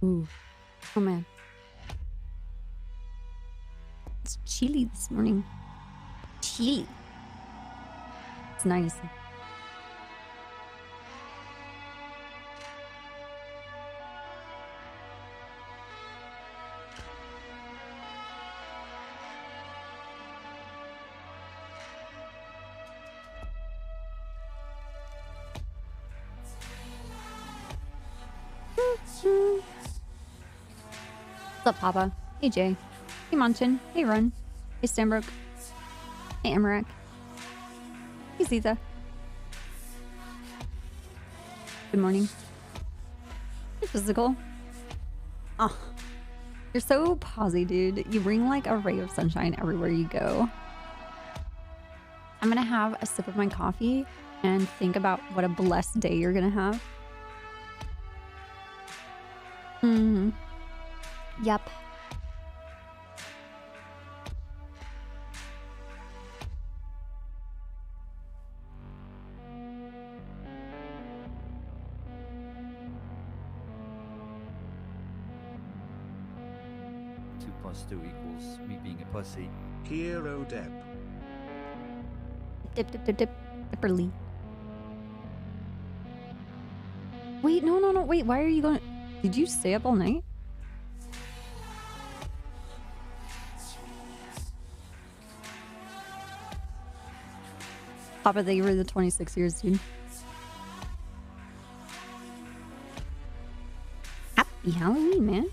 Ooh. Oh man. It's chilly this morning. Chilly. It's nice. What's up, Papa? Hey, Jay. Hey, Munchin. Hey, Run. Hey, Stanbrook. Hey, Emmerich. Hey, Ziza. Good morning. Hey, Physical. Oh, you're so posy, dude. You bring like a ray of sunshine everywhere you go. I'm gonna have a sip of my coffee and think about what a blessed day you're gonna have. Mm-hmm. Yep. Two plus two equals me being a pussy. Hero Deb. Dip, dip, dip, dip. Dipperly. Wait, no, no, no. Wait, why are you going? Did you stay up all night? Papa, they were the 26 years, dude. Happy Halloween, man.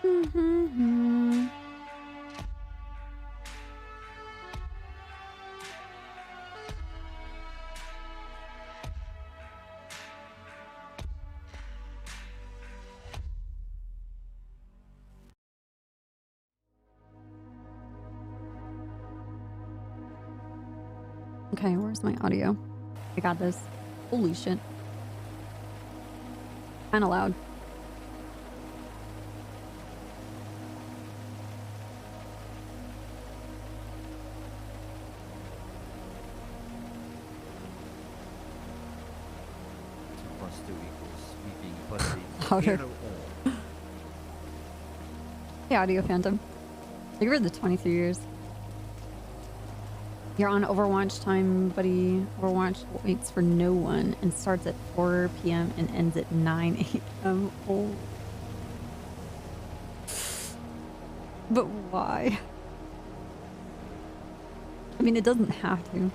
Mm-hmm. Okay, where's my audio? I got this. Holy shit. Kinda loud. Two plus two equals me being a pussy. Louder. Hero Orb. Hey, Audio Phantom. You were the 23 years. You're on Overwatch time, buddy. Overwatch waits for no one and starts at 4 p.m. and ends at 9 a.m. Oh. But why? I mean, it doesn't have to.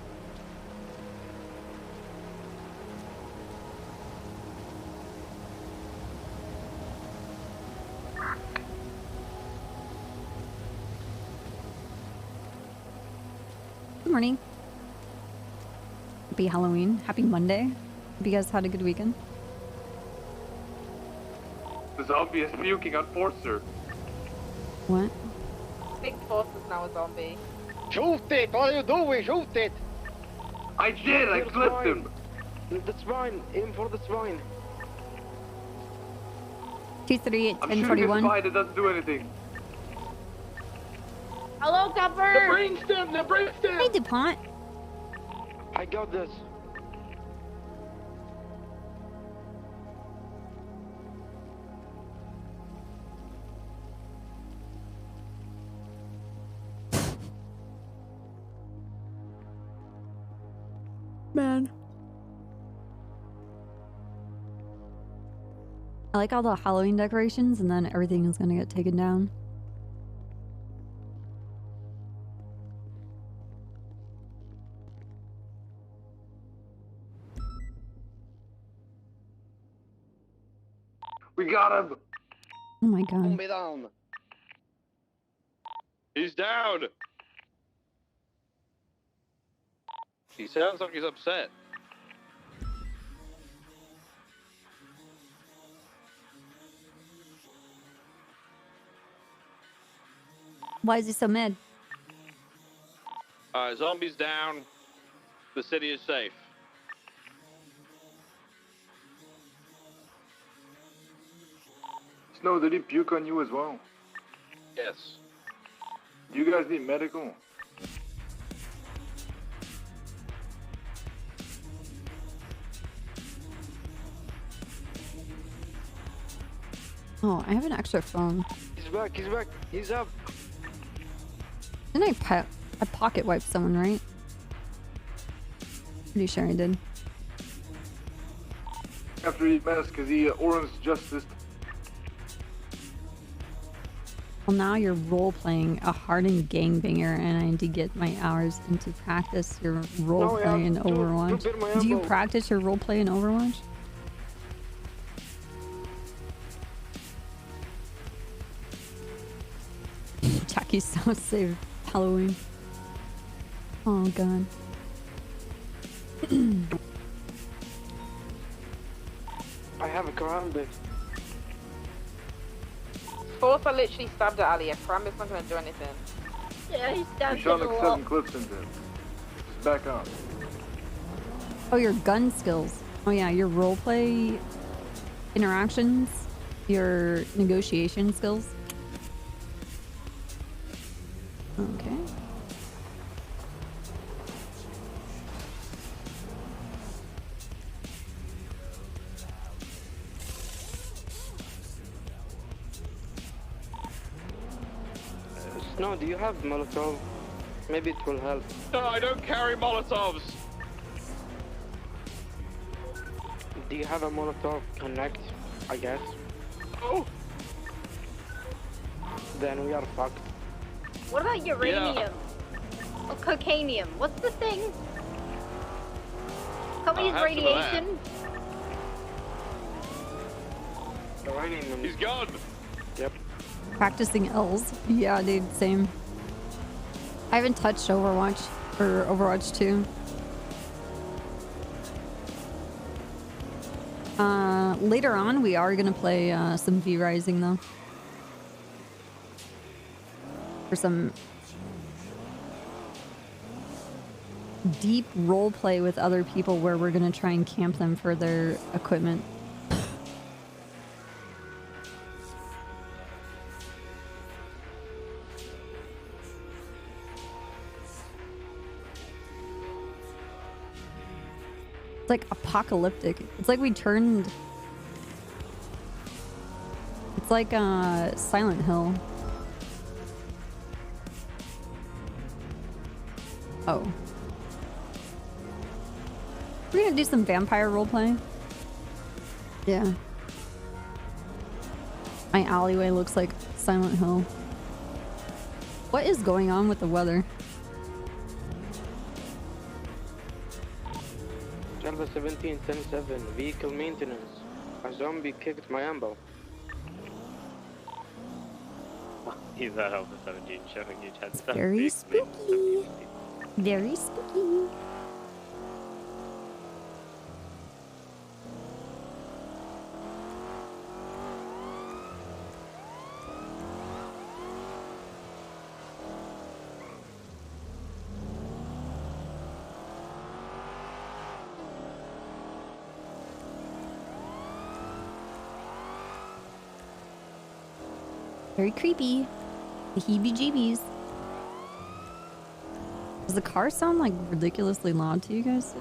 Good morning. Happy Halloween. Happy Monday. Hope you guys had a good weekend. The zombie is puking on Forcer. What? Big Boss is now a zombie. Shoot it! What are you doing? Shoot it! I did! I clipped him! The swine! Aim for the swine! 238 I'm shooting a 1041. spy that doesn't do anything. Hello, The Copper! brainstem! The brainstem! Hey, DuPont. I got this. Man. I like all the Halloween decorations and then everything is gonna get taken down. We got him! Oh my god. Zombie down. He's down. He sounds like he's upset. Why is he so mad? Zombies down. The city is safe. Snow, did he puke on you as well? Yes. You guys need medical? Oh, I have an extra phone. He's back, he's back, he's up. Didn't I pocket wiped someone, right? Pretty sure I did. After he messed because he orange justice. Well, now you're role-playing a hardened gangbanger, and I need to get my hours into practice your role-play in Overwatch. Do you practice your role-play in Overwatch? Jackie's so saved Halloween. Oh, God. I have a karambit. Forza literally stabbed at Ali. Karambit's not gonna do anything. Yeah, he We stabbed shot him like a lot. 7 clips into him. Just back on. Oh, your gun skills. Oh, yeah, your roleplay interactions, your negotiation skills. Okay. Snow, do you have Molotov? Maybe it will help. No, I don't carry Molotovs. Do you have a Molotov connect? I guess. Oh, Then we are fucked. What about uranium? Or cocainium? What's the thing? Can't we I'll use have some of that. radiation? Uranium. he's gone. Yep. Practicing L's. Yeah, dude, same. I haven't touched Overwatch or Overwatch 2. Later on, we are gonna play some V Rising though. For some deep role play with other people where we're gonna try and camp them for their equipment. It's like apocalyptic. It's like we turned. It's like Silent Hill. Oh. We're gonna do some vampire roleplay. Yeah. My alleyway looks like Silent Hill. What is going on with the weather? Alpha 17, 10-7, vehicle maintenance. A zombie kicked my ambo. He's at Alpha 17 showing you 10 stuff. Very spooky. Very spooky. Very creepy. The heebie-jeebies. Does the car sound like ridiculously loud to you guys?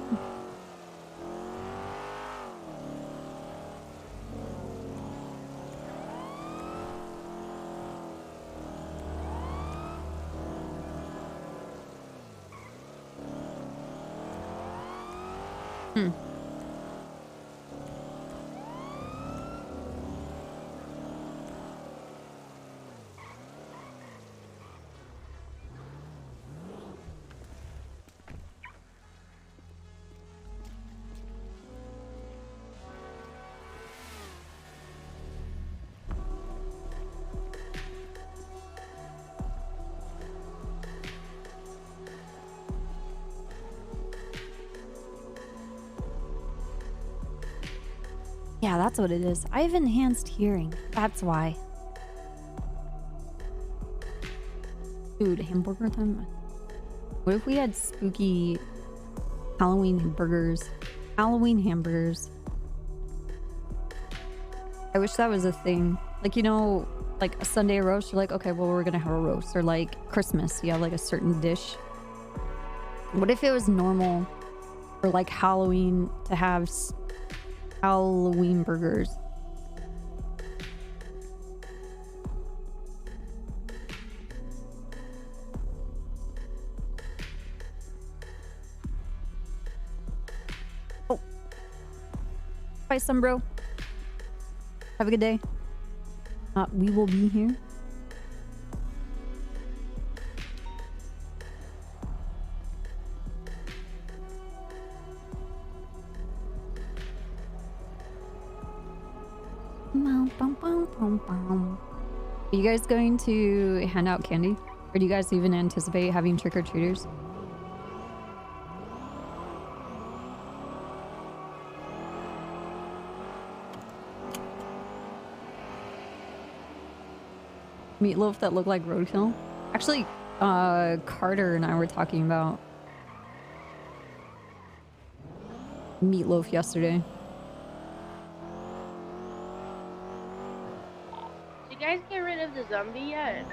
Hmm. Yeah, that's what it is. I have enhanced hearing. That's why. Dude, hamburger time? What if we had spooky Halloween burgers? Halloween hamburgers. I wish that was a thing. Like, you know, like a Sunday roast, you're like, okay, well, we're gonna have a roast. Or like Christmas, you have like a certain dish. What if it was normal for like Halloween to have Halloween burgers? Oh. Bye, some bro. Have a good day. We will be here. Are you guys going to hand out candy? Or do you guys even anticipate having trick-or-treaters? Meatloaf that looked like roadkill? Actually, Carter and I were talking about meatloaf yesterday. Did you guys get rid of the zombie yet?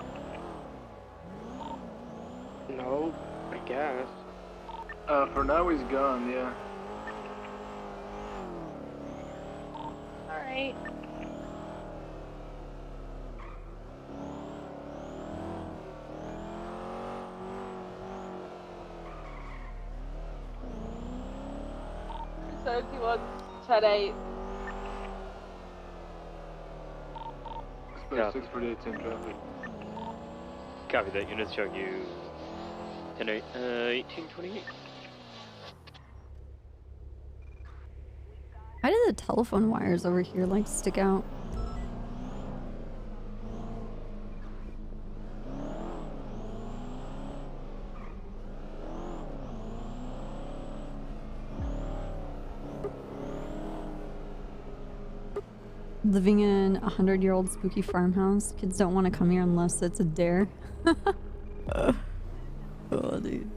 No, I guess. For now he's gone, yeah. Alright. Today. Yeah. 648 in traffic. Copy that. Unit's showing you 1828. Why do the telephone wires over here like stick out? Living in a 100-year-old spooky farmhouse. Kids don't want to come here unless it's a dare. Oh, dude.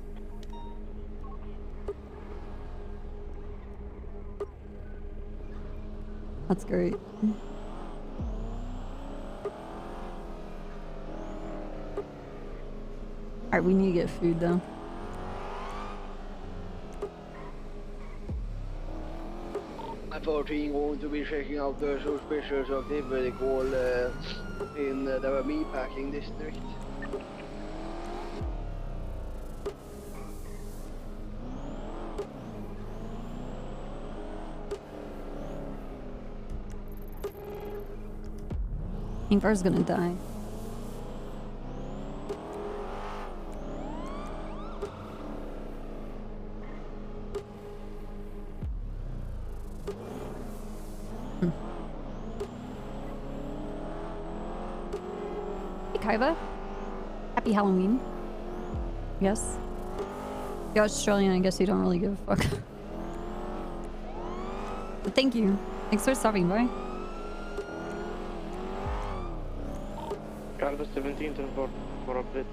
That's great. Alright, we need to get food though. I thought he going to be checking out the suspicious activity called in the meatpacking district. Ingvar's gonna die. Hey Kaiba. Happy Halloween. Yes. You're Australian, I guess you don't really give a fuck. But thank you. Thanks for stopping by. Calvus 17th and for update.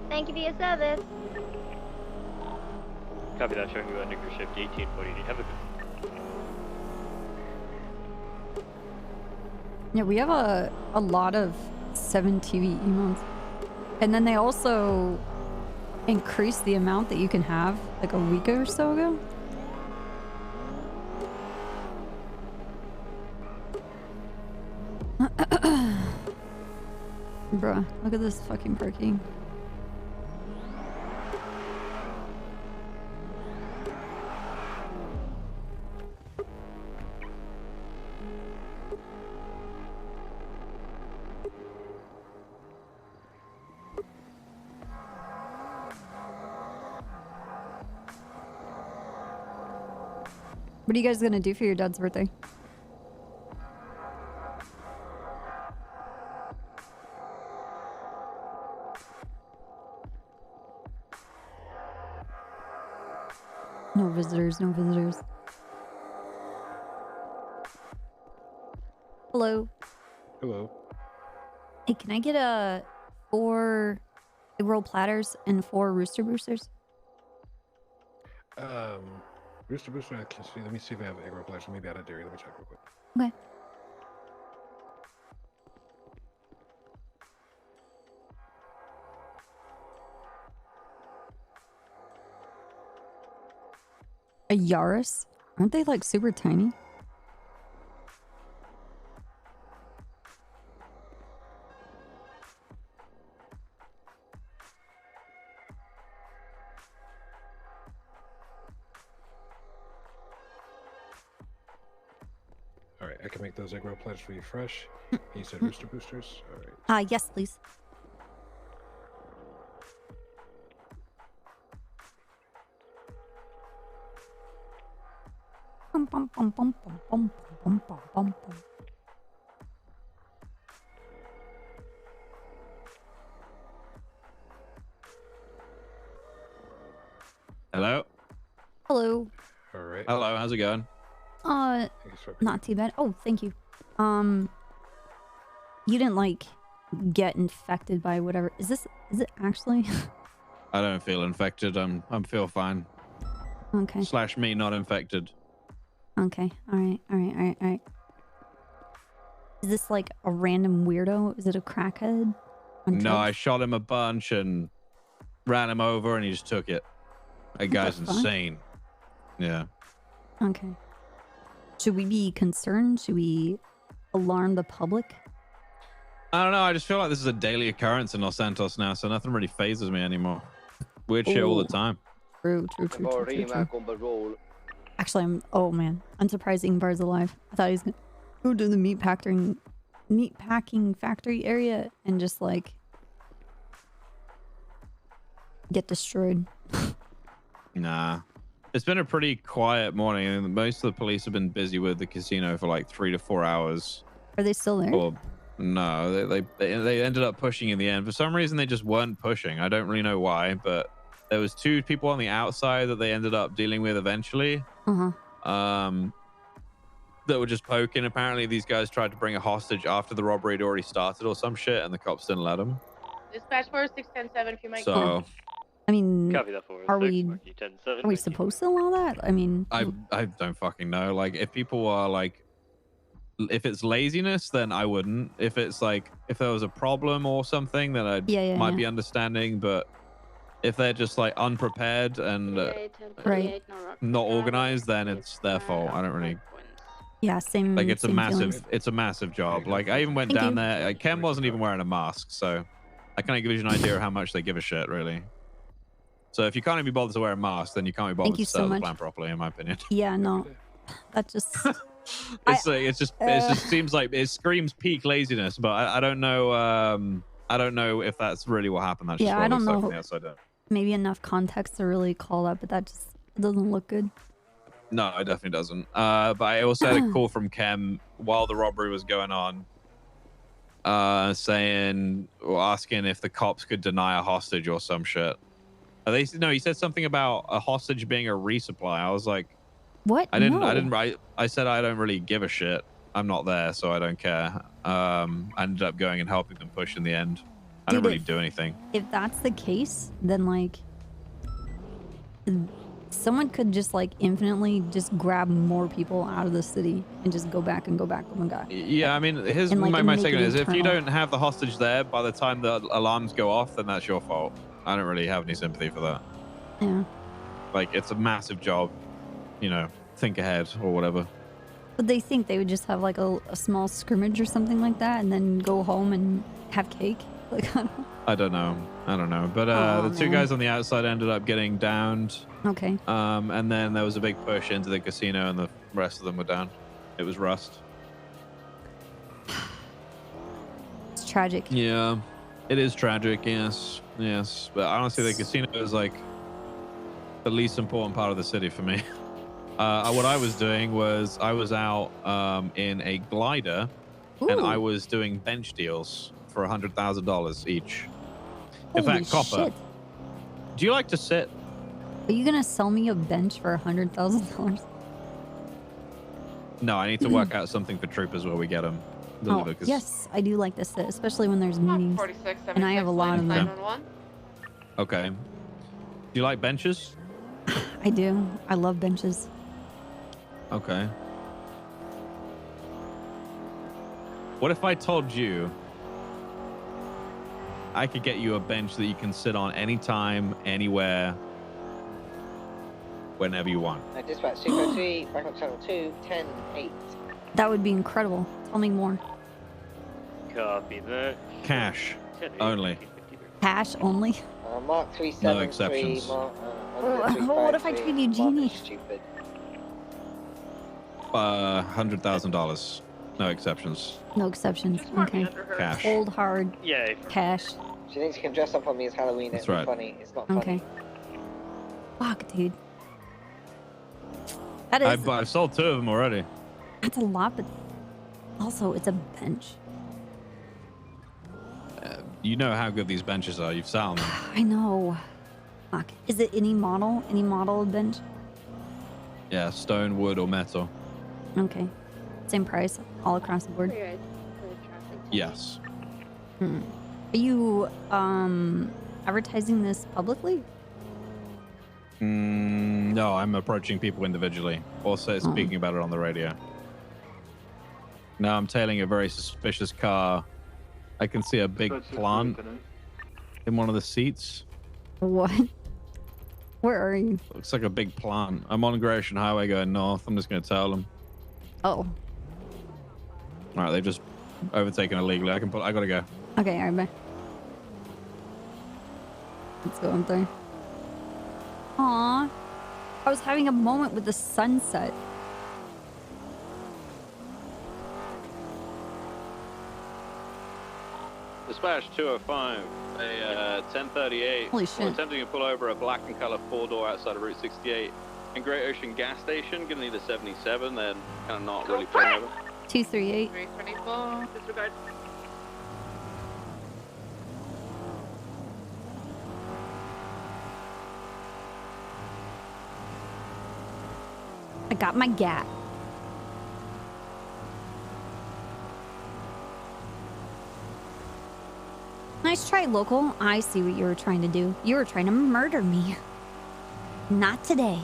Thank you for your service. Copy that. Showing you ending your shift 1848. Have a good. Yeah, we have a lot of 7 TV emotes. And then they also increased the amount that you can have like a week or so ago. Bruh, look at this fucking parking. What are you guys gonna do for your dad's birthday? No visitors, no visitors. Hello. Hello. Hey, can I get a 4 Egg roll platters and 4 rooster boosters. Rooster Booster, let me see if I have egg roll platters. Maybe out of dairy. Let me check real quick. Okay. A Yaris? Aren't they like super tiny? All right, I can make those egg roll platters for you fresh. You said Rooster Boosters? All right. Yes, please. Bum, bum, bum, bum, bum, bum, bum, bum, bum, bum. Hello. Hello. All right. Hello. How's it going? Not too bad. Oh, thank you. You didn't like get infected by whatever. Is it actually? I don't feel infected. I'm feel fine. Okay. / me not infected. Okay. All right. Is this like a random weirdo? Is it a crackhead? on No, I drugs? shot him a bunch and ran him over, and he just took it. That guy's fuck? insane. Yeah. Okay. Should we be concerned? Should we alarm the public? I don't know. I just feel like this is a daily occurrence in Los Santos now, so nothing really phases me anymore. Weird shit all the time. True. Actually, oh man, I'm surprised Ingvar's alive. I thought he was gonna go to the meatpacking factory area and just like get destroyed. Nah. It's been a pretty quiet morning, and most of the police have been busy with the casino for like 3 to 4 hours. Are they still there? Or no, they ended up pushing in the end. For some reason, they just weren't pushing. I don't really know why, but there was 2 people on the outside that they ended up dealing with eventually. That were just poking. Apparently, these guys tried to bring a hostage after the robbery had already started or some shit, and the cops didn't let them. Dispatch force 610-7 if you might So, I mean, Copy that for us. are we 10-7, are we supposed to allow that? I mean, I don't fucking know. Like, if people are like, if it's laziness, then I wouldn't. If it's like, if there was a problem or something, then I might be understanding. But if they're just like unprepared and not organized, then it's their fault. I don't really. Yeah, same. Like, it's a same massive, feelings. it's a massive job. Like, I even went Thank down you. there. Like, Ken wasn't even wearing a mask, so I kind of give you an idea of how much they give a shit, really. So if you can't even be bothered to wear a mask, then you can't be bothered Thank you to so serve the much. plan properly, in my opinion. Yeah, no, that just It just seems like it screams peak laziness, but I don't know. I don't know if that's really what happened. That's just Yeah, what I it don't looks like know. from the outside. maybe enough context to really call that, but that just doesn't look good. No, it definitely doesn't. But I also had a call from Kem while the robbery was going on, saying or asking if the cops could deny a hostage or some shit. He said something about a hostage being a resupply. I was like, what? I didn't. No. I said I don't really give a shit. I'm not there, so I don't care. I ended up going and helping them push in the end. I didn't Dude, really do anything. If that's the case, then like someone could just like infinitely just grab more people out of the city and just go back and go back. Oh my god. Yeah, I mean, here's And, like, my make second it is if you internal. don't have the hostage there by the time the alarms go off, then that's your fault. I don't really have any sympathy for that. Yeah. Like, it's a massive job. You know, think ahead or whatever. But they think they would just have like a small scrimmage or something like that and then go home and have cake. Like, I don't know. But Aw, the 2 man. guys on the outside ended up getting downed. okay. And then there was a big push into the casino, and the rest of them were down. It was Rust. It's tragic. Yeah, it is tragic. Yes. But honestly, the casino is like the least important part of the city for me. What I was doing was I was out in a glider, and I Ooh. was doing bench deals for $100,000 each. Holy In fact, Copper, shit. do you like to sit? Are you gonna sell me a bench for $100,000? No, I need to work out something for troopers where we get them. Oh, yes, I do like to sit, especially when there's meetings. 46, And I have a lot of them. 911. Okay. Do you like benches? I do. I love benches. Okay. What if I told you I could get you a bench that you can sit on anytime, anywhere, whenever you want? Dispatch 203, back up channel 2, 10, 8. That would be incredible. Tell me more. Copy that. Cash only. Cash only? Mark 373, No exceptions. Mark, What if I trade you Genie? Stupid. $100,000. No exceptions. No exceptions. Okay. Cash. Cold hard Yeah. cash. She thinks she can dress up on me as Halloween. That's It'll be right. funny. It's not funny. Okay. Fuck, dude. That is. I've sold 2 of them already. That's a lot, but also it's a bench. You know how good these benches are. You've sat on them. I know. Fuck. Is it any model? Any model of bench? Yeah, stone, wood, or metal. Okay. Same price all across the board. Yes. Are you advertising this publicly? No, I'm approaching people individually. Also speaking about it on the radio. Now I'm tailing a very suspicious car. I can see a big plant in one of the seats. What? Where are you? Looks like a big plant. I'm on Gratian Highway going north. I'm just going to tell them. Oh. All right, they've just overtaken illegally. I gotta go. Okay, alright, bye. Let's go up there. Aw. I was having a moment with the sunset. Dispatch 205, a 1038. Holy shit. We're attempting to pull over a black and color 4-door outside of Route 68. In Great Ocean gas station, gonna need a 77, then kind of not really pulling over. 238. 324, disregard. I got my gat. Nice try, local. I see what you were trying to do. You were trying to murder me. Not today.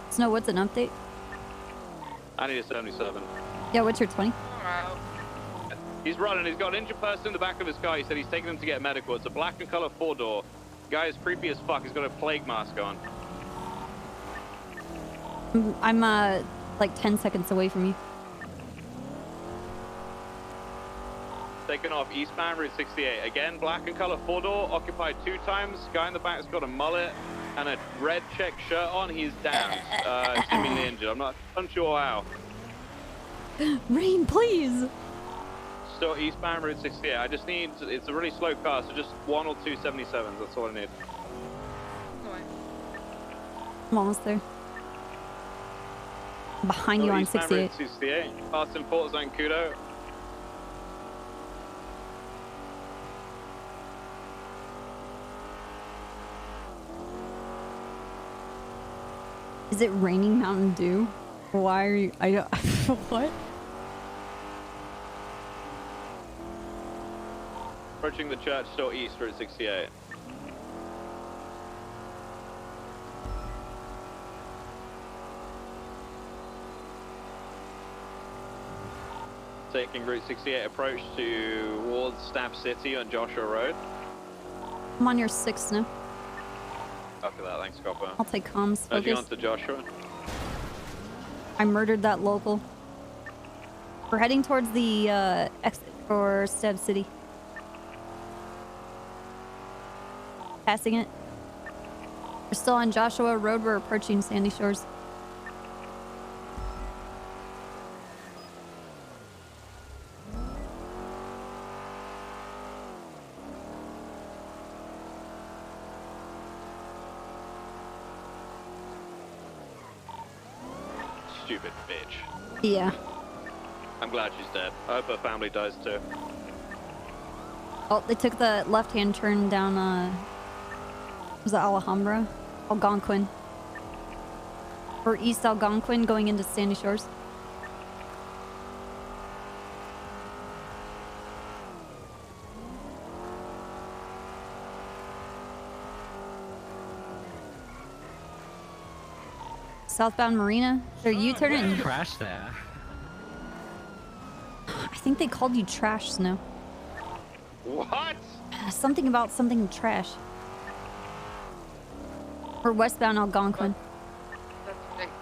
Snow, what's an update? I need a 77. Yeah, what's your 20? He's running. He's got an injured person in the back of his car. He said he's taking him to get medical. It's a black and color 4-door. Guy is creepy as fuck. He's got a plague mask on. I'm like 10 seconds away from you. Taken off eastbound Route 68. Again, black and color 4-door, occupied 2 times. Guy in the back's got a mullet and a red check shirt on. He's down, seemingly injured. I'm not unsure how. Rain, please. Still eastbound Route 68. I just need, it's a really slow car, so just 1 or 2 77s. That's all I need. I'm almost there. Behind you on eastbound 68. Route 68. Passing Port Zone Kudo. Is it raining Mountain Dew? Why are you? I don't. What? Approaching the church, still east Route 68. Taking Route 68 approach towards Staff City on Joshua Road. I'm on your 6 now. After that, thanks, Copper. I'll take comms. Urging Focus. on to Joshua. I murdered that local. We're heading towards the exit for Stab City. Passing it. We're still on Joshua Road. We're approaching Sandy Shores. Stupid bitch. Yeah. I'm glad she's dead. I hope her family dies too. Oh, they took the left-hand turn down, was it Alhambra? Algonquin. Or East Algonquin going into Sandy Shores. Southbound Marina. They're U-turning. Crash there. I think they called you trash, Snow. What? Something about something trash. We're westbound Algonquin. That's ridiculous.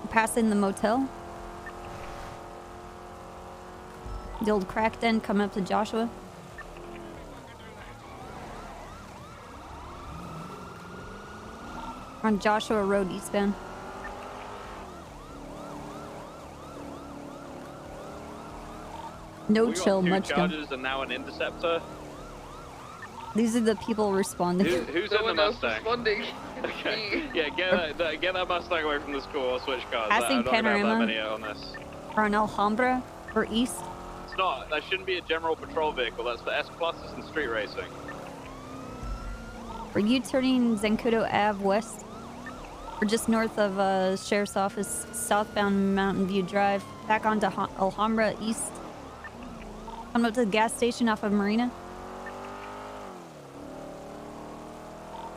Passing the motel. The old crack den coming up to Joshua. On Joshua Road eastbound. No chill, much two gun. charges and now an interceptor. These are the people responding. Who's in the Mustang? Okay. Yeah, get that Mustang away from the school. I'll switch cars. Passing I'm not gonna have that Panorama. many on this. Or on Alhambra or east. It's not. That shouldn't be a general patrol vehicle. That's for S pluses and street racing. Are you turning Zancudo Ave west? Or just north of Sheriff's Office, southbound Mountain View Drive, back onto Alhambra east. Coming up to the gas station off of Marina.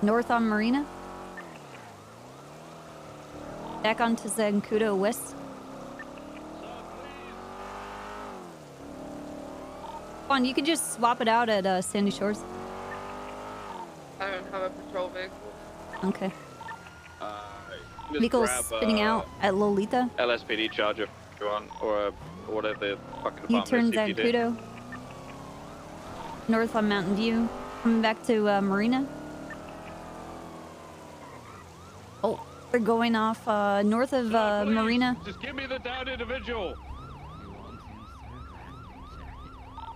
North on Marina. Back onto Zancudo west. Come on, you could just swap it out at Sandy Shores. I don't have a patrol vehicle. Okay. Just Vehicles grab, spinning out at Lolita. LSPD charger if you want, or whatever the fucking U-turn department is. CPD. Zancudo. North on Mountain View. Coming back to Marina. Oh, they're going off north of Marina. Just give me the downed individual.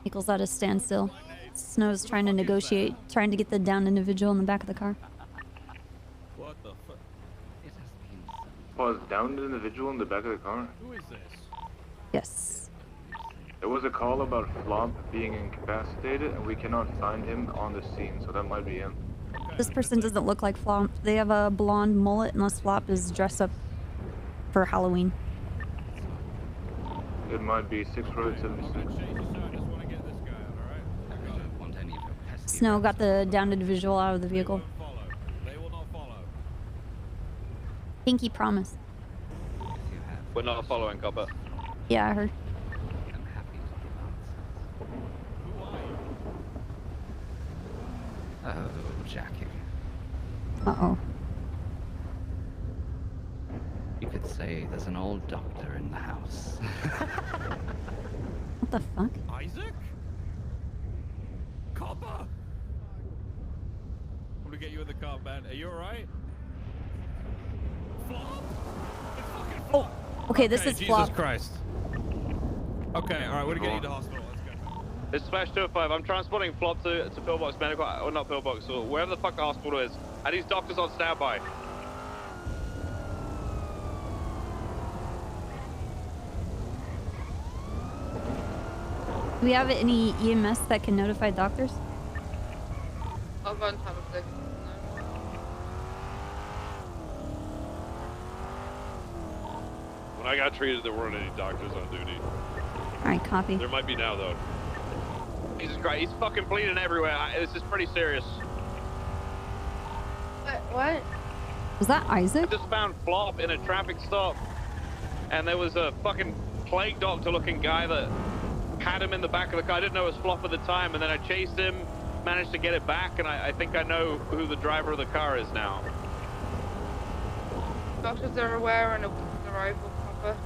Vehicle's at a standstill. Snow's trying to negotiate, trying to get the downed individual in the back of the car. What the fuck? Was downed individual in the back of the car? Who is this? Yes. There was a call about Flop being incapacitated, and we cannot find him on the scene, so that might be him. This person doesn't look like Flop. They have a blonde mullet unless Flop is dressed up for Halloween. It might be 6 Road 76. Snow got the downed individual out of the vehicle. Pinky promise. We're not following, copper. Yeah, I heard. Oh, Jackie. Uh-oh. You could say there's an old doctor in the house. What the fuck? Isaac? Copper? I'm gonna get you in the car, man. Are you alright? Flop? It's fucking Flop! Okay, this is Jesus Flop. Christ. Okay, alright, we're gonna get you to hospital. Let's go. It's Smash 205. I'm transporting Flop to Pillbox Medical, or not Pillbox, or wherever the fuck the hospital is. I need doctors on standby. Do we have any EMS that can notify doctors? I'll go and have a second. When I got treated, there weren't any doctors on duty. Alright, copy. There might be now, though. Jesus Christ, he's fucking bleeding everywhere. This is pretty serious. What? Was that Isaac? I just found Flop in a traffic stop, and there was a fucking plague doctor-looking guy that had him in the back of the car. I didn't know it was Flop at the time, and then I chased him, managed to get it back, and I think I know who the driver of the car is now. Doctors are aware and a arrival, copper.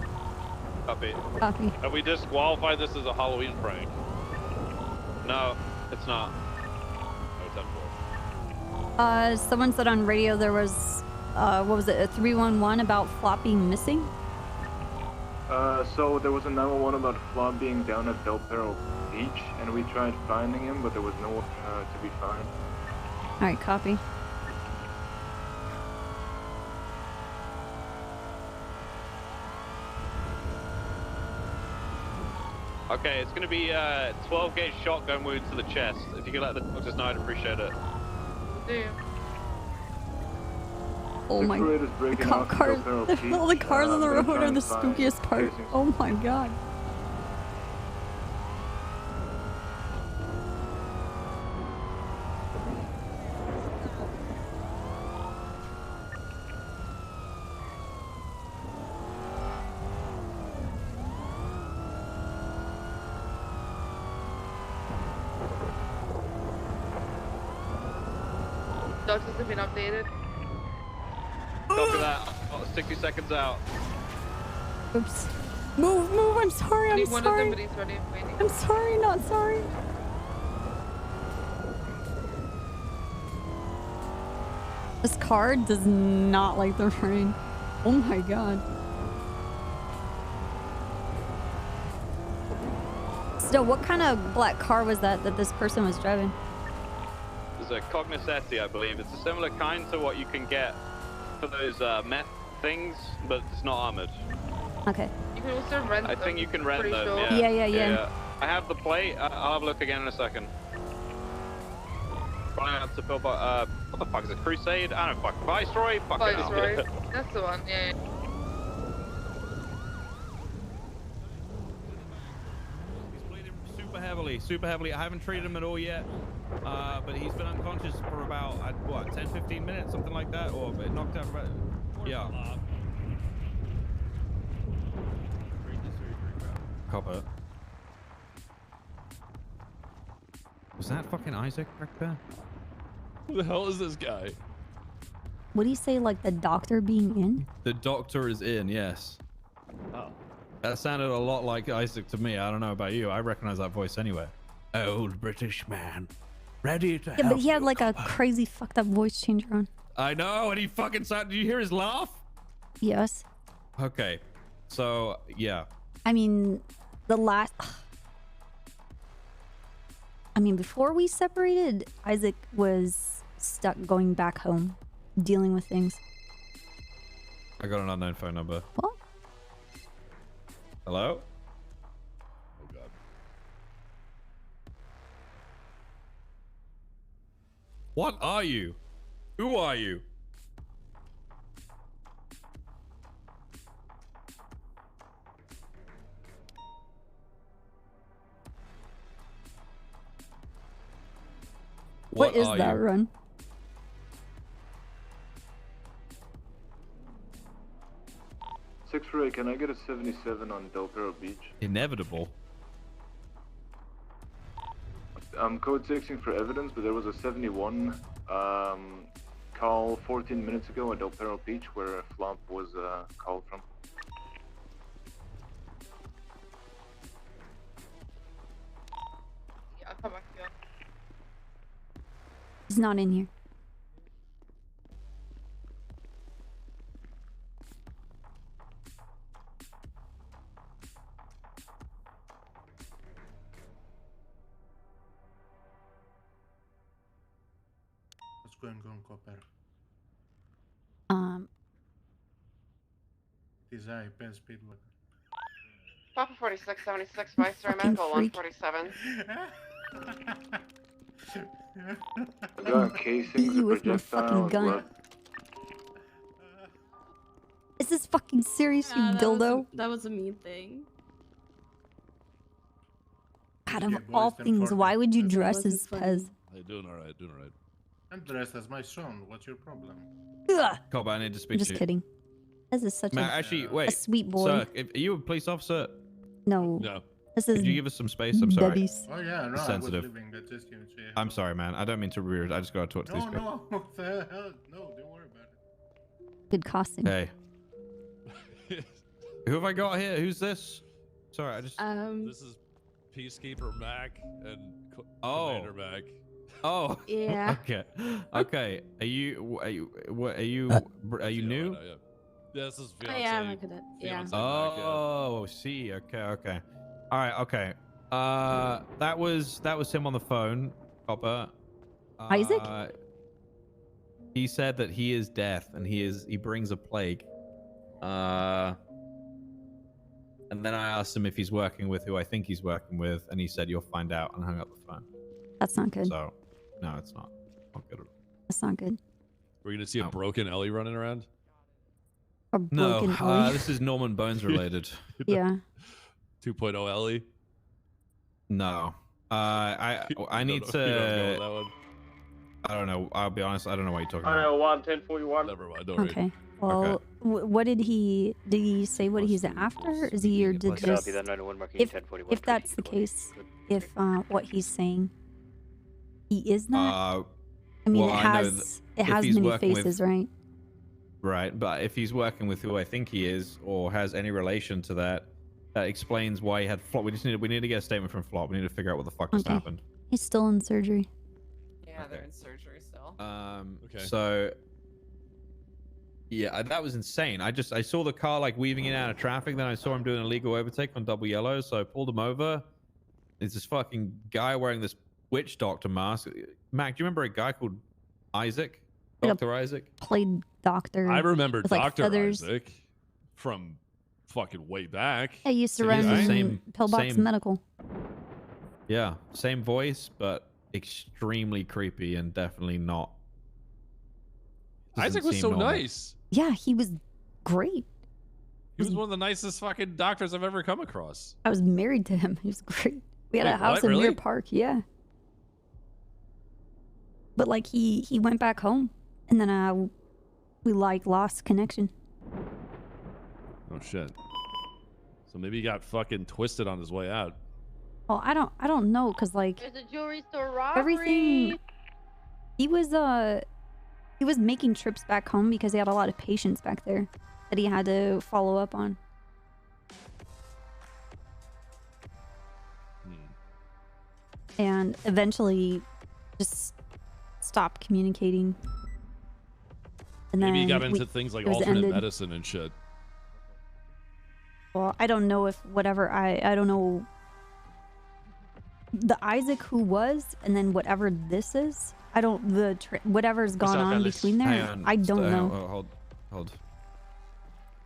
Copy. Copy. Have we disqualified this as a Halloween prank? No, it's not. No 10-4. Someone said on radio there was, what was it, a 311 about Flop being missing? So there was a 911 about Flop being down at Del Perro Beach, and we tried finding him, but there was no one to be found. Alright, copy. Okay, it's gonna be 12 gauge shotgun wound to the chest. If you could let the doctors know, I'd appreciate it. Oh my god. The cop cars, all the cars on the road are the spookiest part. Oh my god. Doctors have been updated. Copy that. 60 seconds out. Oops. Move, move. I'm sorry. I'm One of them, sorry. but he's ready. Waiting. I'm sorry. Not sorry. This car does not like the rain. Oh my god. Still, what kind of black car was that this person was driving? There's a Cognoscetti, I believe. It's a similar kind to what you can get for those meth things, but it's not armored. Okay. You can also rent them. I think you can rent pretty them. sure. Yeah. I have the plate. I'll have a look again in a second. Running out to fill. What the fuck is it? Crusade? I don't know. Fuck. Viceroy. Fuck it. Viceroy. That's the one. Yeah. Super heavily. I haven't treated him at all yet, but he's been unconscious for about what, 10-15 minutes, something like that, or knocked out. Yeah. Copper. Was that fucking Isaac back there? Who the hell is this guy? What do you say, like the doctor being in? The doctor is in, yes. Oh. That sounded a lot like Isaac to me. I don't know about you. I recognize that voice anyway. Old British man. Ready to help. Yeah, but he had like a crazy fucked up voice changer on. I know, and he fucking sounded. Did you hear his laugh? Yes. Okay. So, yeah. I mean, before we separated, Isaac was stuck going back home, dealing with things. I got an unknown phone number. What? Hello? Oh god. What are you? Who are you? What is are that you? run? Ray, can I get a 77 on Del Perro Beach? Inevitable. I'm code 16 for evidence, but there was a 71 call 14 minutes ago at Del Perro Beach where a flop was called from. Yeah, I'll come back here. He's not in here. What's going on, Copper? Desire, pen speed weapon. Papa 4676, Viceroy Medical 147. I got casings, a with my fucking projectile, gun. blood. Is this fucking serious, you dildo? That was a me thing. Out of all things, why would you dress as Pez? Hey, doing alright, doing alright. I'm dressed as my son. What's your problem? Ugh. Copper, I need to speak I'm to just you. kidding. Pez is such Actually, wait. a sweet boy. Sir, are you a police officer? No. No. This is Could you give us some space? I'm sorry. Daddy's. Oh yeah, no, Sensitive. I was leaving. I just came to say I'm sorry, man. I don't mean to be rude. I just gotta talk to these guys. No, what the hell? No, don't worry about it. Good costume. Hey. Who have I got here? Who's this? Sorry, I just. This is Peacekeeper Mac and Commander Mac. Oh. Yeah. Okay. Okay. Are you new? Yeah, this is I fiance. am a cadet. Yeah. Fiance Mac, Oh, see. Okay. Okay. All right. Okay. That was him on the phone, Copper. Isaac? He said that he is death and he brings a plague. And then I asked him if he's working with who I think he's working with, and he said you'll find out, and hung up the phone. That's not good. So, no, it's not. Not good. That's not good. We're gonna see a broken Ellie running around. A No, broken Ellie. this is Norman Bones related. Yeah. 2.0 Ellie. No, I need You don't go with to. that one. I don't know. I'll be honest. I don't know what you're talking about. 101, 1041. Never mind. Don't Okay. Well, what did he say? What he's after? Is he or did just? If that's the case, if what he's saying, he is not. I mean, Well, it I know has if he's many working with- faces, right? Right, but if he's working with who I think he is, or has any relation to that, that explains why he had Flop. We need to get a statement from Flop. We need to figure out what the fuck just happened. He's still in surgery. Yeah, they're in surgery still. Okay. So yeah, that was insane. I saw the car like weaving in and out of traffic. Then I saw him doing an illegal overtake on double yellow. So I pulled him over. There's this fucking guy wearing this witch doctor mask. Mac, do you remember a guy called Isaac? Dr. Isaac? Played doctor. I remember with, like, Dr. feathers. Isaac from fucking way back. I used to So run he's the same- Pillbox same- Medical. Yeah, same voice, but extremely creepy and definitely not. doesn't Isaac was seem so normal. nice. Yeah, he was great. He was one of the nicest fucking doctors I've ever come across. I was married to him. He was great. We had Wait, a house what? in Really? Deer Park. Yeah. But like he went back home, and then we like lost connection. Oh shit. So maybe he got fucking twisted on his way out. Well, I don't know, cause like There's a jewelry store robbery. everything. He was making trips back home because he had a lot of patients back there that he had to follow up on. And eventually just stopped communicating. And Maybe he then got into things like it was alternate ended. medicine and shit. Well, I don't know if whatever I don't know the Isaac who was, and then whatever this is. I don't whatever's gone on between there. Hang on, I don't know. Hold.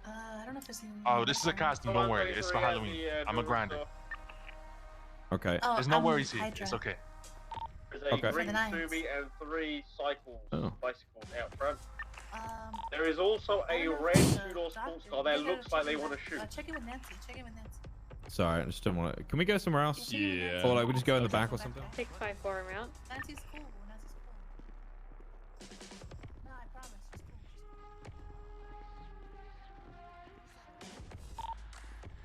I don't know if there's any. Oh, this is a costume. Don't worry. It's for Halloween. I'm a grinder. Okay. Oh, There's no I'm worries here. Hydra. It's okay. There's a Okay. green For the night. Tsumi and 3 cycles, Oh. bicycles out front. Um, There is also I a don't know red if it's a two-door sports doctor. car that We gotta looks like check they it want to with- shoot. Check it with Nancy. Check it with Nancy. Sorry, I just don't want to. Can we go somewhere else? Yeah. Or like we just go in the back or something? 654 amount. Nancy's cool. Nancy's cool. No, I promise. She's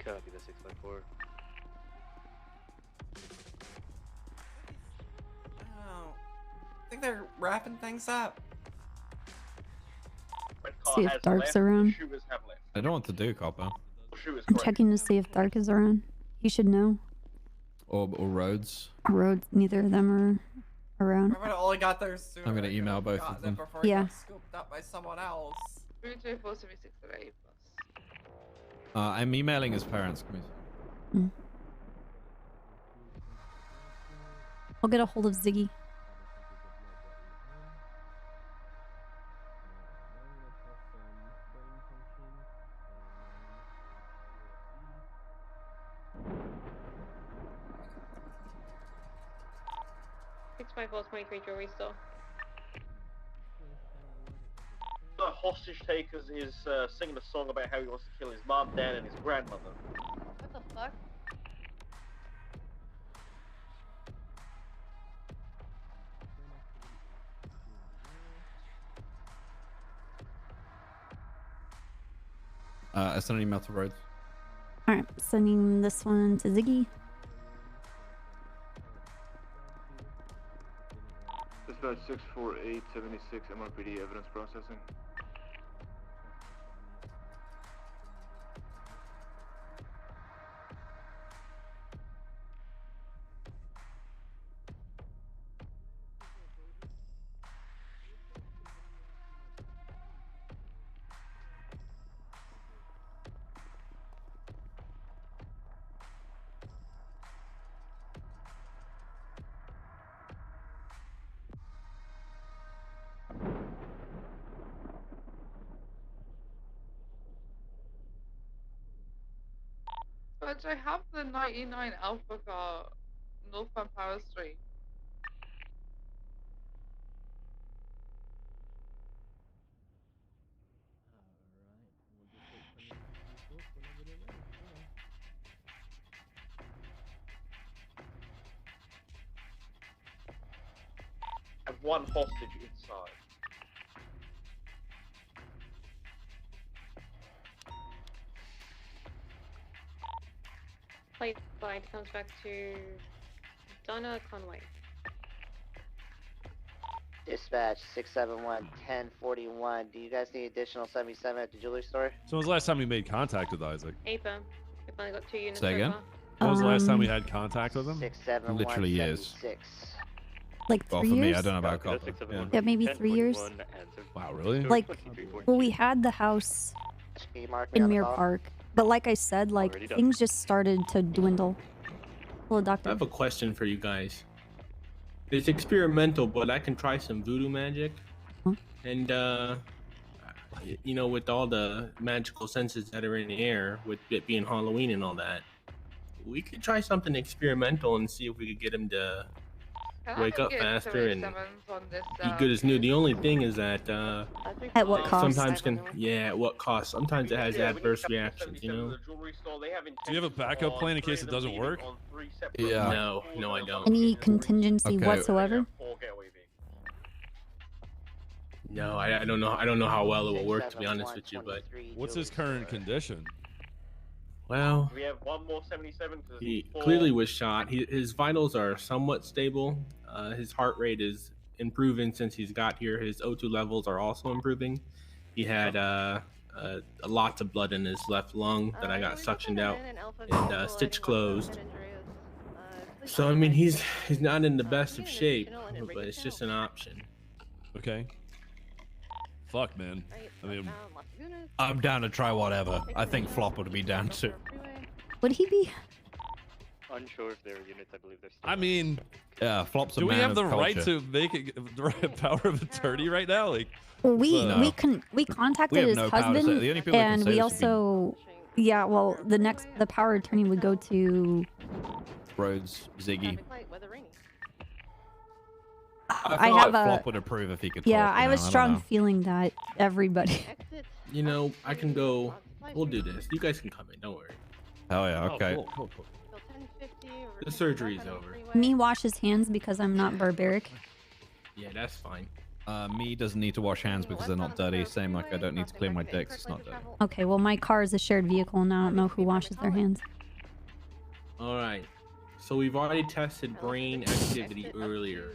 cool. Copy the 654. Oh, I think they're wrapping things up. Red car See if has Dark's left, around. shooters have left. I don't know what to do, Copper. Shooters I'm correct. checking to see if Dark is around. You should know. Or Rhodes. Rhodes, neither of them are around. I would have only got there sooner. I'm gonna I could've email both of gotten it them. Before it Yeah. got scooped up by someone else. 32476 plus. I'm emailing his parents. Can we- I'll get a hold of Ziggy. Six by 23 jewelry store. The hostage takers is singing a song about how he wants to kill his mom, dad, and his grandmother. What the fuck? I sent an email to Rhodes. All right, sending this one to Ziggy. Dispatch 64876 MRPD evidence processing. But I have the 99 Alpha car, northbound Power Street. And one hostage inside. Plate slide comes back to Donna Conway. Dispatch 671 1041. Do you guys need additional 77 at the jewelry store? So when was the last time we made contact with Isaac? Ape. We've only got 2 units. Say again? When was the last time we had contact with him? 671 Literally years. 76. Like 3 Well, for years? me, I don't know about copper. Yeah, maybe 3 years. Wow, really? Like, well, we had the house in Mirror Park, but like I said, like things just started to dwindle. Hello, I doctor. have a question for you guys. It's experimental, but I can try some voodoo magic. And, you know, with all the magical senses that are in the air, with it being Halloween and all that, we could try something experimental and see if we could get him to wake up faster and be good as new. The only thing is that at what cost? Sometimes at what cost? Sometimes it has adverse reactions, you know. Do you have a backup plan in case it doesn't work? Yeah. No, I don't. Any contingency whatsoever? No, I don't know. I don't know how well it will work, to be honest with you. But what's his current condition? Well, We have one more 77. he clearly was shot. His vitals are somewhat stable. His heart rate is improving since he's got here. His O2 levels are also improving. He had lots of blood in his left lung that I got suctioned out and stitch closed. So I mean, he's not in the best of shape, but it's just an option. Okay. Fuck, man. I mean, I'm down to try whatever. I think Flop would be down too. Would he be? Unsure if there are units. I believe there's. I mean, yeah, Flop's a do we man have of the right culture. to make it the right power of attorney right now? Like, We contacted have his no power to say- husband, the only people that can and say we this would be- also, yeah. Well, the power of attorney would go to. Rhodes, Ziggy. I feel have like a. Flop would approve if he could. Yeah, talk, I you have a know, don't strong know. feeling that everybody. You know, I can go. We'll do this. You guys can come in. Don't worry. Oh yeah, okay. cool. The surgery is over. Me wash his hands because I'm not barbaric. Yeah, that's fine. Me doesn't need to wash hands because they're not dirty. Same like I don't need to clean my dicks. It's not dirty. Okay, well my car is a shared vehicle and I don't know who washes their hands. All right. So we've already tested brain activity earlier.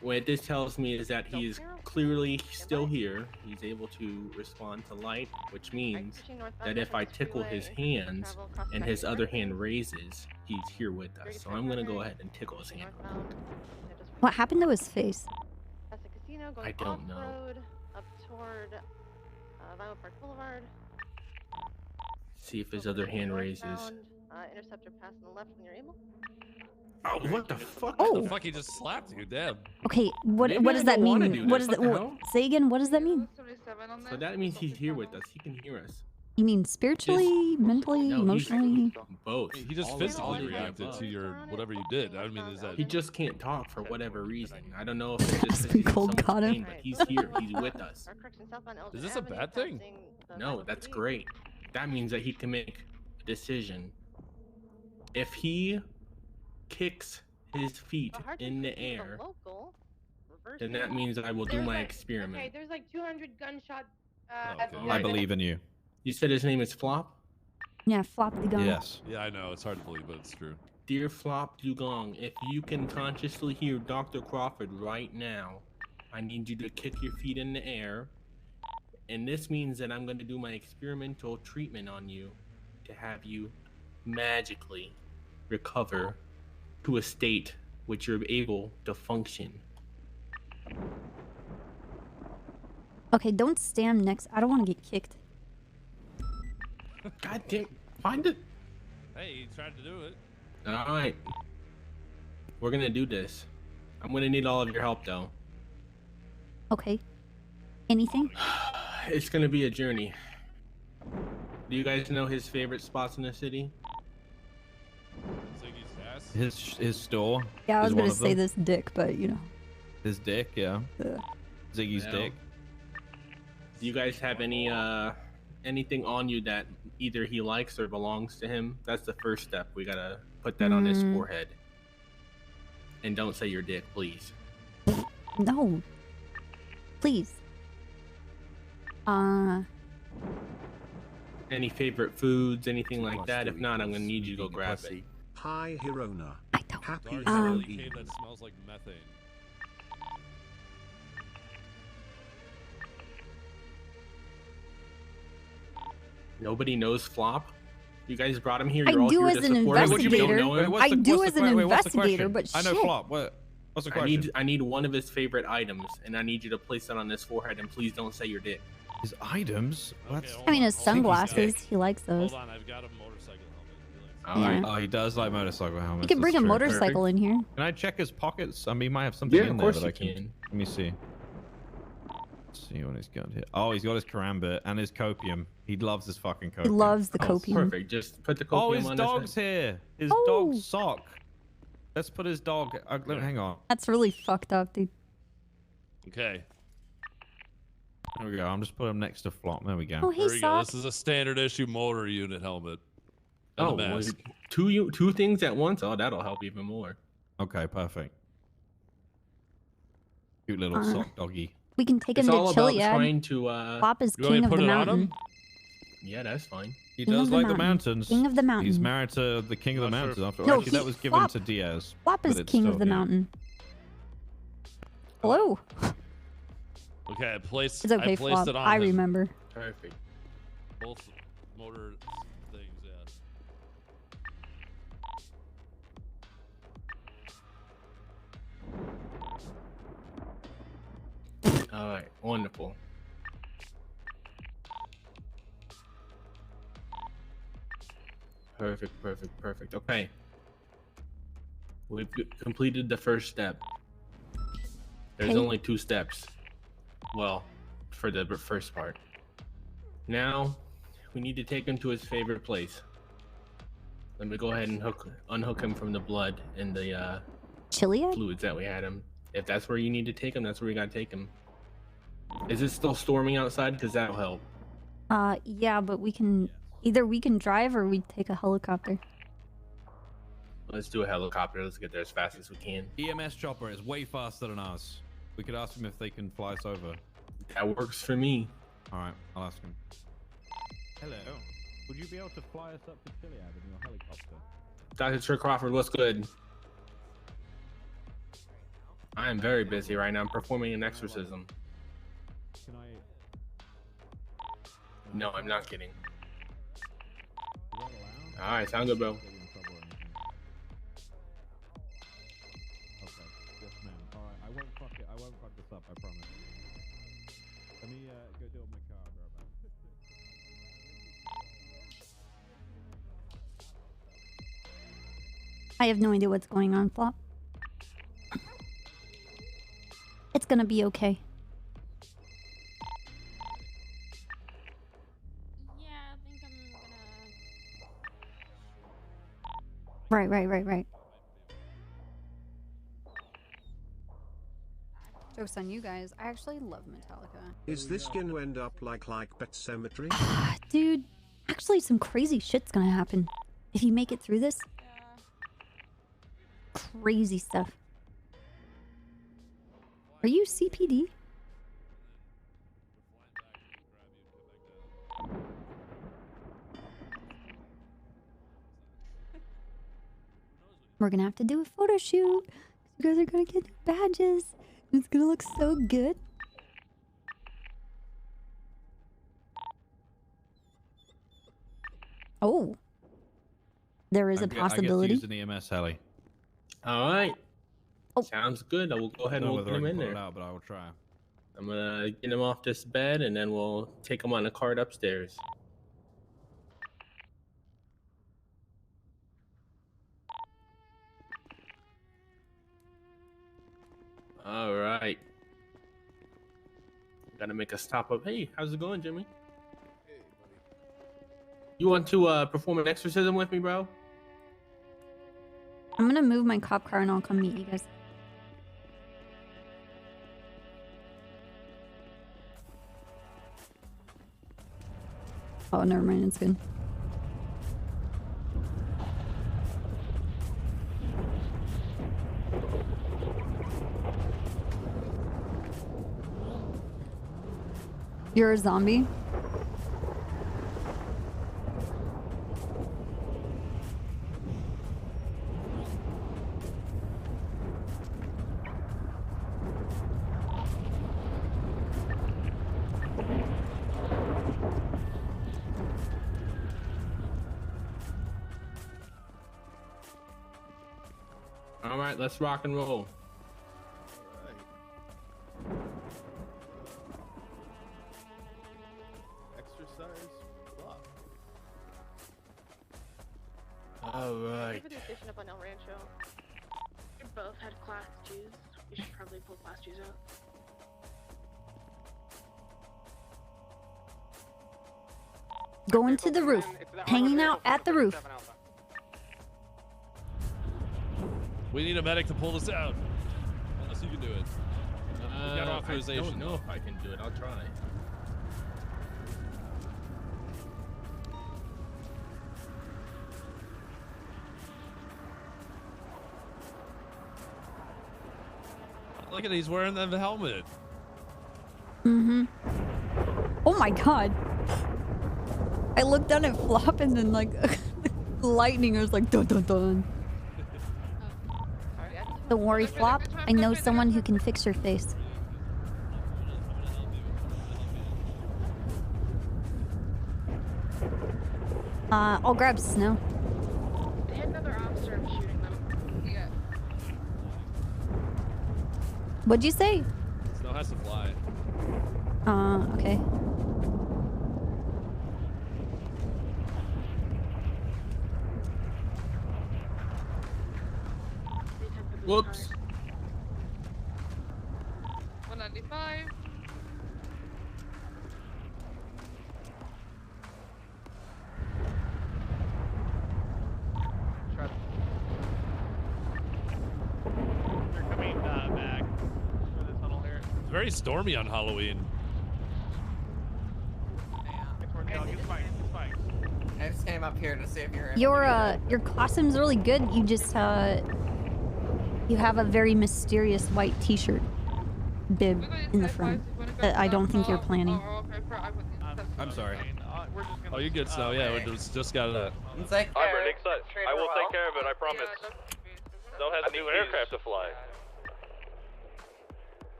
What this tells me is that he is clearly still here. He's able to respond to light, which means that if I tickle his hands and his other hand raises, he's here with us. So I'm gonna go ahead and tickle his hand. What happened to his face? I don't know. Up toward Violet Park Boulevard. See if his other hand raises. Interceptor pass on the left when you're able. Oh, what the fuck? What the fuck? He just slapped you. Damn. Okay, what Maybe what I does that don't wanna mean? do What this. does that? What the hell? Say again. What does that mean? So that means he's here with us. He can hear us. You mean spiritually, mentally, No, he's- emotionally? Both. He just All of physically the reacted above. to your whatever you did. I mean, is that? He just can't talk for whatever reason. I don't know if it's just 'cause Been he's in cold so much caught him. pain, but he's here. He's with us. Is this a bad thing? No, that's great. That means that he can make a decision. If he kicks his feet in the air, then that means I will do my experiment. Okay, there's like 200 gunshot. I believe in you. You said his name is Flop? Yeah, flop the gun. Yes. Yeah, I know. It's hard to believe, but it's true. Dear Flop Dugong, if you can consciously hear Dr. Crawford right now, I need you to kick your feet in the air. And this means that I'm going to do my experimental treatment on you to have you magically recover to a state which you're able to function. Okay, don't stand next. I don't want to get kicked. God damn, find it. Hey, he tried to do it. All right. We're going to do this. I'm going to need all of your help, though. Okay. Anything? It's going to be a journey. Do you guys know his favorite spots in the city? His store. Yeah, I was is gonna one of say them. this dick, but you know. His dick, yeah. Ziggy's Well, dick. Do you guys have any anything on you that either he likes or belongs to him? That's the first step. We gotta put that on his forehead. And don't say your dick, please. No. Please. Any favorite foods, anything like that? If not, I'm gonna need you to go grab it. Hi, Hirona. I don't. Happy Dark Halloween. cave that smells like methane. Nobody knows Flop. You guys brought him here. I You're all do here as to an support him. investigator. I do as an investigator, but I know shit. Flop. What's the question? I need one of his favorite items, and I need you to place it on his forehead. And please don't say your dick. His items? I mean, his sunglasses. He likes those. Hold on, I've got a motorcycle helmet. All right. Oh, he does like motorcycle helmets. You can bring a that's true. motorcycle in here. Can I check his pockets? I mean, he might have something Yeah, in of there course that I you can. Let me see. Let's see what he's got here. Oh, he's got his karambit and his copium. He loves his fucking copium. He loves the copium. Perfect. Just put the copium Oh, his on dog's here. His dog's sock. Let's put his dog. Hang on. That's really fucked up, dude. Okay. There we go. I'm just putting him next to Flop. There we go. Oh, hey, There you go. Sock. This is a standard issue motor unit helmet. And Oh, a well, mask. two things at once. Oh, that'll help even more. Okay, perfect. Cute little sock doggy. We can take him It's to all about Chiliad. trying to. Flop is You want me king to of put the it on mountain. him? Yeah, that's fine. He King does of the like the mountain. mountains. King of the mountain. He's married to the king of the Not sure mountains. if- After No, actually, that was given Flop. to Diaz. Flop but is it's king of still the here. mountain. Hello. Okay, I placed It's okay, I placed Flop. it on I him. remember. Perfect. Both motor things, yeah. All right, wonderful. Perfect. Okay. We've completed the first step. There's Okay. only 2 steps. Well, for the first part. Now, we need to take him to his favorite place. Let me go ahead and unhook him from the blood and the Chiliad? fluids that we had him. If that's where you need to take him, that's where you gotta take him. Is it still storming outside? Because that'll help. Yeah, but we can either we can drive or we take a helicopter. Let's do a helicopter. Let's get there as fast as we can. EMS chopper is way faster than us. We could ask them if they can fly us over. That works for me. All right, I'll ask him. Hello. Would you be able to fly us up to Chiliad in your helicopter? Dr. Sir Crawford, what's good? I am very busy right now. I'm performing an exorcism. Can I? No, I'm not kidding. Is that allowed? All right, sound good, bro. Get in trouble or anything? Okay, yes, ma'am. All right, I won't fuck it. I won't fuck this up. I promise. Let me go do it in my car. I'll be right back. I have no idea what's going on, Flop. It's gonna be okay. Yeah, I think I'm gonna. Right. Joke's on you guys. I actually love Metallica. Is this gonna end up like Pet Cemetery? Dude, actually some crazy shit's gonna happen. If you make it through this. Crazy stuff. Are you CPD? We're gonna have to do a photo shoot. You guys are gonna get new badges. It's gonna look so good. Oh. There is a possibility. I get to use an EMS heli. All right. Oh. Sounds good. I will go ahead and we'll get him in there. Out, but I will try. I'm gonna get him off this bed and then we'll take him on a cart upstairs. All right. Gotta make a stop up. Hey, how's it going, Jimmy? Hey, buddy. You want to perform an exorcism with me, bro? I'm gonna move my cop car and I'll come meet you guys. Oh, never mind. It's good. You're a zombie? All right, let's rock and roll. Exercise flop. All right. Maybe the station up on El Rancho. You both had class G's. You should probably pull class G's out. Going to the roof. Hanging out at the roof. We need a medic to pull this out. Unless you can do it. We got authorization. I don't know if I can do it. I'll try. Look at, he's wearing the helmet. Mm-hmm. Oh my god. I looked down at Flop and then like lightning was like dun dun dun. Don't worry, Flop. I know someone who can fix your face. I'll grab Snow. They had another officer. I'm shooting them. Yeah. What'd you say? Snow has to fly. Okay. Whoops. 195. They're coming back for the tunnel here. It's very stormy on Halloween. I just came up here to see if you're. Your costume's really good. You just you have a very mysterious white T-shirt bib in the front that I don't think you're planning. I'm sorry. Oh, you're good, Snow. Yeah, we just got that. Like, I will take care of it, I promise. Snow has a new aircraft to fly.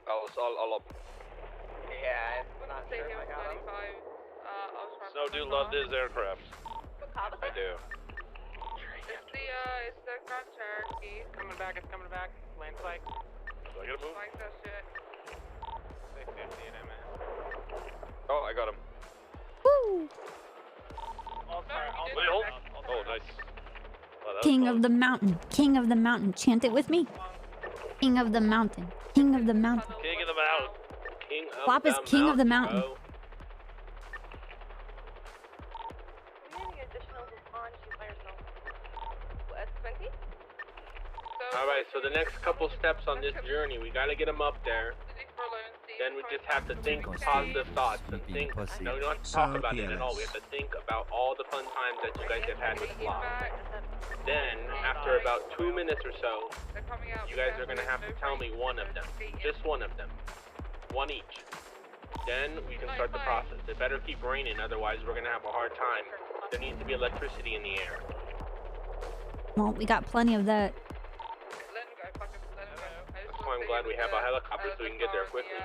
I'll Yeah, I'm not sure if I got him. Snow do love this aircraft. I do. It's the Grand Cherokee. It's coming back. Lane spike. Do I get a move? Spike that shit. Oh, I got him. Woo! Oh, nice. Wow, King of the mountain. King of the mountain. Chant it with me. King of the mountain. King of the mountain. King of the mountain. Flop is king of the mountain. Alright, so the next couple steps on this journey, we gotta get him up there. Then we just have to think positive thoughts and think. No, we don't have to talk about it at all. We have to think about all the fun times that you guys have had with Flop. Then, after about 2 minutes or so, you guys are gonna have to tell me one of them. Just one of them. One each. Then we can start the process. It better keep raining, otherwise we're gonna have a hard time. There needs to be electricity in the air. Well, we got plenty of that. That's why I'm glad we have a helicopter so we can get there quickly.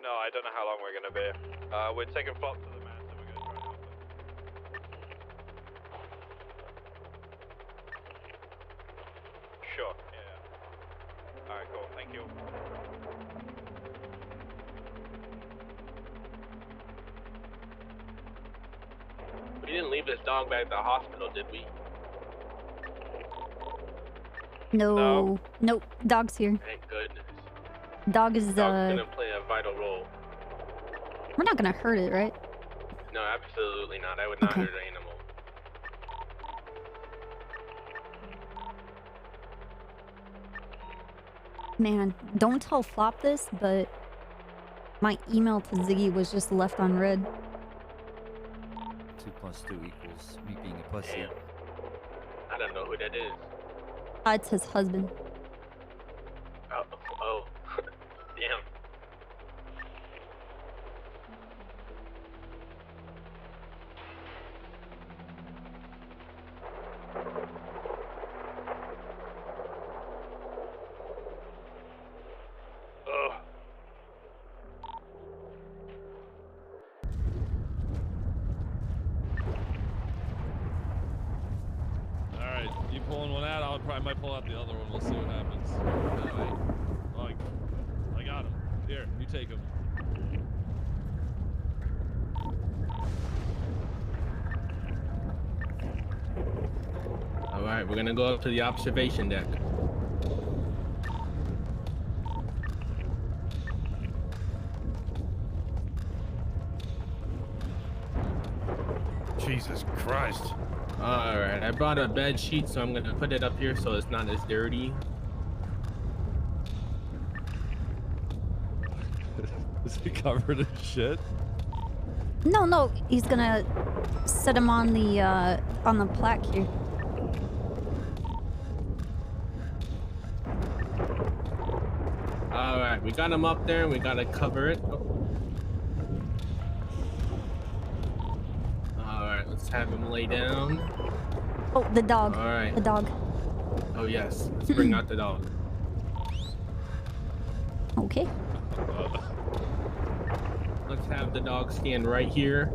No, I don't know how long we're gonna be. We're taking Flop to the mast and we're gonna try and help them. Sure, yeah. Alright, cool, thank you. We didn't leave this dog back at the hospital, did we? No. Nope. Dog's here. Thank goodness. Dog is Dog's gonna play a vital role. We're not gonna hurt it, right? No, absolutely not. I would not hurt an animal. Man, don't tell Flop this, but my email to Ziggy was just left on red. 2 + 2 equals me being a pussy. Damn. I don't know who that is. It's his husband. Oh. Damn. I might pull out the other one. We'll see what happens. Alright. I got him. Here, you take him. Alright, we're gonna go up to the observation deck. Jesus Christ. Alright, I brought a bed sheet, so I'm gonna put it up here so it's not as dirty. Is he covered in shit? No, he's gonna set him on the plaque here. Alright, we got him up there and we gotta cover it. Alright, let's have him lay down. Oh, the dog. Alright. The dog. Oh yes, let's bring out the dog. Okay. Let's have the dog stand right here.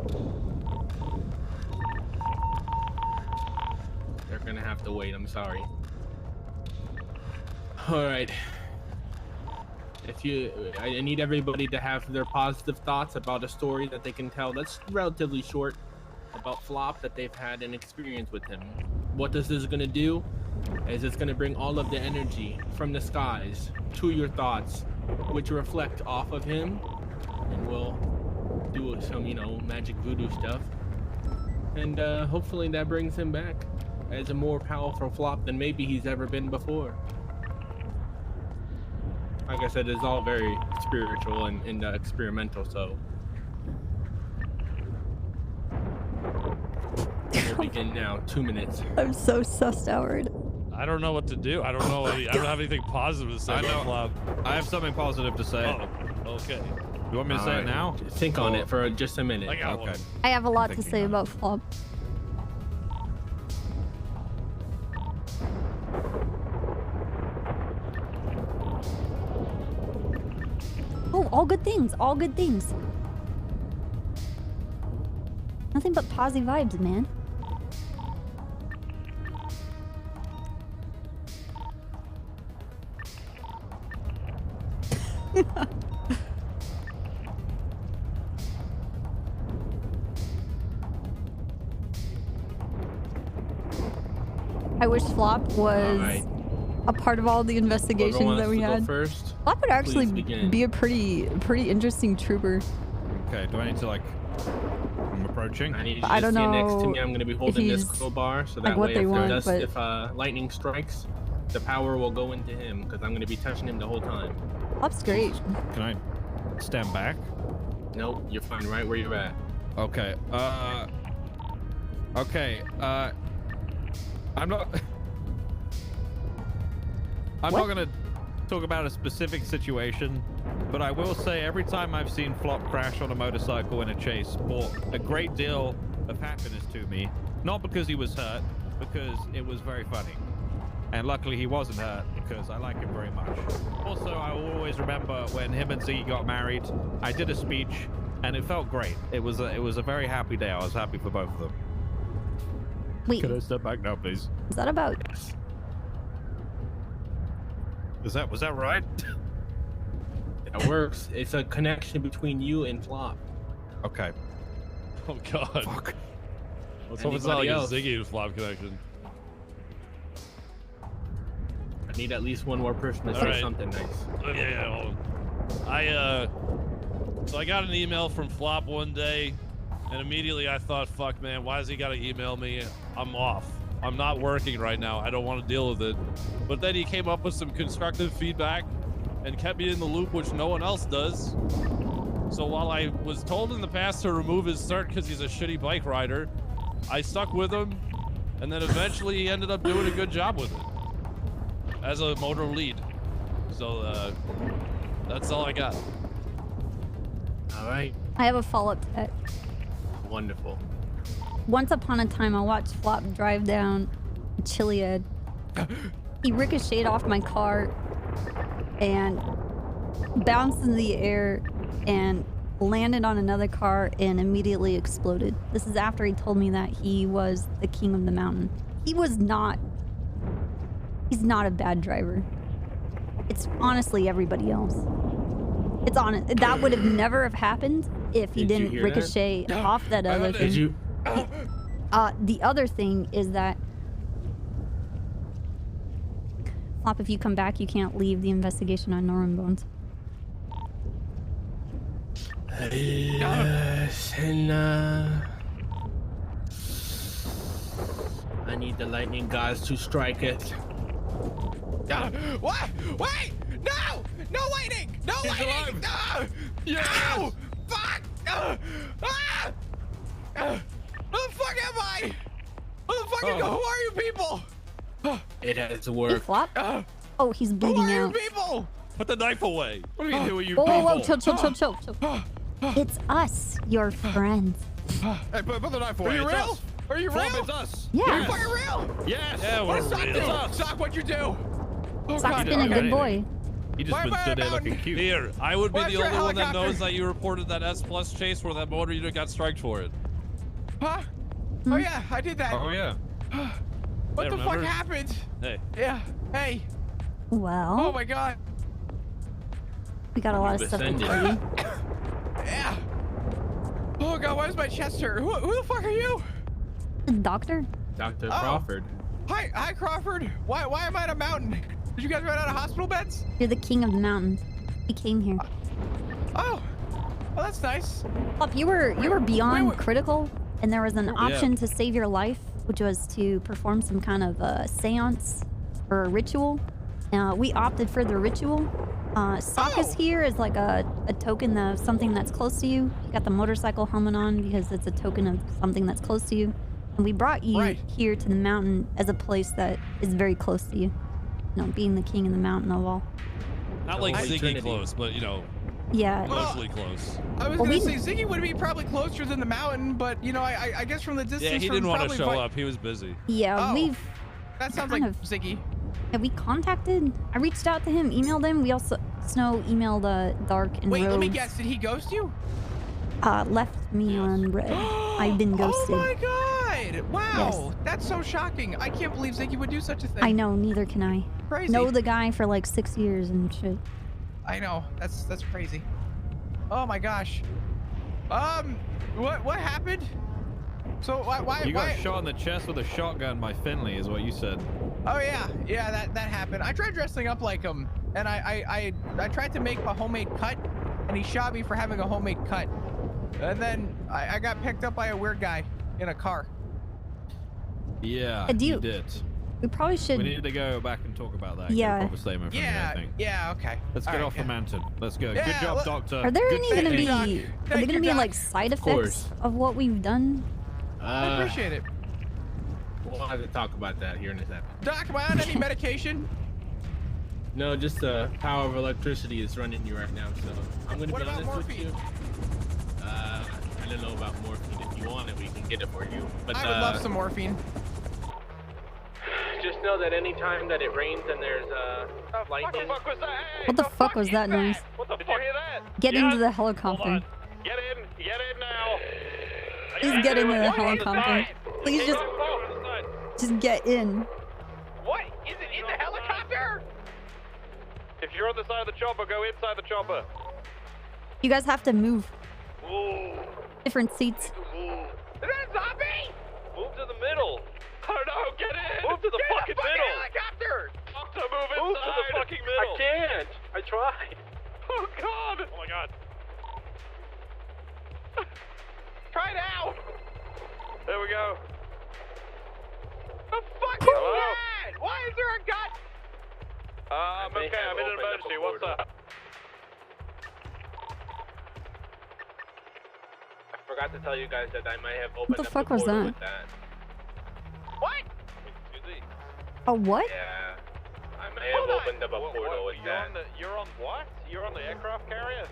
They're gonna have to wait, I'm sorry. Alright. I need everybody to have their positive thoughts about a story that they can tell that's relatively short about Flop that they've had an experience with him. What this is gonna do is it's gonna bring all of the energy from the skies to your thoughts, which reflect off of him, and we'll do some, magic voodoo stuff. And hopefully that brings him back as a more powerful Flop than maybe he's ever been before. Like I said, it's all very spiritual and experimental, so we'll begin now. 2 minutes. I'm so sussed out right now. I don't know what to do. I don't know. I don't have anything positive to say about Flop. I have something positive to say. Oh, okay. You want me to say it now? Think on it for just a minute. I got one. I have a lot to say about Flop. Oh, all good things. All good things. Nothing but positive vibes, man. I wish Flop was a part of all the investigations that we had. First, Flop would actually be a pretty interesting trooper. Okay, do I need to I'm approaching. I need you I to don't stand next to know me. I'm going to be holding this he's crowbar, so like that what way they want, if lightning strikes, the power will go into him because I'm going to be touching him the whole time. Flop's great. Can I stand back? Nope, you're fine right where you're at. Okay. Okay. I'm not gonna talk about a specific situation, but I will say every time I've seen Flop crash on a motorcycle in a chase brought a great deal of happiness to me. Not because he was hurt, because it was very funny. And luckily he wasn't hurt because I like him very much. Also, I will always remember when him and Z got married, I did a speech and it felt great. It was a very happy day. I was happy for both of them. Wait. Could I step back now, please? Is that about? Was that right? It works. It's a connection between you and Flop. Okay. Oh God. Fuck. Let's hope it's not like a Ziggy and Flop connection. I need at least one more person to say something nice. Yeah. So I got an email from Flop one day, and immediately I thought, fuck, man, why has he got to email me? I'm off. I'm not working right now. I don't want to deal with it. But then he came up with some constructive feedback and kept me in the loop, which no one else does. So while I was told in the past to remove his cert because he's a shitty bike rider, I stuck with him, and then eventually he ended up doing a good job with it as a motor lead. So that's all I got. All right. I have a follow-up to that. Wonderful. Once upon a time, I watched Flop drive down Chiliad. He ricocheted off my car and bounced in the air and landed on another car and immediately exploded. This is after he told me that he was the king of the mountain. He was not He's not a bad driver. It's honestly everybody else. It's honest. That would have never have happened if he didn't ricochet off that other thing. Did you? The other thing is that Flop, if you come back, you can't leave the investigation on Norman Bones. Yes, and I need the lightning gods to strike it. What? Wait! No! No lightning! No lightning! No! No! Fuck! Where the fuck am I? Where the fuck am I? Who are you people? It has Hey, worked. Flop. Oh, he's bleeding Who are out. you people? Put the knife away. What do you do with you Whoa, people? whoa, whoa, chill. It's us, your friends. Hey, put the knife away. Are you It's real? us. Are you Flop, real? it's us. Yeah. Are you fucking real? Yes. Yeah, What we're does Sock real. do? It's us. Sock, what'd you do? Oh, Sock's God. been a good boy. You just been stood there looking cute. Here, I would be Where's the your only one that helicopter? knows that you reported that S Plus chase where that motor unit got striked for it. Huh? Oh yeah, I did that. Oh yeah. What Hey, the remember? fuck happened? Hey. Yeah. Hey. Well, Oh my God. we got a lot of stuff to tell you. Yeah. Oh God, why does my chest hurt? Who the fuck are you? Doctor? Dr. Oh. Crawford. Hi, Crawford. Why am I at a mountain? Did you guys run out of hospital beds? You're the king of the mountain. We came here. Oh. Well, that's nice. Flop, you were beyond Wait. critical, and there was an option to save your life, which was to perform some kind of seance or a ritual. We opted for the ritual. Sock is here as like a token of something that's close to you. You got the motorcycle helmet on because it's a token of something that's close to you. And we brought you here to the mountain as a place that is very close to you. You know, being the king of the mountain of all. Not like Holy Ziggy Trinity. close, but you know, Yeah. mostly close. I was Well, gonna we- say Ziggy would be probably closer than the mountain, but you know, I guess from the distance. Yeah, he from didn't want to probably show up. He was busy. Yeah, Oh, we've That sounds kind like of- Ziggy. we contacted. I reached out to him, emailed him. We also Snow emailed Dark and Wait, Rose. let me guess. Did he ghost you? Left me on red. I've been ghosted. Oh my God! Wow, Yes. that's so shocking. I can't believe Ziggy would do such a thing. I know, neither can I. Crazy. Know the guy for like 6 years and shit. I know. That's crazy. Oh my gosh. What happened? So why You got shot in the chest with a shotgun by Finley, is what you said. Oh yeah, that happened. I tried dressing up like him, and I tried to make a homemade cut, and he shot me for having a homemade cut. And then I got picked up by a weird guy in a car. Yeah, Do you you- did. We probably should. We need to go back and talk about that. Yeah. Get a proper statement from you, I think. Yeah, okay. Let's All get right, off the mountain. Let's go. Yeah, Good job, let- Doctor. Are there Good any gonna shit. be? Doc. Are there Thank gonna you, be Doc. like side Of course. effects of what we've done? I appreciate it. We'll have to talk about that here in a second. Doc, am I on any medication? No, just the power of electricity is running you right now, so I'm gonna What be about honest with morphine? you. I don't know about morphine. If you want it, we can get it for you. But I would love some morphine. Just know that any time that it rains and there's lightning. What the fuck was that? Hey, What the fuck was that noise? What the fuck? Did you hear that? Get Yeah. into the Hold helicopter. on. Get in now. Please get into the What? helicopter. Please just get in. What? Is it in the helicopter? If you're on the side of the chopper, go inside the chopper. You guys have to move. Ooh. Different seats. Is that a zombie? Move to the middle. Oh no, get in! Move to the fucking middle! Helicopter! Doctor, move inside! To the fucking middle! I can't. I tried. Oh god! Oh my god. Try now! There we go. The fuck is that? Why is there a gun? I'm okay, I'm in an emergency. What's up? I forgot to tell you guys that I might have opened the up fuck the was portal that? with that. What? Excuse me. A what? Yeah. I may have opened up a portal with that. You're on what? You're on the aircraft carrier?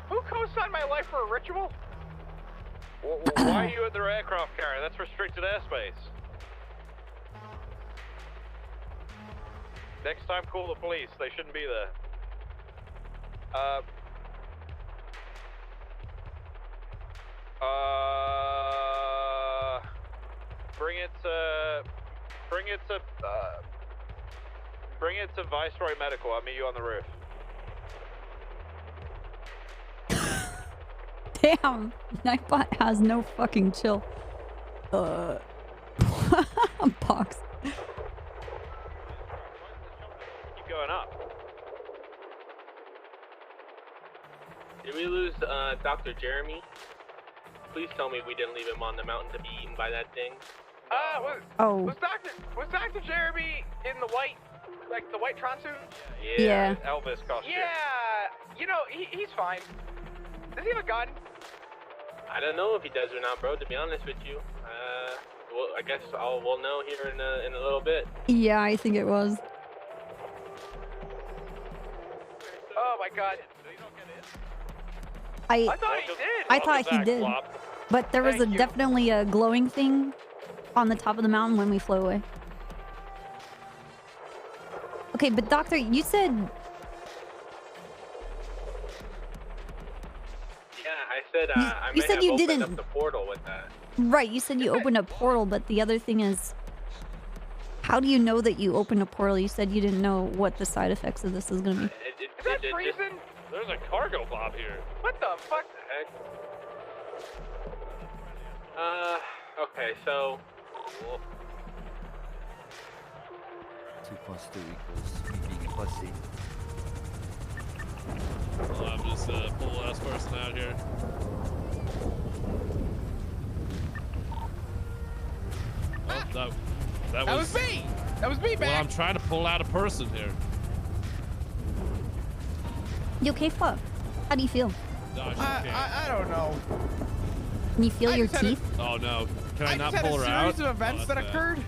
Who co-signed my life for a ritual? Why are you at their aircraft carrier? That's restricted airspace. Next time, call the police. They shouldn't be there. bring it to Viceroy Medical. I'll meet you on the roof. Damn, Nightbot has no fucking chill. Box. Keep going up. Did we lose Dr. Jeremy? Please tell me we didn't leave him on the mountain to be eaten by that thing. Oh. Was Dr. Jeremy in the white, like the white Tron suit? Yeah. Elvis costume. Yeah, you know, he's fine. Does he have a gun? I don't know if he does or not, bro, to be honest with you. Well, I guess we'll know here in a little bit. Yeah, I think it was. Oh my god. I thought he did. I thought he did. But there was definitely a glowing thing on the top of the mountain when we flew away. Okay, but Doctor, you said... Yeah, I said I may have opened up the portal with that. Right, you said you opened a portal, but the other thing is... How do you know that you opened a portal? You said you didn't know what the side effects of this is going to be. Is that treason? There's a cargo blob here. What the fuck? Heck? Okay, so... 2 plus 2 equals me being pussy. Well, I'm just pull the last person out here. Oh, that was me! That was me, Well, I'm trying to pull out a person here. You okay, Fluff? How do you feel? No, I don't know. Can you feel your teeth? Oh no. Can I not just pull her had a out? series of events that occurred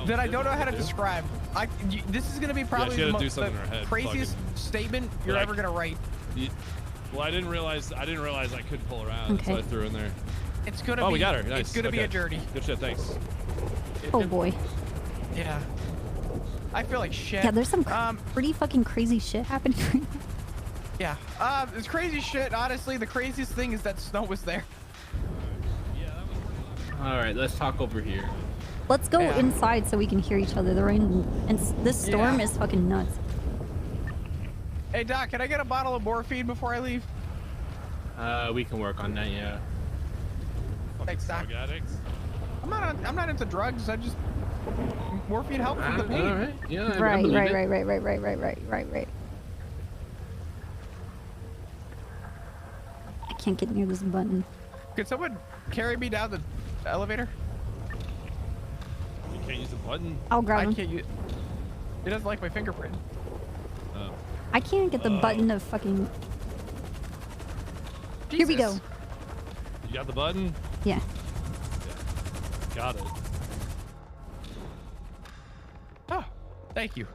that I don't know how to describe. This is gonna be probably she had the, to do something in her head, craziest statement you're ever gonna write. Well, I didn't realize I couldn't pull her out, Okay. so I threw her in there. It's gonna Oh, be. we got her. Nice. It's gonna be Okay. a journey. Good shit. Thanks. Oh boy. Yeah. I feel like shit. Yeah, there's some pretty fucking crazy shit happening right now. Yeah. It's crazy shit. Honestly, the craziest thing is that snow was there. All right, let's talk over here. Let's go inside so we can hear each other. The rain and this storm is fucking nuts. Hey Doc, can I get a bottle of morphine before I leave? We can work on that, yeah. Thanks, Doc. Drug addicts? I'm not into drugs. I just morphine helps with the pain. All right. Yeah. Right. I can't get near this button. Could someone carry me down the elevator? You can't use the button. I'll grab him. I can't use. It doesn't like my fingerprint. Oh. I can't get the button to fucking. Here we go. You got the button? Yeah. Got it. Oh, thank you.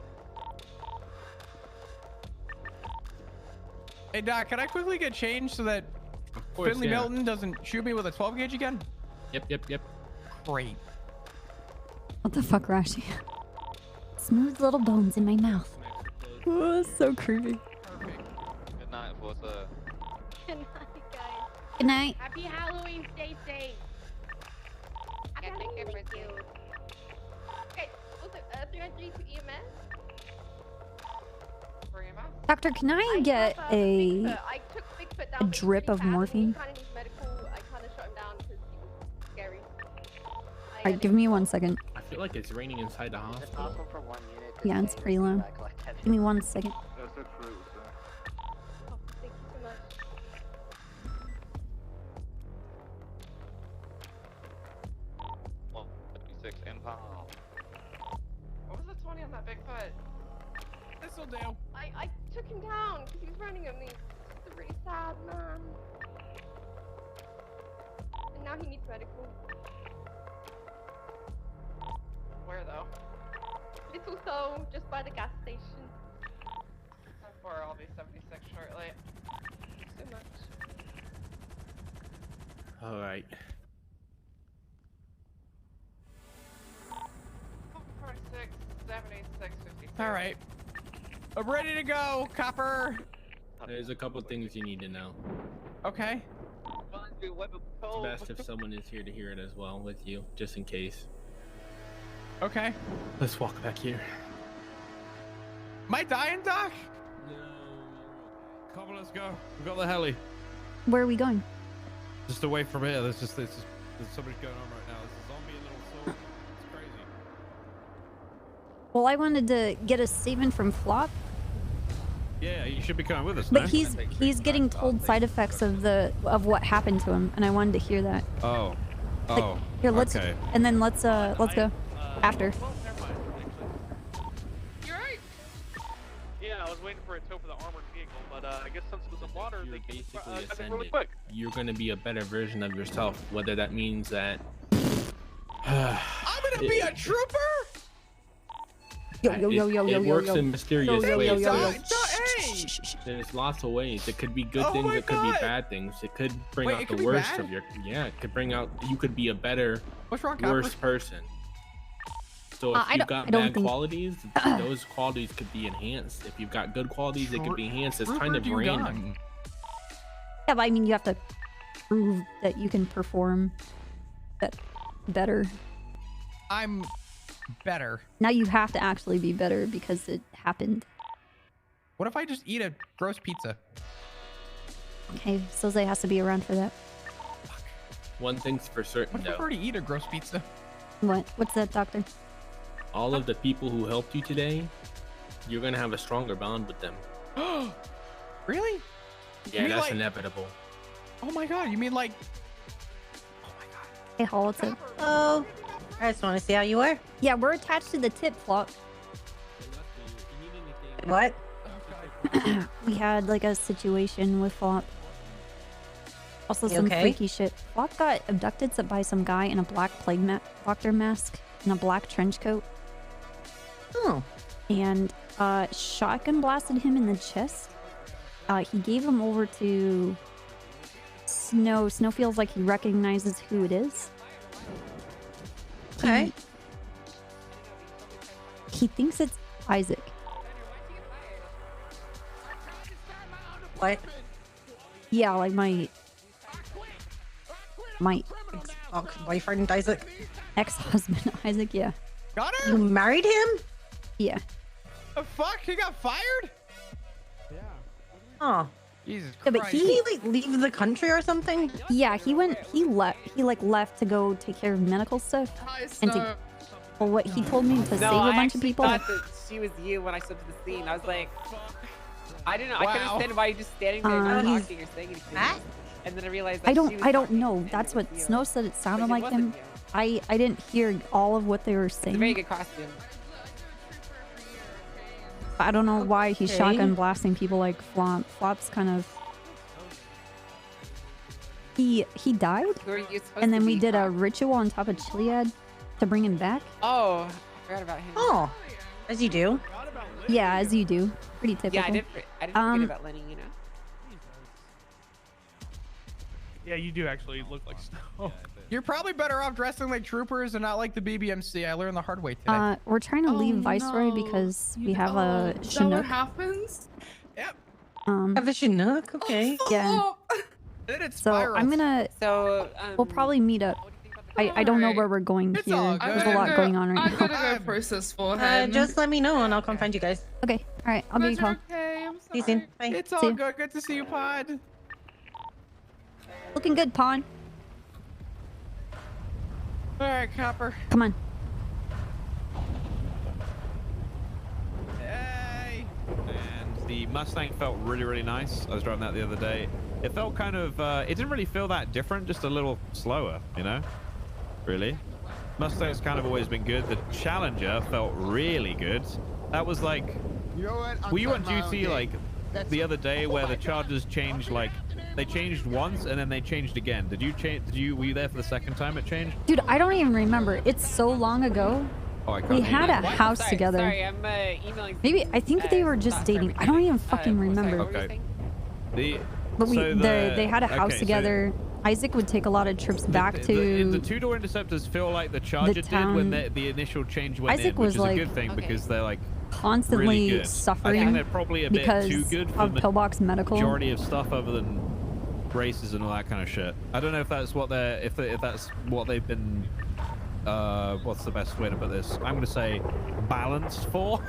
Hey Doc, can I quickly get changed so that course, Finley yeah. Milton doesn't shoot me with a 12 gauge again? Yep. Great. What the fuck, Rashi? Smooth little bones in my mouth. Oh, that's so creepy. Good night, Forza. Good night, guys. Good night. Happy Halloween. Stay safe. Okay, thank you. Okay, also, 303 to EMS. For EMS? Doctor, can I get a I took Bigfoot down. drip of morphine? Kind of needs medical. I kind of shut him down because he was scary. Alright, give me 1 second. I feel like it's raining inside the hospital. For 1 unit. Yeah, it's pretty low. Give me 1 second. That's it for it. Oh, thank you so much. Well, 56 impound. What was the 20 on that Bigfoot? This'll do. I took him down because he was running at me. He's a really sad man. And now he needs medical. Where though? It's also just by the gas station. For I'll be 76 shortly. So much. All right. 46, 76, 52. All right. I'm ready to go, Copper. There's a couple things you need to know. Okay. It's best if someone is here to hear it as well with you, just in case. Okay. Let's walk back here. Am I dying, Doc? Come on, let's go. We've got the heli. Where are we going? Just away from here. There's something going on right now. There's a zombie in Little Soul. It's crazy. Well, I wanted to get a statement from Flop, Yeah, you should be coming with us. but no? he's getting told side effects of what happened to him, and I wanted to hear that. Oh. Like, Oh. here, let's okay. and then let's go after. You're right. Yeah, I was waiting for a tow for the armored vehicle, but I guess since it was in water, they can Basically I think really quick. you're gonna be a better version of yourself, whether that means that I'm gonna be a trooper. it works in mysterious ways. Hey! There's lots of ways. It could be good Oh things. my It could be God. bad things. It could bring Wait, out it could the be worst bad? of your. Yeah, it could bring out. You could be a better, What's wrong, worse Copper? person. So if I you've don't- got I don't bad think- qualities, those qualities could be enhanced. If you've got good qualities, they could be enhanced. It's kind of Trooper random. Yeah, but I mean, you have to prove that you can perform better. I'm better. Now you have to actually be better because it happened. What if I just eat a gross pizza? Okay, Soze has to be around for that. One thing's for certain, What if I though. already eat a gross pizza? What? What's that, Doctor? All of the people who helped you today, you're gonna have a stronger bond with them. Really? Yeah, mean that's like- inevitable. Oh my God! You mean like? Hey, Hall, what's up? Oh, I just want to see how you were. Yeah, we're attached to the tip, Flop. What? We had like a situation with Flop. Also, You some okay? freaky shit. Flop got abducted by some guy in a black plague doctor mask and a black trench coat. Oh. And shotgun blasted him in the chest. He gave him over to Snow. Snow feels like he recognizes who it is. Okay. He thinks it's Isaac. What? Yeah, like my boyfriend Isaac. Ex-husband Isaac. Yeah. Got her? You married him? Yeah. The fuck? He got fired? Oh. Jesus Yeah, but Christ. Did he like leave the country or something? Yeah, he left to go take care of medical stuff. And to, well, what he told me to save a bunch of people. I thought that she was you when I stepped to the scene. I was like, I don't know. I couldn't understand why you're just standing there not He's- talking or saying anything. And then I realized that I she don't was know. That's what Snow said. It sounded it like him. wasn't you. I didn't hear all of what they were It's a very saying. good costume. I don't know why he's Okay. shotgun blasting people like Flop. Flop's kind of. He died, Who are you supposed and then to we be? did a ritual on top of Chiliad to bring him back. Oh, I forgot about him. Oh, as you do. Yeah, as you do. Pretty typical. Yeah, I didn't forget about Lenny, you know? Yeah, you do actually look like Snow. You're probably better off dressing like troopers and not like the BBMC. I learned the hard way today. We're trying to leave Viceroy because we have a Is that what Chinook. happens? Have a Chinook? Okay. Yeah. So I'm gonna. So we'll probably meet up. I don't know where we're going here. all There's a good. lot going on right I'm now. gonna go process forehead. Just let me know and I'll come find you guys. Okay. All right. I'll give you a call. Okay, I'm See you soon. Bye. It's See all ya. good. Good to see you, Pod. Looking good, Pawn. All right, Copper. Come on. Hey. And the Mustang felt really nice. I was driving that the other day. It felt kind of, it didn't really feel that different, just a little slower, you know? Really. Mustang's kind of always been good. The Challenger felt really good. That was like, You know what? were you on duty like the other day where the Chargers changed, like, they changed once and then they changed again? Did you change, were you there for the second time it changed? Dude, I don't even remember. It's so long ago. Oh, I can't We hear had you. a house Sorry, together. Sorry, I'm emailing. Maybe I think they were just dating. I don't even fucking remember. Okay. But So they had a house okay, so together. Isaac would take a lot of trips back to. the two-door interceptors feel like the Charger did when town. the initial change went Isaac in, which was is like- a good thing because they're like constantly really good. I suffering think they're probably a bit because too good for of the Pillbox Medical. majority of stuff other than races and all that kind of shit. I don't know if that's what they're if that's what they've been. What's the best way to put this? I'm gonna say balanced for.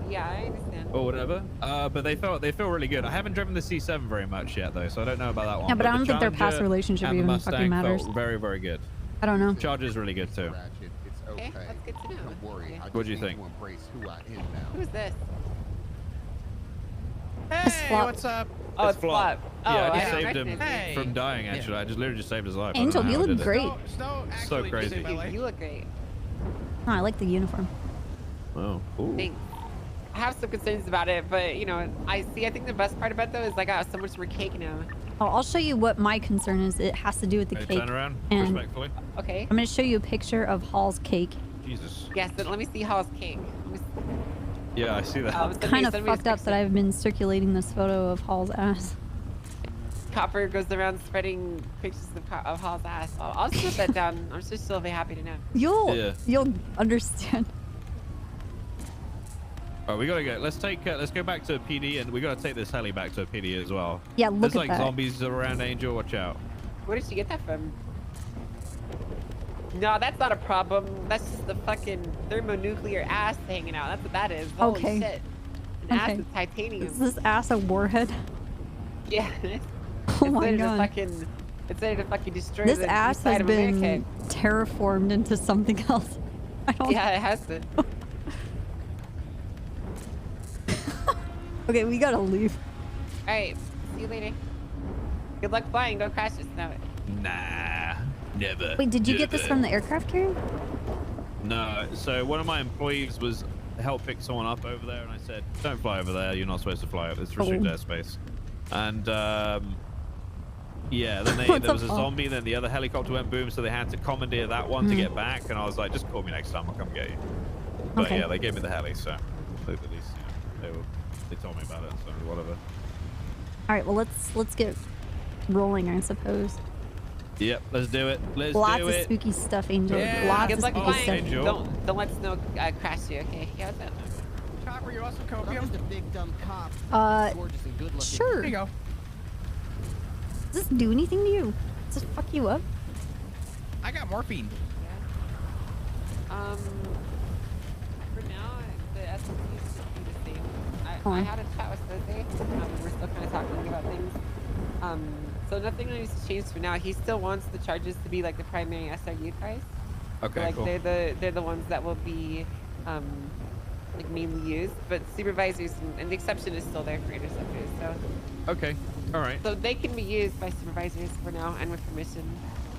Yeah, I understand. Or whatever. But they feel really good. I haven't driven the C7 very much yet though, so I don't know about that one. Yeah, but I the don't think their past Challenger relationship and the even Mustang fucking matters. felt very, very good. I don't know. Charger's really good too. Okay, that's good to know. Okay. What do you think? Who's this? Hey, what's up? Oh, it's Flop. Oh, Yeah, I I just saved recognize him it. from dying. Actually, I just literally just saved his life. I don't Angel, know you how I look did it. great. So crazy. You look great. Oh, I like the uniform. Oh, cool. Thanks. I have some concerns about it, but you know, I think the best part about it though is I got so much more cake now. Oh, I'll show you what my concern is. It has to do with the Hey, cake. turn around, and respectfully. Okay. I'm going to show you a picture of Hall's cake. Jesus. Yes, but let me see Hall's cake. Yeah, I see that. Kind of fucked up that I've been circulating this photo of Hall's ass. Copper goes around spreading pictures of Hall's ass. I'll just put that down. I'm just still be happy to know. You'll understand. All right, we gotta go. Let's go back to PD, and we gotta take this heli back to a PD as well. Yeah, look There's at like that. zombies around, Angel. Watch out. Where did she get that from? No, that's not a problem. That's just the fucking thermonuclear ass hanging out. That's what that is. Holy Okay. shit. An ass Okay. with titanium. Is this ass a warhead? Yeah. Oh my god. It's ready to fucking destroy This the ass side has of been America. terraformed into something else. I don't... Yeah, it has been. Okay, we gotta leave. Alright, see you later. Good luck flying. Don't crash this now. Nah, never. Wait, did you get this never. from the aircraft carrier? No. So one of my employees was help pick someone up over there, and I said, "Don't fly over there. You're not supposed to fly. It's restricted airspace." And yeah, then there was a zombie. Then the other helicopter went boom, so they had to commandeer that one to get back. And I was like, "Just call me next time. I'll come get you." But Okay. yeah, they gave me the heli, so at least they told me about it. So whatever. All right, well let's get rolling, I suppose. Yep, let's do it. Let's Lots do of it. spooky stuff, Angel. Yeah. Lots Good of luck spooky flying. stuff. Don't let snow crash you, okay? Yeah, what's that? Chopper, you want some copium? The big dumb cop. Gorgeous and good looking. Sure. There you go. Does this do anything to you? Does this fuck you up? I got morphine. For now, the SMPs should be the same. I had a chat with Thursday. We're still kind of talking about things. So nothing needs to change for now. He still wants the charges to be like the primary SRU price. Okay, so, like cool. they're the ones that will be like mainly used, but supervisors and the exception is still there for interceptors. So Okay. All right. so they can be used by supervisors for now and with permission.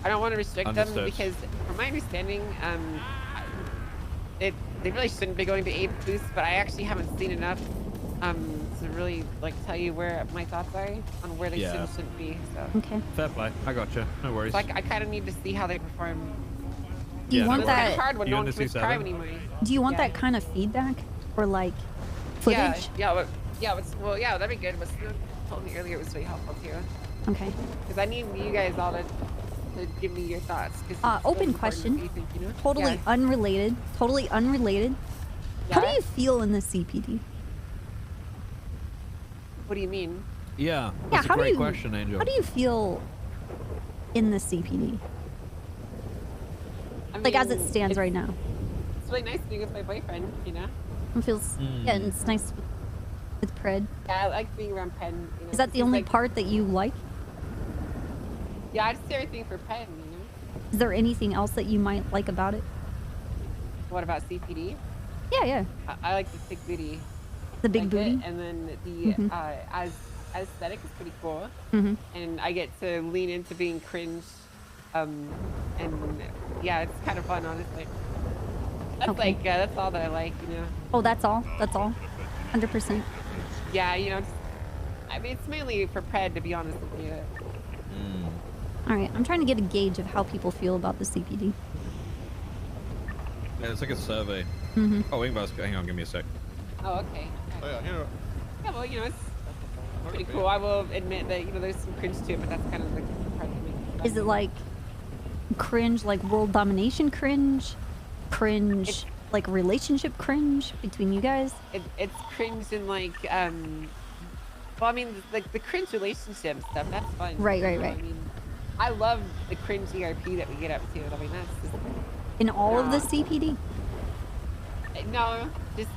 I don't want to restrict them Understood. because, from my understanding, they really shouldn't be going to A boost, but I actually haven't seen enough to really like tell you where my thoughts are on where they should and shouldn't be. So Okay. Fair play. I gotcha. No worries. so I kind of need to see how they perform. Do you want It's kind that? of hard when You no in one the commits C7? crime anymore. Do you want that kind of feedback or like footage? Yeah, well, yeah, that'd be good. But Snoop told me earlier it was really helpful too. Okay. Because I need you guys all to give me your thoughts. 'Cause it's so Open important question. what you think, you know? Totally Yeah. unrelated. Totally unrelated. How do Yeah? you feel in the CPD? What do you mean? Yeah, that's a how do great you, question, Angel. How do you feel in the CPD? I Like as it mean, stands right now. It's really nice being with my boyfriend, you know? It feels, yeah, and it's nice with Pred. Yeah, I like being around Penn. You know? Is that the He's only like, part that you like? Yeah, I just do everything for Penn, you know? Is there anything else that you might like about it? What about CPD? Yeah, yeah. I like the big booty. The big Like booty? it, and then the Mhm. aesthetic is pretty cool. Mhm. And I get to lean into being cringe. And yeah, it's kind of fun, honestly. That's Okay. like, that's all that I like, you know? Oh, that's all? That's all? 100%. Yeah, you know, I mean, it's mainly for Pred, to be honest with you. All right, I'm trying to get a gauge of how people feel about the CPD. Yeah, it's like a survey. Mhm. Oh, hang on, give me a sec. Oh, okay. Oh, yeah, here. Yeah, well, you know, it's pretty cool. I will admit that, you know, there's some cringe to it, but that's kind of the part that makes it fun. Is it like cringe, like world domination cringe? Cringe, like relationship cringe between you guys? It's cringe and like, Well, I mean, like the cringe relationship stuff, that's fun. Right. I mean, I love the cringe ERP that we get up to. I mean, that's just... In all of the CPD? No, just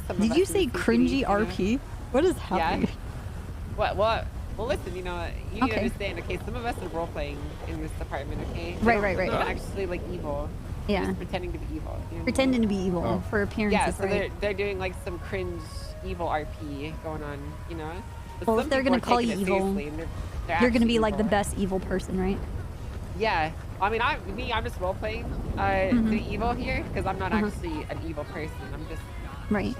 some of Did us you in say the CPD, cringy RP? What is happening? Yeah. What? Well, listen, you know, you need to understand, okay, some of us are role-playing in this department, okay? Right. They're not actually, like, evil. Yeah. They're just pretending to be evil. You know? Pretending to be evil for appearances, Yeah, so right? they're doing, like, some cringe evil RP going on, you know? But Well, some if they're people going to are call taking you it evil, seriously, and they're you're going to actually be, like, the evil. best evil person, right? Yeah. I mean, I'm just role-playing the evil here, because I'm not actually an evil person. I'm just... Right.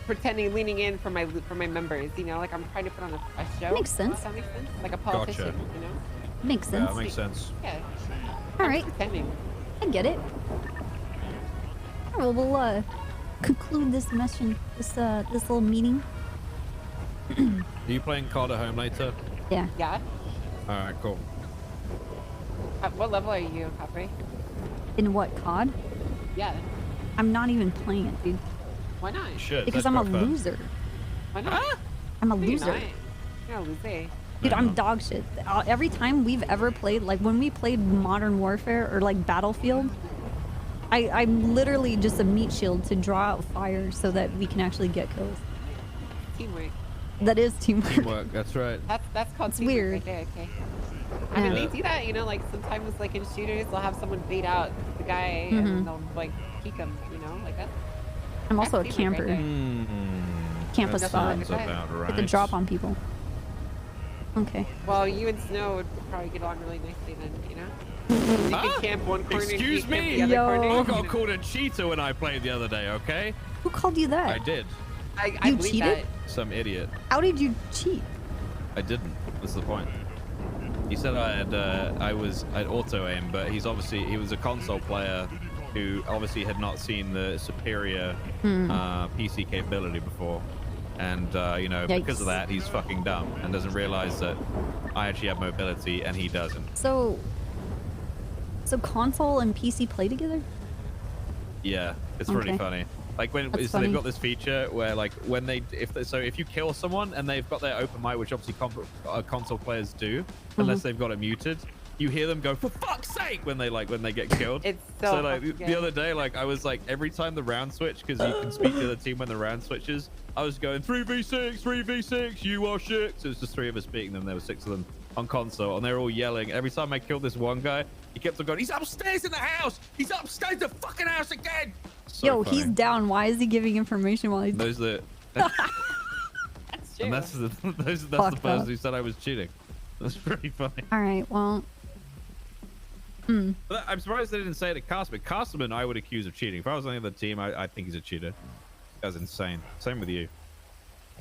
Pretending, leaning in for my members, you know, like I'm trying to put on a show. Makes sense. Does that make sense? Like a politician, you know? Makes sense. Yeah, makes sense. Yeah. All right. Pretending. I get it. Well, we'll conclude this mission, this little meeting. Are you playing COD at home later? Yeah. Yeah. All right, cool. What level are you, Capri? In what, COD? Yeah. I'm not even playing it, dude. Why not? Because I'm a loser. Why not? I'm a No, you're loser. not. You're a loser. Dude, I'm dog shit. Every time we've ever played, like when we played Modern Warfare or like Battlefield, I'm literally just a meat shield to draw out fire so that we can actually get kills. Teamwork. That is teamwork. Teamwork, that's right. That's called It's teamwork weird. right there, okay. I mean, Yeah. they do that, you know, like sometimes like in shooters, they'll have someone bait out the guy and then they'll like peek him, you know, like that. I'm also a That's teamwork camper. right Camp a That spot. sounds about right. Get the drop on people. Okay. Well, you and Snow would probably get on really nicely then, you know? You can camp one corner and Excuse you camp me? the other corner. I got called a cheater when I played the other day, okay? Who called you that? I did. I You believe cheated? that. Some idiot. How did you cheat? I didn't. That's the point. He said I'd auto aim, but he was a console player who obviously had not seen the superior PC capability before. And, you know, because of that, he's fucking dumb and doesn't realize that I actually have mobility and he doesn't. So console and PC play together? Yeah, it's really Okay. funny. Like when That's so they've funny. got this feature where like when if you kill someone and they've got their open mic, which obviously console players do, unless they've got it muted, you hear them go for fuck's sake when they get killed. It's so like fucking the good. other day, like I was like every time the round switch, because you can speak to the team when the round switches, I was going 3v6, 3v6, you are shit. So it was just 3 of us beating them. There were 6 of them on console, and they were all yelling. Every time I killed this one guy, he kept on going, "He's upstairs in the house! He's upstairs in the fucking house again!" So Yo, funny. he's down. Why is he giving information while he's... Those are. That's true. And that's the Fucked person up. who said I was cheating. That's pretty funny. All right, well... But I'm surprised they didn't say it to Castleman. Castleman, I would accuse of cheating. If I was on the other team, I think he's a cheater. That's insane. Same with you.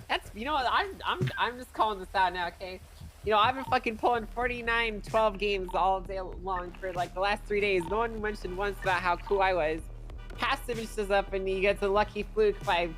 That's, you know what, I'm just calling this out now, okay? You know, I've been fucking pulling 49-12 games all day long for like the last 3 days. No one mentioned once about how cool I was. Passive shows up and he gets a lucky fluke by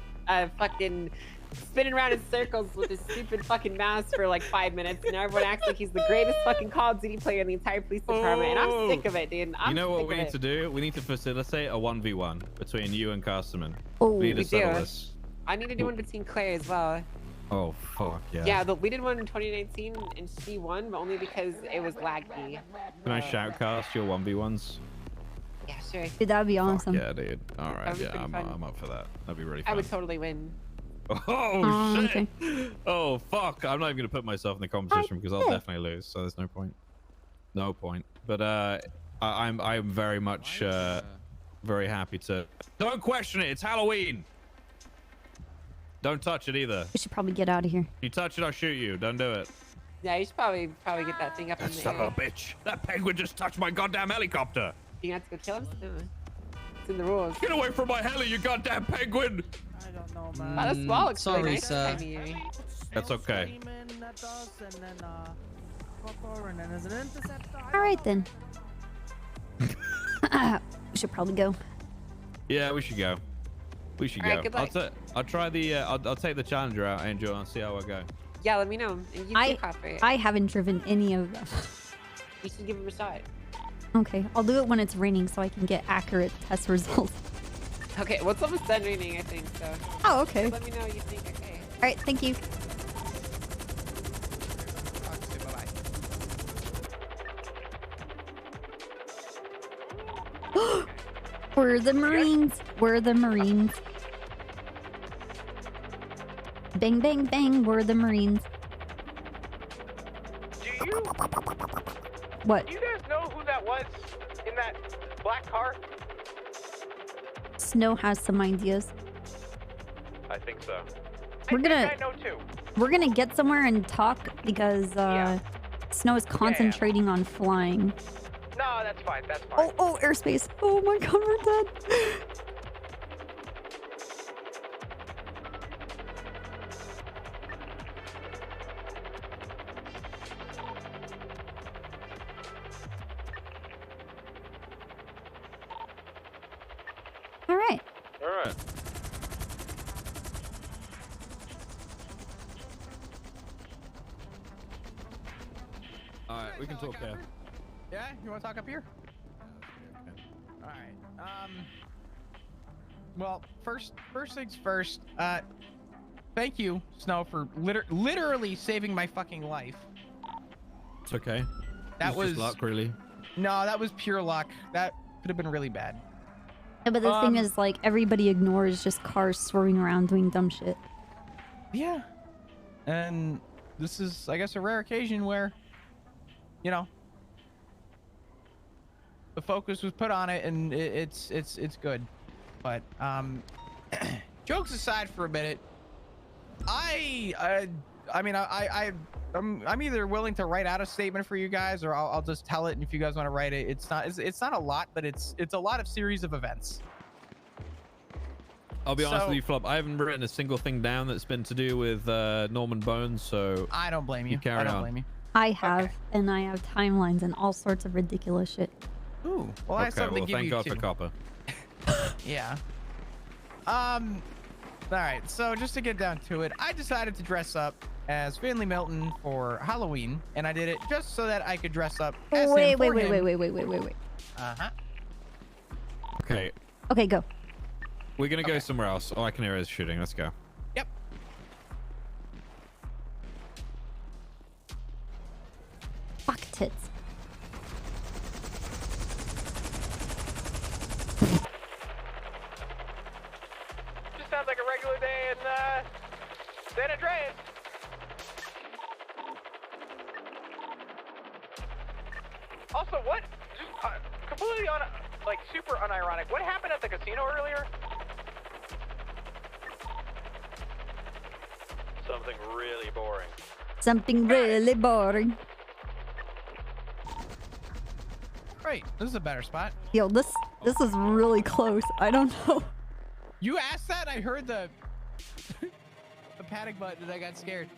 fucking spinning around in circles with his stupid fucking mouse for like 5 minutes, and everyone acts like he's the greatest fucking Call of Duty player in the entire police department, and I'm sick of it, dude. You know what we need to do? We need to facilitate a 1v1 between you and Castleman. Oh, we need to we settle do. this. I need to do one between Claire as well. Oh, fuck, yeah. Yeah, we did one in 2019, and she won, but only because it was laggy. Can I shoutcast your 1v1s? Yeah, sure. Dude, that'd be awesome. Yeah, dude. All That right, would be yeah, pretty I'm fun. up for that. That'd be really fun. I would totally win. Oh, shit. Okay. Oh, fuck. I'm not even going to put myself in the competition because I'll definitely lose, so there's no point. No point. But I'm very much very happy to... Don't question it. It's Halloween. Don't touch it either. We should probably get out of here. If you touch it, I'll shoot you. Don't do it. Yeah, you should probably get that thing up in That the son air. of a bitch. That penguin just touched my goddamn helicopter. You have to go kill him? No. It's in the rules. Get away from my heli, you goddamn penguin. I don't know, man. Wow, that small looks really sorry, nice this sir. time of year. That's okay. All right, then. We should probably go. Yeah, we should go. We should All right, go. good luck. I'll try the I'll take the Challenger out, Angel, and see how I go. Yeah, let me know. And you can cooperate. I haven't driven any of them. You should give him a shot. Okay, I'll do it when it's raining so I can get accurate test results. Okay, well, it's almost done raining, I think, so. Oh, okay. Let me know what you think, okay? All right, thank you. We're the Marines. We're the Marines. Bang, bang, bang. We're the Marines. Do you? What? Do you guys know who that was in that black car? Snow has some ideas. I think so. We're gonna. I know too. We're gonna get somewhere and talk because Snow is concentrating on flying. No, that's fine. That's fine. Oh, airspace. Oh my god, we're dead. All right. All right. All right, we can talk there. Yeah, you want to talk up here? All right. Well, first things first. Thank you, Snow, for literally saving my fucking life. It's okay. That It's was just luck, really. No, that was pure luck. That could have been really bad. Yeah, but the thing is, like, everybody ignores just cars swerving around doing dumb shit. Yeah. And this is, I guess, a rare occasion where, you know, the focus was put on it, and it's good. But jokes aside for a minute, I'm either willing to write out a statement for you guys, or I'll just tell it. And if you guys want to write it, it's not a lot, but it's a lot of series of events. I'll be honest with you, Flop. I haven't written a single thing down that's been to do with Norman Bones, so I don't blame you. Carry on. Blame you. I have, and I have timelines and all sorts of ridiculous shit. Ooh, well, I have something to give thank you God too. for Copper. Yeah. All right. So just to get down to it, I decided to dress up as Finley Milton for Halloween, and I did it just so that I could dress up as Wait. him for him. Wait. Uh-huh. Okay. Okay, go. We're gonna go somewhere else. Oh, I can hear us shooting. Let's go. Yep. Fuck tits. Just sounds like a regular day in San Andreas. Also, what? Just completely super unironic. What happened at the casino earlier? Something really boring. Something really boring. Right. This is a better spot. Yo, this is really close. I don't know. You asked that, I heard the the panic button, and I got scared.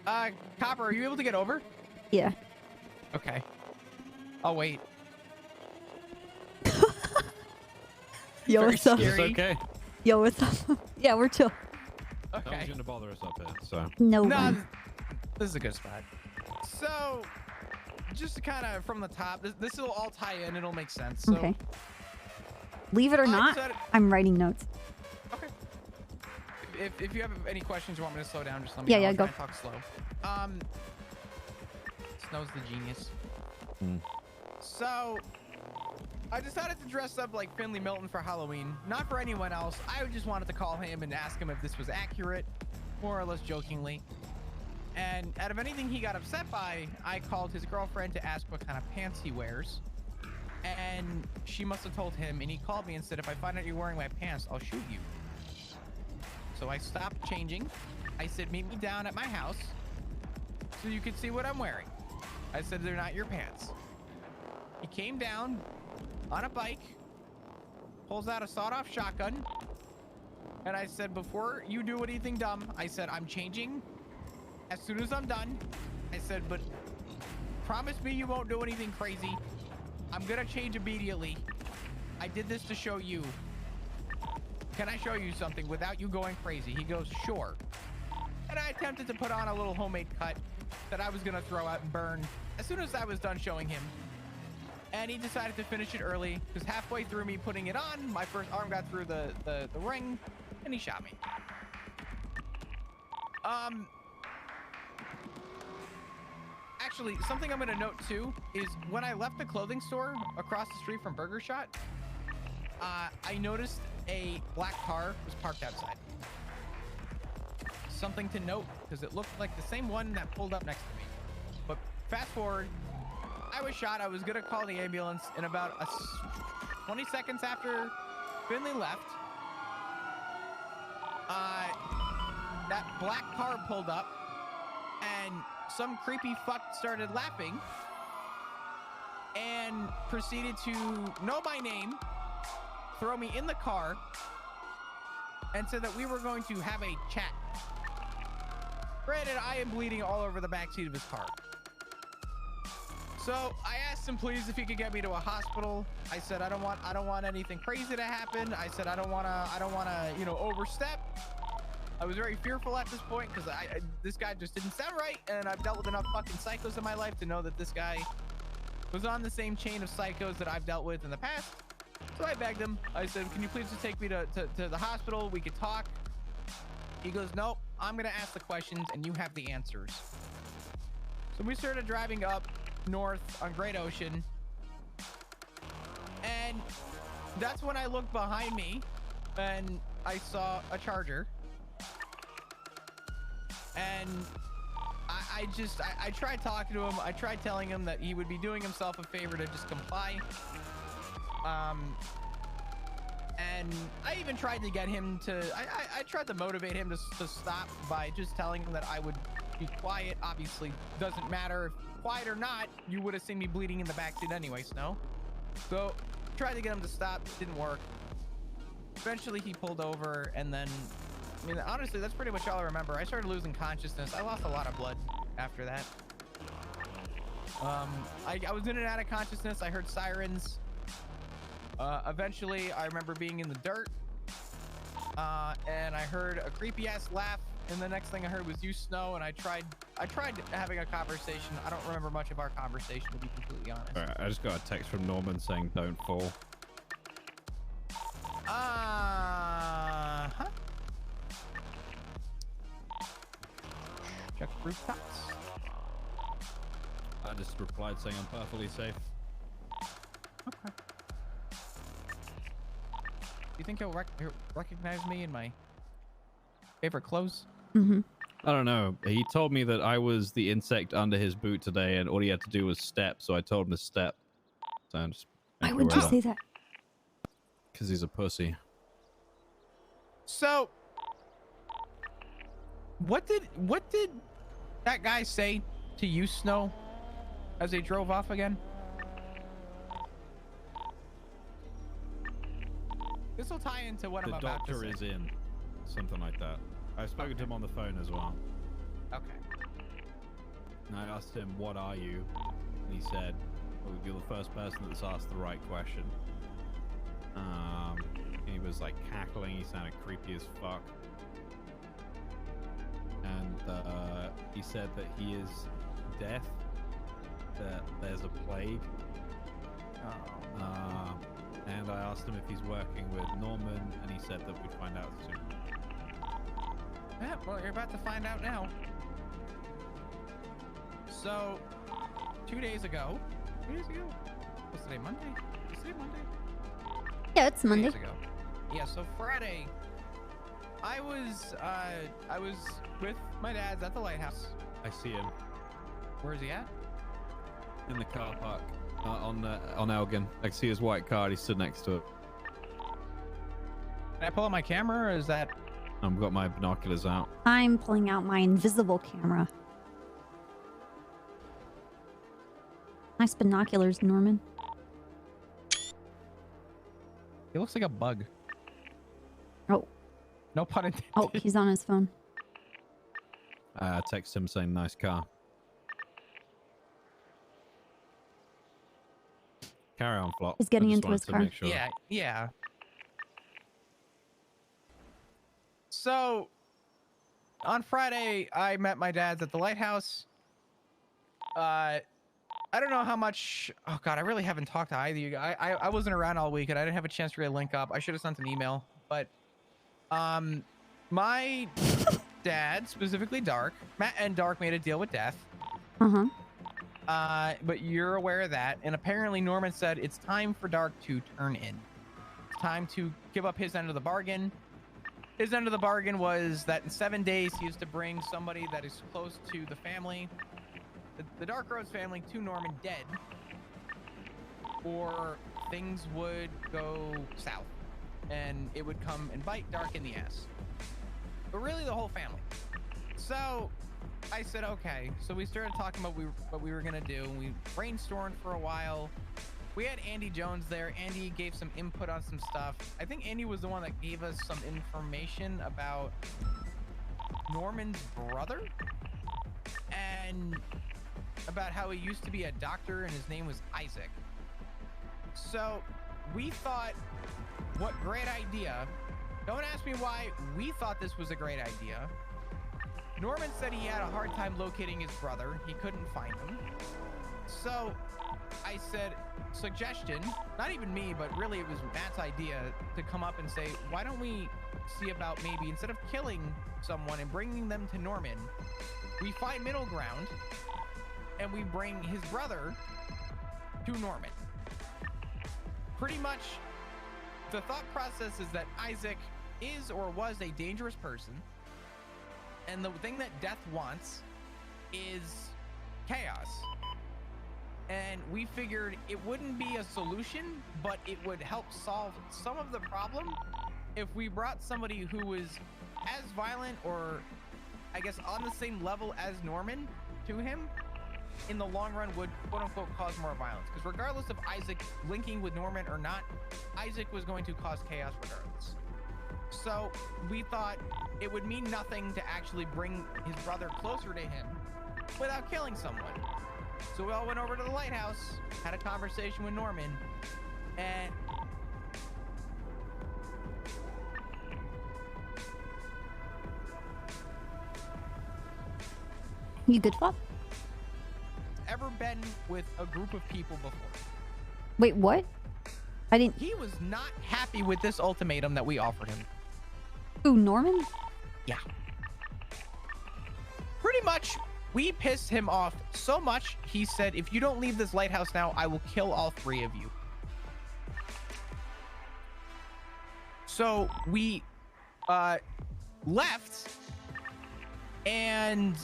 Copper, are you able to get over? Yeah. Okay. I'll wait. Yo, Very what's up? scary. It's okay. Yo, what's up? Yeah, we're chill. No one's gonna bother us up here, so. No No, one. this is a good spot. So, just to kind of from the top, this will all tie in. It'll make sense. So, Okay. Believe it or not, decided- I'm writing notes. Okay. If you have any questions, you want me to slow down, just let me know. Yeah, I'll go. try and talk slow. Snow's the genius. So, I decided to dress up like Finley Milton for Halloween. Not for anyone else. I just wanted to call him and ask him if this was accurate, more or less jokingly. And out of anything he got upset by, I called his girlfriend to ask what kind of pants he wears. And she must have told him, and he called me and said, if I find out you're wearing my pants, I'll shoot you. So I stopped changing. I said, meet me down at my house so you can see what I'm wearing. I said, they're not your pants. He came down on a bike, pulls out a sawed-off shotgun, and I said, before you do anything dumb, I said, I'm changing as soon as I'm done. I said, but promise me you won't do anything crazy. I'm gonna change immediately. I did this to show you. Can I show you something without you going crazy? He goes, sure. And I attempted to put on a little homemade cut that I was gonna throw out and burn as soon as I was done showing him. And he decided to finish it early, because halfway through me putting it on, my first arm got through the ring, and he shot me. Actually, something I'm gonna note too is when I left the clothing store across the street from Burger Shot, I noticed a black car was parked outside. Something to note, because it looked like the same one that pulled up next to me. But fast forward, I was shot. I was gonna call the ambulance, and about 20 seconds after Finley left, that black car pulled up, and some creepy fuck started laughing and proceeded to know my name, throw me in the car, and said that we were going to have a chat. Granted, I am bleeding all over the backseat of his car. So I asked him, please, if he could get me to a hospital. I said, I don't want anything crazy to happen. I said, I don't wanna, you know, overstep. I was very fearful at this point because this guy just didn't sound right, and I've dealt with enough fucking psychos in my life to know that this guy was on the same chain of psychos that I've dealt with in the past. So I begged him. I said, can you please just take me to the hospital? We could talk. He goes, nope, I'm gonna ask the questions and you have the answers. So we started driving up north on Great Ocean, and that's when I looked behind me and I saw a Charger. And I tried talking to him. I tried telling him that he would be doing himself a favor to just comply. And I even tried to get him to, I tried to motivate him to stop by just telling him that I would be quiet. Obviously, doesn't matter if quiet or not, you would have seen me bleeding in the backseat anyway, Snow. So tried to get him to stop, didn't work. Eventually he pulled over, and then, I mean, honestly, that's pretty much all I remember. I started losing consciousness. I lost a lot of blood after that. I was in and out of consciousness. I heard sirens. Eventually, I remember being in the dirt, and I heard a creepy ass laugh. And the next thing I heard was you, Snow. And I tried having a conversation. I don't remember much of our conversation, to be completely honest. All right, I just got a text from Norman saying, "Don't fall." Huh? Check rooftops. I just replied saying I'm perfectly safe. Okay. Do you think he'll recognize me in my favorite clothes? Mm-hmm. I don't know. He told me that I was the insect under his boot today, and all he had to do was step. So I told him to step. So I'm just. Why would you say that? Because he's a pussy. So, what did that guy say to you, Snow, as they drove off again? This will tie into what I'm about to say. The doctor is in. Something like that. I've spoken to him on the phone as well. Okay. And I asked him, "What are you?" And he said, "Well, you're the first person that's asked the right question." He was like cackling. He sounded creepy as fuck. And he said that he is deaf. That there's a plague. And I asked him if he's working with Norman, and he said that we'd find out soon. Yeah, well, you're about to find out now. So, 2 days ago. What's today, Monday? Is today Monday? Yeah, it's Monday. 2 days ago. Yeah, so Friday, I was with my dad's at the lighthouse. I see him. Where is he at? In the car park. On Elgin. I can see his white car. He stood next to it. Can I pull out my camera, or is that... I've got my binoculars out. I'm pulling out my invisible camera. Nice binoculars, Norman. He looks like a bug. Oh. No pun intended. Oh, he's on his phone. I text him saying, "Nice car." Carry on, Flop. He's getting into his car. Sure. Yeah, yeah. So, on Friday, I met my dad's at the lighthouse. I don't know how much... Oh, God, I really haven't talked to either of you guys. I wasn't around all week, and I didn't have a chance to really link up. I should have sent an email. But, my dad, specifically Dark, Matt and Dark made a deal with death. Uh-huh. But you're aware of that. And apparently Norman said it's time for Dark to turn in. time to give up his end of the bargain. His end of the bargain was that in 7 days, he used to bring somebody that is close to the family, the Dark Rose family, to Norman dead, or things would go south and it would come and bite Dark in the ass. But really the whole family. So I said, okay. So we started talking about what we were gonna do, and we brainstormed for a while. We had Andy Jones there. Andy gave some input on some stuff. I think Andy was the one that gave us some information about Norman's brother and about how he used to be a doctor and his name was Isaac. So we thought, what great idea. Don't ask me why we thought this was a great idea. Norman said he had a hard time locating his brother. He couldn't find him. So I said, suggestion, not even me, but really it was Matt's idea to come up and say, why don't we see about maybe instead of killing someone and bringing them to Norman, we find middle ground and we bring his brother to Norman. Pretty much the thought process is that Isaac is or was a dangerous person, and the thing that Death wants is chaos. And we figured it wouldn't be a solution, but it would help solve some of the problem if we brought somebody who was as violent, or I guess on the same level as Norman, to him. In the long run would quote unquote cause more violence, because regardless of Isaac linking with Norman or not, Isaac was going to cause chaos regardless. So we thought it would mean nothing to actually bring his brother closer to him without killing someone. So we all went over to the lighthouse, had a conversation with Norman, and you good, Flop? Ever been with a group of people before? Wait, what? I didn't. He was not happy with this ultimatum that we offered him. Who, Norman? Yeah. Pretty much, we pissed him off so much, he said, if you don't leave this lighthouse now, I will kill all three of you. So we left, and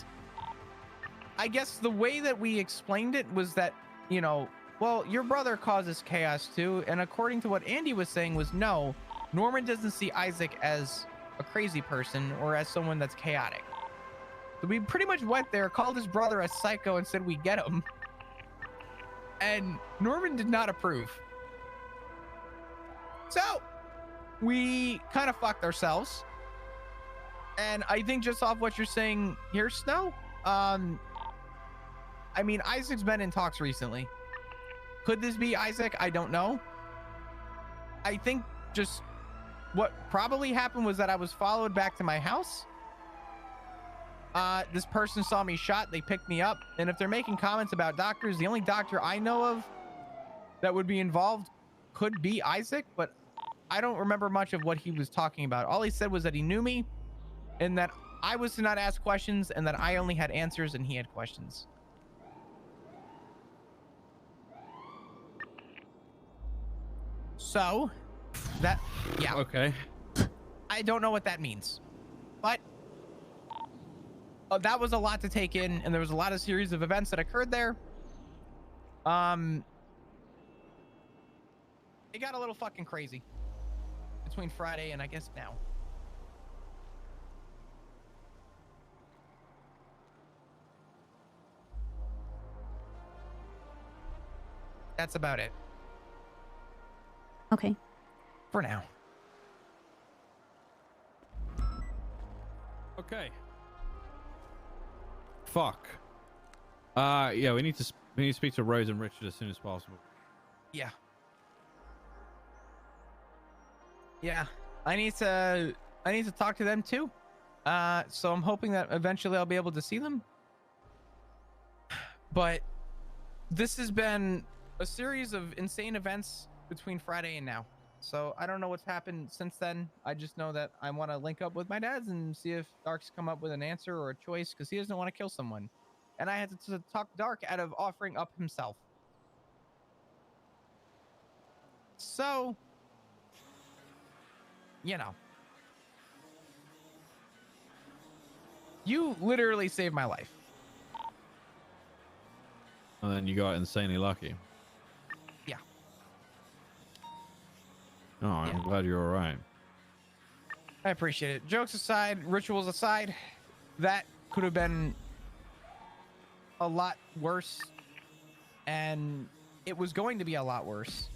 I guess the way that we explained it was that, you know, well, your brother causes chaos too. And according to what Andy was saying was, no, Norman doesn't see Isaac as a crazy person or as someone that's chaotic. So we pretty much went there, called his brother a psycho and said we get him. And Norman did not approve. So we kind of fucked ourselves. And I think just off what you're saying here, Snow, I mean, Isaac's been in talks recently. Could this be Isaac? I don't know. I think just what probably happened was that I was followed back to my house. This person saw me shot. They picked me up. And if they're making comments about doctors, the only doctor I know of that would be involved could be Isaac, but I don't remember much of what he was talking about. All he said was that he knew me and that I was to not ask questions and that I only had answers and he had questions. So that, yeah. Okay. I don't know what that means, but that was a lot to take in, and there was a lot of series of events that occurred there. It got a little fucking crazy between Friday and I guess now. That's about it. Okay. For now. Okay. Fuck. Yeah, we need to speak to Rose and Richard as soon as possible. Yeah. Yeah. I need to talk to them too. So I'm hoping that eventually I'll be able to see them. But this has been a series of insane events between Friday and now. So I don't know what's happened since then. I just know that I want to link up with my dads and see if Dark's come up with an answer or a choice, because he doesn't want to kill someone. And I had to talk Dark out of offering up himself. So you know. You literally saved my life. And then you got insanely lucky. Yeah. Oh, I'm glad you're all right. I appreciate it. Jokes aside, rituals aside, that could have been a lot worse. And it was going to be a lot worse.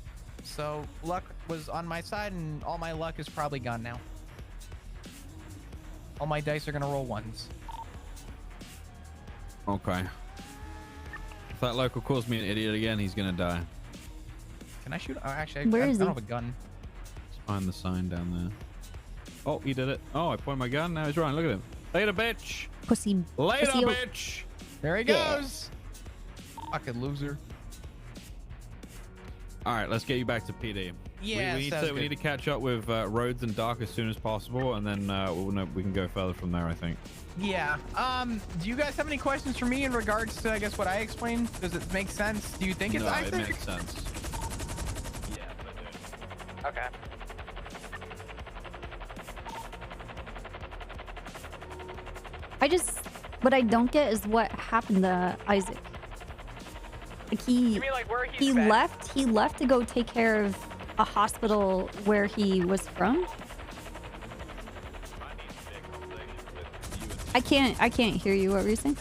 So luck was on my side, and all my luck is probably gone now. All my dice are going to roll ones. Okay. If that local calls me an idiot again, he's going to die. Can I shoot? Oh, actually, Where I is don't he? have a gun. Let's find the sign down there. Oh, he did it. Oh, I point my gun. Now he's running. Look at him. Later, bitch. Pussy. Later, Pussy. bitch. There he Yeah. goes. Fucking loser. All right, let's get you back to PD. Yeah, we sounds need to good. catch up with Rhodes and Dark as soon as possible, and then we can go further from there, I think. Yeah. Do you guys have any questions for me in regards to, I guess, what I explained? Does it make sense? Do you think it's No, Isaac? it makes sense. Okay. What I don't get is what happened to Isaac. Like You mean like where he's he been? left to go take care of a hospital where he was from. I can't hear you. What were you saying?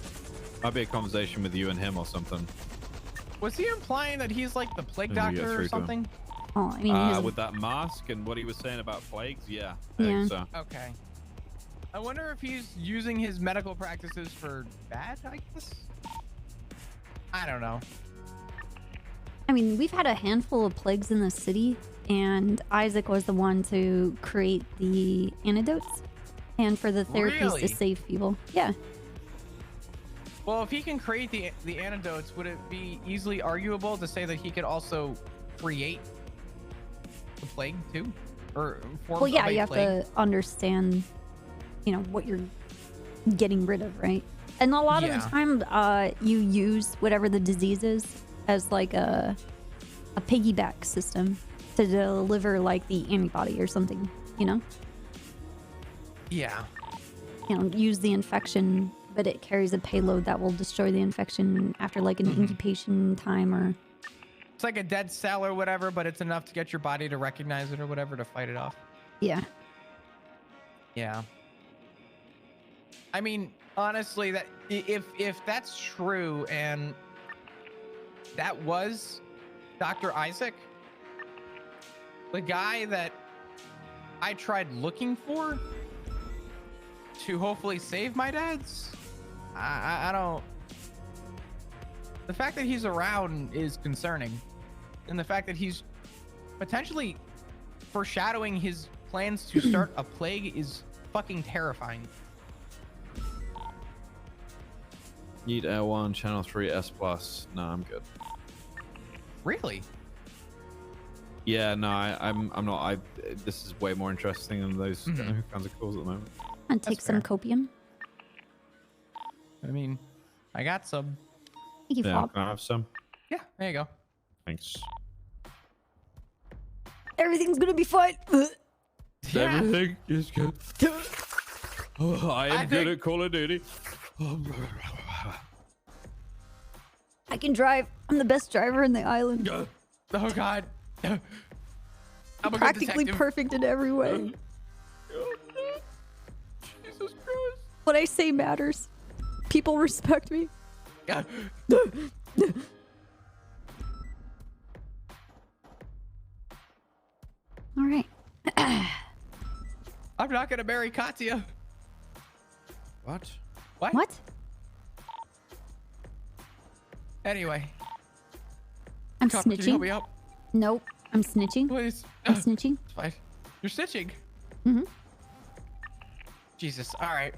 Might be a conversation with you and him or something. Was he implying that he's like the plague Maybe we get doctor through or to him. something? Oh, I mean, he's with that mask and what he was saying about plagues, yeah. I Yeah. think so. Okay. I wonder if he's using his medical practices for bad, I guess? I don't know. I mean, we've had a handful of plagues in the city, and Isaac was the one to create the antidotes and for the therapies Really? to save people. Yeah. Well, if he can create the antidotes, would it be easily arguable to say that he could also create the plague too? Or forms Well, yeah, of a you have plague? to understand, what you're getting rid of, right? And a lot of Yeah. the time, you use whatever the disease is as like a piggyback system to deliver like the antibody or something, Yeah. Use the infection, but it carries a payload that will destroy the infection after like an incubation time or... It's like a dead cell or whatever, but it's enough to get your body to recognize it or whatever to fight it off. Yeah. Yeah. I mean, honestly, that if that's true and that was Dr. Isaac, the guy that I tried looking for to hopefully save my dad's, I don't... The fact that he's around is concerning. And the fact that he's potentially foreshadowing his plans to start a plague is fucking terrifying. Need L1, channel 3, S+. No, I'm good. Really? Yeah, no, I'm not. This is way more interesting than those kinds of calls at the moment. And take some copium. I mean, I got some. Thank you, Yeah, Flop. can I have some? Yeah, there you go. Thanks. Everything's gonna be fine. Everything is good. Oh, I am good at Call of Duty. I can drive. I'm the best driver in the island. Oh God. I'm a good Practically detective. perfect in every way. Jesus Christ. What I say matters. People respect me. All right. I'm not gonna marry Katya. What? What? What? Anyway. I'm Copper, can you help me snitching. out? Nope. I'm snitching. Please. I'm snitching. It's fine. You're snitching. Mm-hmm. Jesus. All right.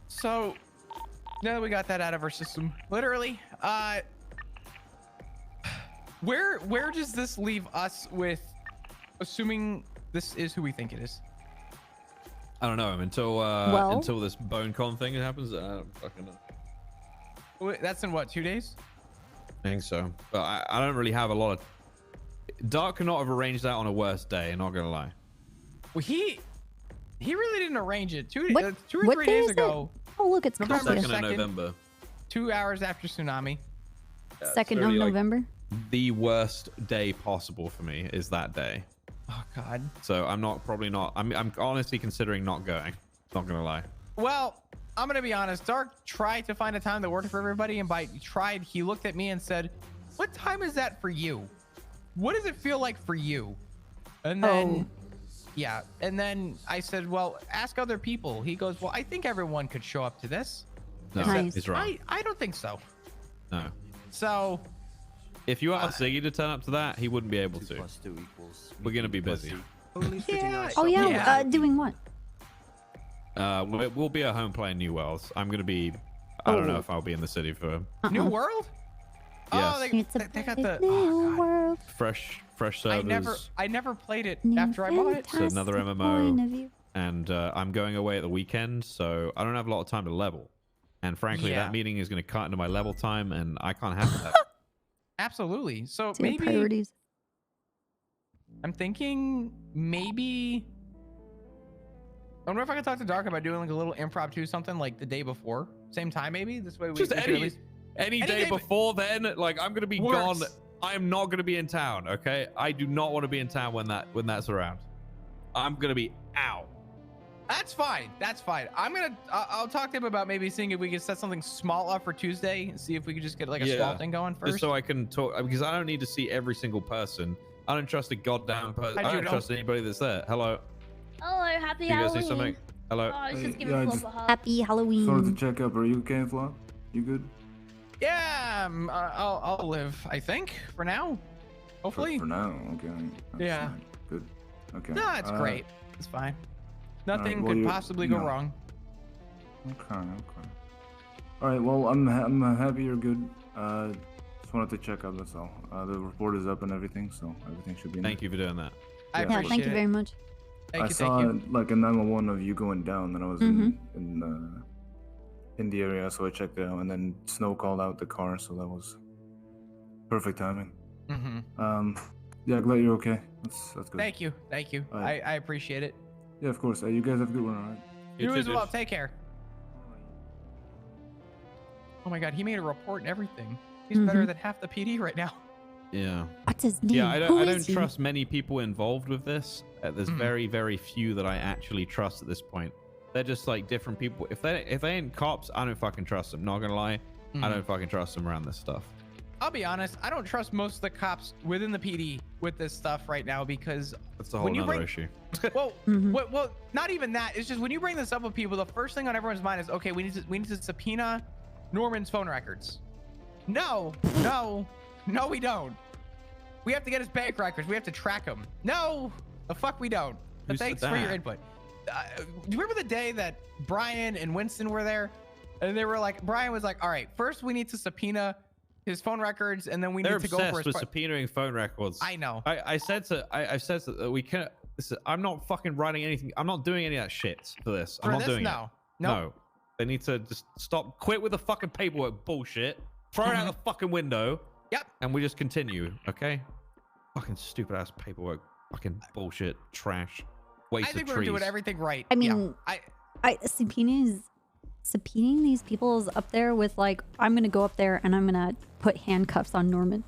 So now that we got that out of our system, literally, where does this leave us with, assuming this is who we think it is? I don't know. Until this bone con thing happens, I don't fucking know. Wait, that's in what, 2 days? I think so. But I don't really have a lot of... Dark could not have arranged that on a worse day, not gonna lie. Well, he really didn't arrange it. Two What- or what 3 day days is it? ago. Oh, look, it's November November 2nd of 2nd, November. 2 hours after tsunami. Yeah, 2nd of literally, like, November. the worst day possible for me is that day. Oh God. So I'm probably not. I'm honestly considering not going. Not gonna lie. Well, I'm gonna be honest. Dark tried to find a time that worked for everybody, and by tried, he looked at me and said, "What time is that for you? What does it feel like for you?" And then, yeah, and then I said, "Well, ask other people." He goes, "Well, I think everyone could show up to this." No, I said, he's wrong. I don't think so. No. So, if you asked Ziggy to turn up to that, he wouldn't be able to. 2 + 2 = We're gonna be busy. yeah. Oh yeah, doing what? We'll be at home playing New Worlds. I'm gonna be. I don't know if I'll be in the city for. New World? Yes. Oh, they got the New world. fresh servers. I never played it after I bought it. It's another MMO, and I'm going away at the weekend, so I don't have a lot of time to level. And frankly, Yeah. that meeting is going to cut into my level time, and I can't have that. Absolutely. So It's your maybe priorities. I'm thinking maybe. I wonder if I can talk to Dark about doing like a little impromptu something like the day before, same time maybe. This way we Just we should at least. any day before then, like I'm going to be Works. gone. I am not going to be in town. Okay, I do not want to be in town when that's around. I'm going to be out. That's fine. That's fine. I'll talk to him about maybe seeing if we can set something small up for Tuesday and see if we could just get like a small thing going first. Just so I can talk, because I don't need to see every single person. I don't trust a goddamn person. I don't trust anybody that's there. Hello. Hello, happy You guys Halloween. see something? Hello. Oh, I was just Hey, giving yeah, I Flop just- a hug. Happy Halloween. Sorry to check up. Are you okay, Flop? You good? Yeah, I'll live. I think for now. Hopefully. For now, okay. That's Yeah. fine. Good. Okay. No, it's great. It's fine. Nothing well, could you- possibly go no. wrong. Okay. All right. Well, I'm happy you're good. Just wanted to check up. That's all. The report is up and everything, so everything should be. Thank you for doing that. I Yeah, appreciate thank you it. very much. Thank I you. saw Thank you. like a 911 of you going down, and I was in the area, so I checked it out, and then snow called out the car, so that was perfect timing. Mm-hmm. Yeah, glad you're okay. That's good. Thank you. Thank you. All right. I appreciate it. Yeah, of course. You guys have a good one, all right? You as well. Take care. Oh my God, he made a report and everything. He's better than half the PD right now. Yeah. What's his name? Yeah, I Who don't is he? trust many people involved with this. There's very, very few that I actually trust at this point. They're just like different people. If they ain't cops, I don't fucking trust them. Not gonna lie, I don't fucking trust them around this stuff. I'll be honest, I don't trust most of the cops within the PD with this stuff right now because That's a whole nother issue. well, well, not even that. It's just when you bring this up with people, the first thing on everyone's mind is, okay, we need to subpoena Norman's phone records. No, we don't. We have to get his bank records. We have to track him. No, the fuck we don't. But Who said thanks for your that? input. Do you remember the day that Brian and Winston were there? And they were like, Brian was like, all right, first we need to subpoena his phone records, and then we They're need to go obsessed for his with subpoenaing phone records. I know. I've said that we can't. Listen, I'm not fucking writing anything. I'm not doing any of that shit for this. I'm For not this? doing No. it. No. No. They need to just quit with the fucking paperwork bullshit. Throw it out the fucking window. Yep. And we just continue, okay? Fucking stupid ass paperwork. Fucking bullshit. Trash. Waste I think of we're trees. doing everything right. I mean, I subpoenaing these people is up there with like, I'm gonna go up there and I'm gonna put handcuffs on Norman.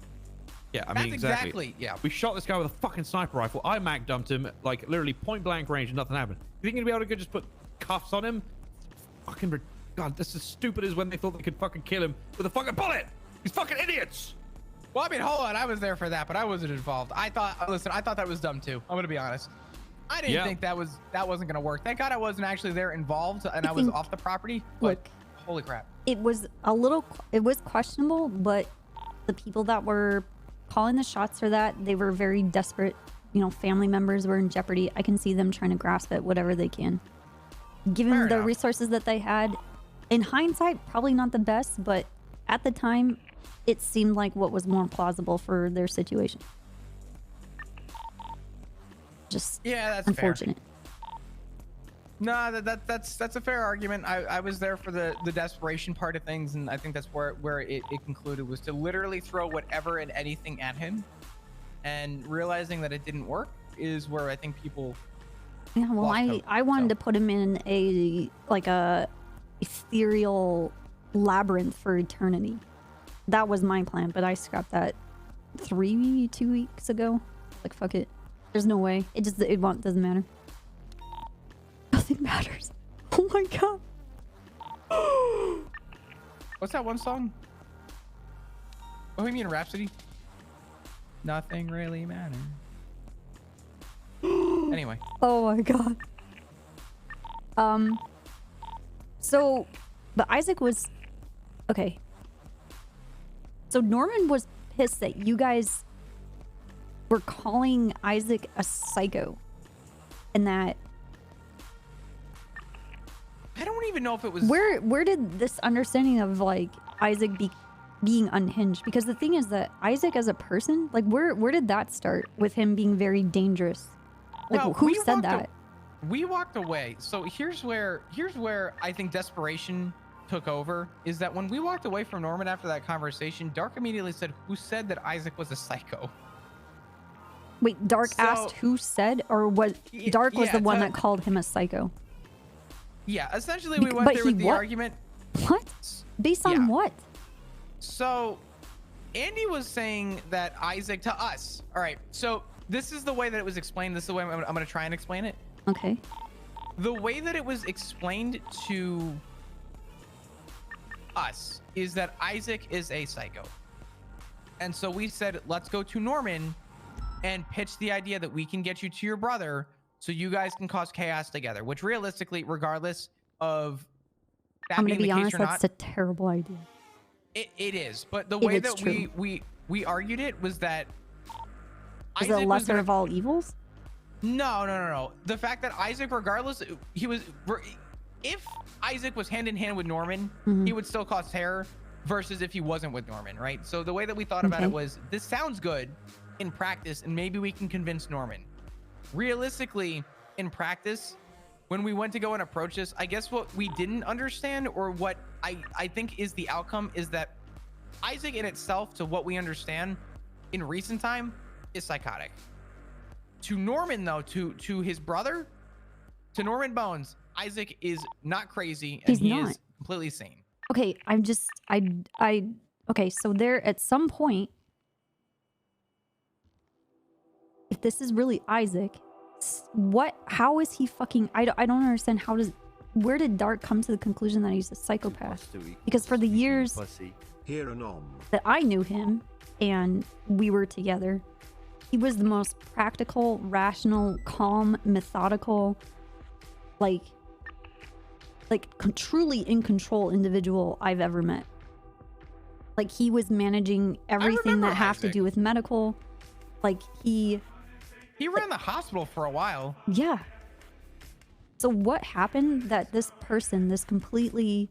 Yeah, I That's mean, exactly, yeah. We shot this guy with a fucking sniper rifle. I mag dumped him, like, literally point blank range and nothing happened. You think you're gonna be able to just put cuffs on him? Fucking, God, this is as stupid as when they thought they could fucking kill him with a fucking bullet. These fucking idiots. Well, I mean, hold on. I was there for that, but I wasn't involved. I thought that was dumb too. I'm gonna be honest. I didn't think that wasn't gonna work. Thank God I wasn't actually there involved, and I was off the property. But holy crap! It was questionable, but the people that were calling the shots for that, they were very desperate. You know, family members were in jeopardy. I can see them trying to grasp at whatever they can. Given the resources that they had, in hindsight, probably not the best, but at the time, it seemed like what was more plausible for their situation. Just that's unfortunate. Fair. No, that's a fair argument. I was there for the desperation part of things, and I think that's where it concluded, was to literally throw whatever and anything at him, and realizing that it didn't work is where I think people Yeah, well, I wanted to put him in a ethereal labyrinth for eternity. That was my plan, but I scrapped that 2 weeks ago. Like, fuck it. There's no way. It doesn't matter. Nothing matters. Oh my god. What's that one song? Bohemian Rhapsody? Nothing really matters. Anyway. Oh my god. So, but Isaac was... Okay. So Norman was pissed that you guys were calling Isaac a psycho. And that... I don't even know if it was... Where did this understanding of, like, Isaac being unhinged? Because the thing is that Isaac as a person, like, where did that start with him being very dangerous? Like, Well, who said that? We walked away. So here's where I think desperation took over, is that when we walked away from Norman after that conversation, Dark immediately said, who said that Isaac was a psycho? Wait, Dark asked who said, or was Dark was yeah, the one that called him a psycho? Yeah, essentially we went there with the argument. What? Based on what? So Andy was saying that Isaac to us. All right, so this is the way that it was explained. This is the way I'm going to try and explain it. Okay. The way that it was explained to us is that Isaac is a psycho. And so we said, let's go to Norman and pitch the idea that we can get you to your brother so you guys can cause chaos together, which realistically, regardless of that I'm being gonna be the honest, case or that's not, a terrible idea. it is. But the If way it's that true. we argued it was that Is it Isaac was lesser gonna- of all evils? No. The fact that Isaac, regardless, if Isaac was hand in hand with Norman, he would still cause terror versus if he wasn't with Norman, right? So the way that we thought about it was, this sounds good in practice and maybe we can convince Norman. Realistically, in practice, when we went to go and approach this, I guess what we didn't understand, or what I think is the outcome, is that Isaac in itself, to what we understand in recent time, is psychotic. To Norman, though, to his brother, to Norman Bones, Isaac is not crazy and he is completely sane. Okay, I'm just okay, so there at some point, if this is really Isaac, how is he fucking, I don't understand, where did Dark come to the conclusion that he's a psychopath? Because for the years that I knew him and we were together, he was the most practical, rational, calm, methodical, like truly in control individual I've ever met. Like, he was managing everything that have to do with medical. Like, he ran the hospital for a while. Yeah. So what happened that this person, this completely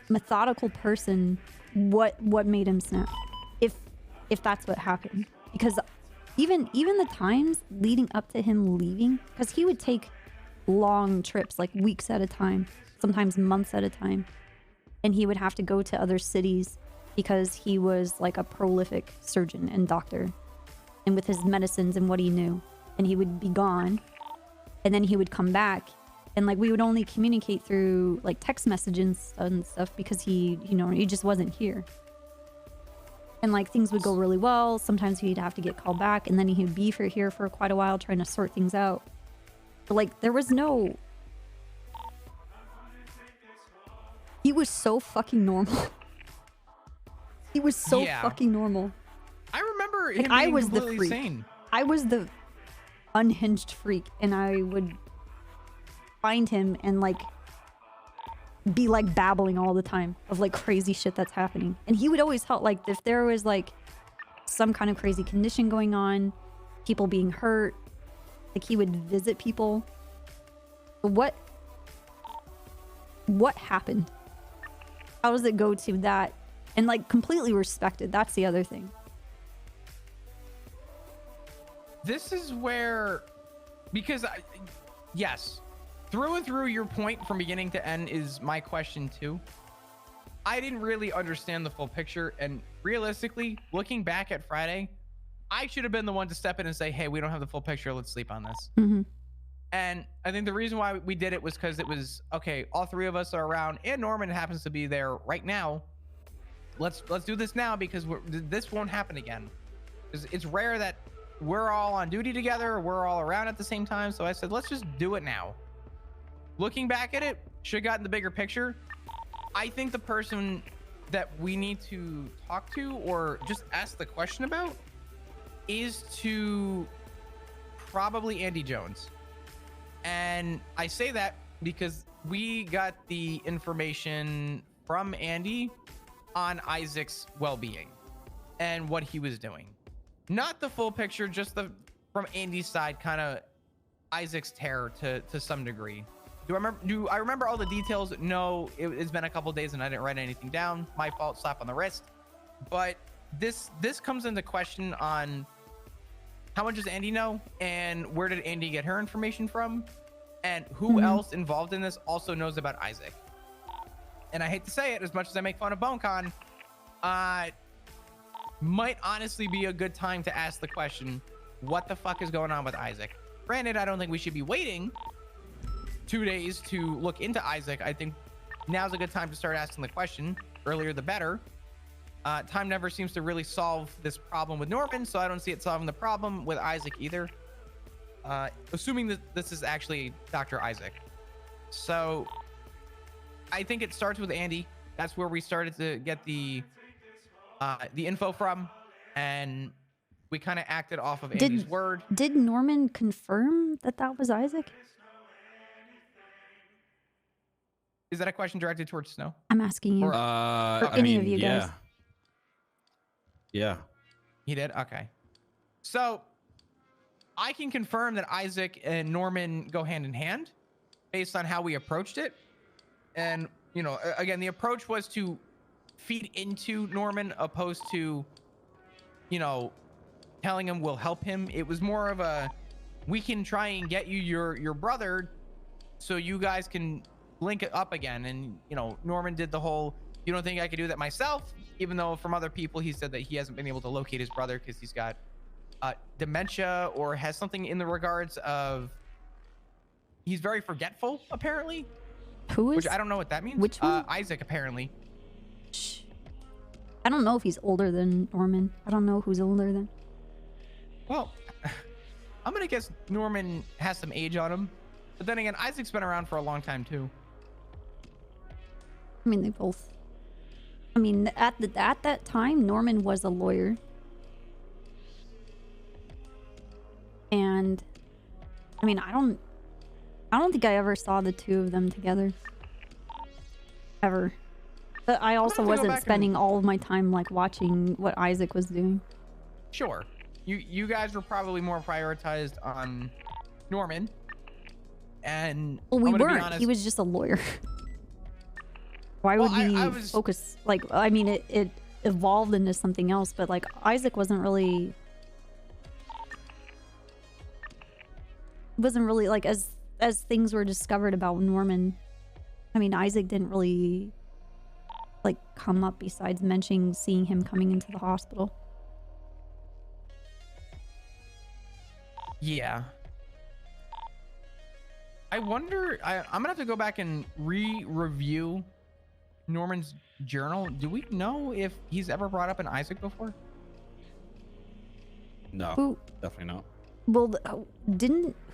methodical person, what made him snap? If that's what happened. Because even the times leading up to him leaving, because he would take long trips, like weeks at a time, sometimes months at a time, and he would have to go to other cities because he was like a prolific surgeon and doctor, and with his medicines and what he knew, and he would be gone, and then he would come back, and like we would only communicate through like text messages and stuff because he just wasn't here. And like things would go really well. Sometimes he'd have to get called back, and then he'd be here for quite a while trying to sort things out. But like there was no... He was so fucking normal. He was so fucking normal. I remember him Like, I being was the completely freak. sane. I was the unhinged freak, and I would find him and like be like babbling all the time of like crazy shit that's happening. And he would always help, like if there was like some kind of crazy condition going on, people being hurt, like he would visit people. What happened? How does it go to that? And like completely respected. That's the other thing. This is where, because yes, through and through, your point from beginning to end is my question too. I didn't really understand the full picture, and realistically, looking back at Friday, I should have been the one to step in and say, hey, we don't have the full picture, let's sleep on this. And I think the reason why we did it was because it was okay. All three of us are around, and Norman happens to be there right now. Let's do this now because this won't happen again. It's rare that we're all on duty together, or we're all around at the same time. So I said, let's just do it now. Looking back at it, should have gotten the bigger picture. I think the person that we need to talk to or just ask the question about is to probably Andy Jones. And I say that because we got the information from Andy on Isaac's well-being and what he was doing. Not the full picture, just from Andy's side, kind of Isaac's terror to some degree. Do I remember all the details? No, it's been a couple days and I didn't write anything down. My fault, slap on the wrist. But this comes into question on how much does Andy know, and where did Andy get her information from, and who else involved in this also knows about Isaac. And I hate to say it, as much as I make fun of BoneCon, might honestly be a good time to ask the question, what the fuck is going on with Isaac? Granted, I don't think we should be waiting 2 days to look into Isaac. I think now's a good time to start asking the question. Earlier the better. Time never seems to really solve this problem with Norman, so I don't see it solving the problem with Isaac either. Assuming that this is actually Dr. Isaac. So I think it starts with Andy. That's where we started to get the info from, and we kind of acted off of Andy's word. Did Norman confirm that was Isaac? Is that a question directed towards Snow? I'm asking you. Or any of you guys. Yeah. He did? Okay. So I can confirm that Isaac and Norman go hand in hand based on how we approached it. And, you know, again, the approach was to feed into Norman opposed to, you know, telling him we'll help him. It was more of a, we can try and get you your brother so you guys can link it up again. And, you know, Norman did the whole, you don't think I could do that myself? Even though from other people, he said that he hasn't been able to locate his brother because he's got dementia or has something in the regards of, he's very forgetful, apparently. Who is? Which I don't know what that means. Which one? Isaac, apparently. I don't know if he's older than Norman. I don't know who's older than. Well, I'm going to guess Norman has some age on him. But then again, Isaac's been around for a long time, too. I mean, they both. I mean, at that time, Norman was a lawyer. And, I mean, I don't think I ever saw the two of them together. Ever. But I also wasn't spending all of my time, like, watching what Isaac was doing. Sure. You guys were probably more prioritized on Norman. And well, we weren't. He was just a lawyer. Why would we focus? Like, I mean, it evolved into something else, but like Isaac wasn't really like as things were discovered about Norman. I mean, Isaac didn't really like come up besides mentioning seeing him coming into the hospital. Yeah. I wonder, I'm gonna have to go back and re-review Norman's journal. Do we know if he's ever brought up an Isaac before? No, definitely not. Well,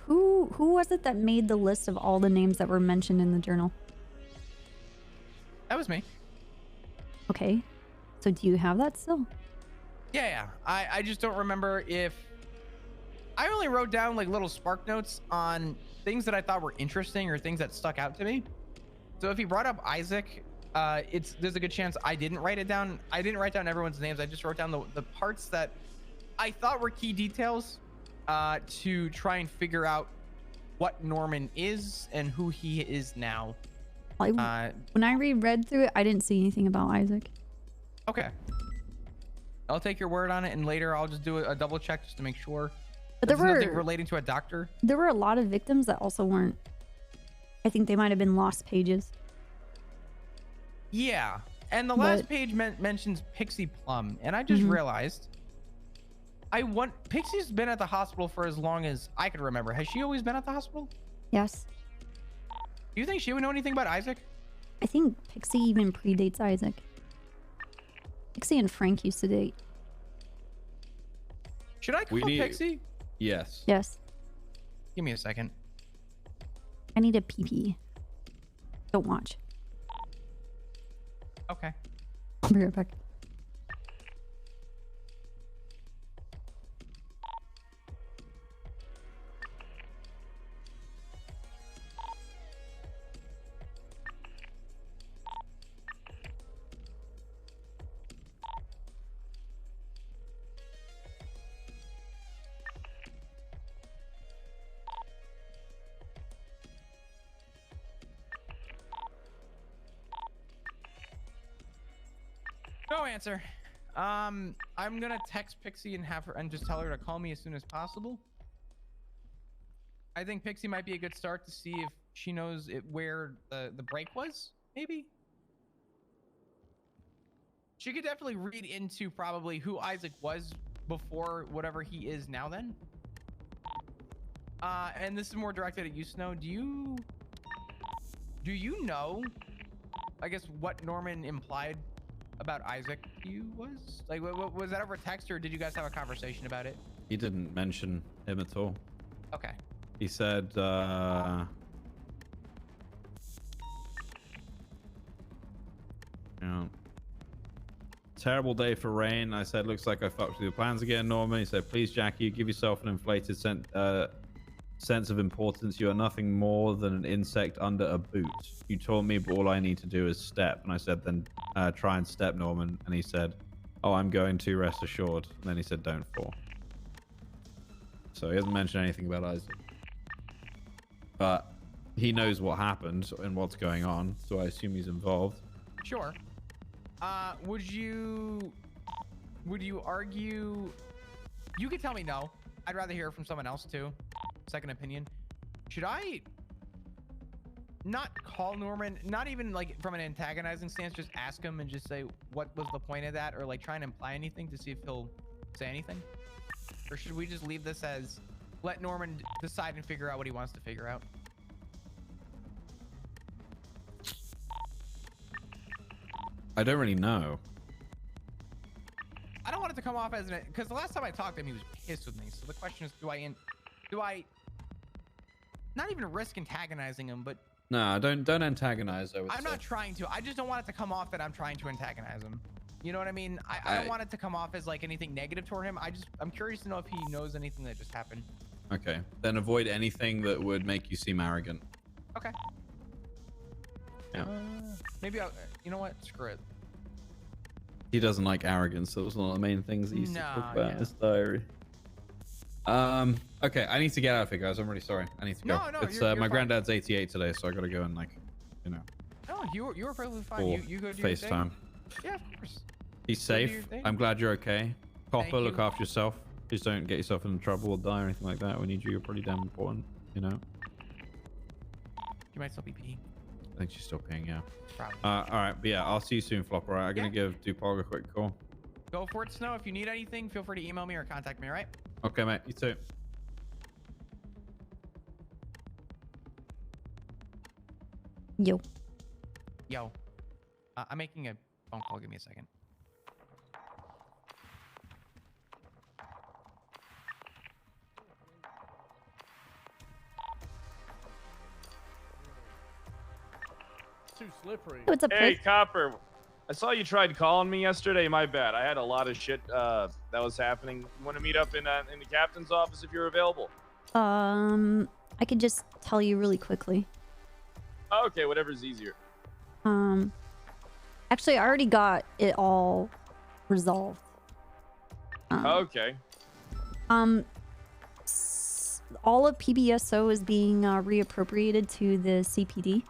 who was it that made the list of all the names that were mentioned in the journal? That was me. Okay. So do you have that still? Yeah. I just don't remember if... I only wrote down like little spark notes on things that I thought were interesting or things that stuck out to me. So if he brought up Isaac, there's a good chance I didn't write it down. I didn't write down everyone's names. I just wrote down the parts that I thought were key details to try and figure out what Norman is and who he is now. When I reread through it, I didn't see anything about Isaac. Okay. I'll take your word on it, and later I'll just do a double check just to make sure. But there were nothing relating to a doctor. There were a lot of victims that also weren't. I think they might have been lost pages. Yeah, and the last page mentions Pixie Plum, and I just realized Pixie's been at the hospital for as long as I could remember. Has she always been at the hospital? Yes. Do you think she would know anything about Isaac? I think Pixie even predates Isaac. Pixie and Frank used to date. Should I call Pixie? Yes. Yes. Give me a second. I need a pee-pee. Don't watch. Okay. I'll be right back. No answer. I'm gonna text Pixie and have her and just tell her to call me as soon as possible. I think Pixie might be a good start to see if she knows where the break was. Maybe. She could definitely read into probably who Isaac was before whatever he is now. Then. And this is more directed at you, Snow. Do you know? I guess what Norman implied about Isaac to you was? Like, was that over text or did you guys have a conversation about it? He didn't mention him at all. Okay. He said, terrible day for rain. I said, looks like I fucked with your plans again, Norman. He said, please, Jackie, give yourself an inflated sense of importance. You are nothing more than an insect under a boot. You told me, but all I need to do is step. And I said, then try and step, Norman. And he said, oh, I'm going to, rest assured. And then he said, don't fall. So he hasn't mentioned anything about Isaac. But he knows what happened and what's going on. So I assume he's involved. Sure. Would you argue? You could tell me no. I'd rather hear from someone else too. Second opinion. Should I not call Norman, not even like from an antagonizing stance, just ask him and just say what was the point of that, or like try and imply anything to see if he'll say anything? Or should we just leave this as let Norman decide and figure out what he wants to figure out? I don't really know. I don't want it to come off as because the last time I talked to him, he was pissed with me. So the question is, do I not even risk antagonizing him, but No, don't antagonize. I'm not trying to. I just don't want it to come off that I'm trying to antagonize him. You know what I mean? I don't want it to come off as like anything negative toward him. I'm curious to know if he knows anything that just happened. Okay, then avoid anything that would make you seem arrogant. Okay. Yeah. Maybe you know what? Screw it. He doesn't like arrogance. So it was one of the main things he used to talk about in his diary. Okay, I need to get out of here, guys. I'm really sorry. I need to go. No, it's you're my fine. granddad's 88 today, so I gotta go and No, you were perfectly fine. You go do your thing. FaceTime. Yeah, of course. Be safe. I'm glad you're okay. Copper, look after yourself. Please don't get yourself into trouble or die or anything like that. We need you. You're pretty damn important, you know? You might still be peeing. I think she's still peeing, yeah. Probably. All right, but yeah, I'll see you soon, Flop. All right, I'm gonna give Dupog a quick call. Go for it, Snow. If you need anything, feel free to email me or contact me, all right? Okay, mate. You too. Yo. I'm making a phone call. Give me a second. Too slippery. What's up, Hey, Chris? Copper. I saw you tried calling me yesterday. My bad. I had a lot of shit that was happening. You want to meet up in the captain's office if you're available? I could just tell you really quickly. Okay, whatever's easier. Actually, I already got it all resolved. Okay. All of PBSO is being reappropriated to the CPD.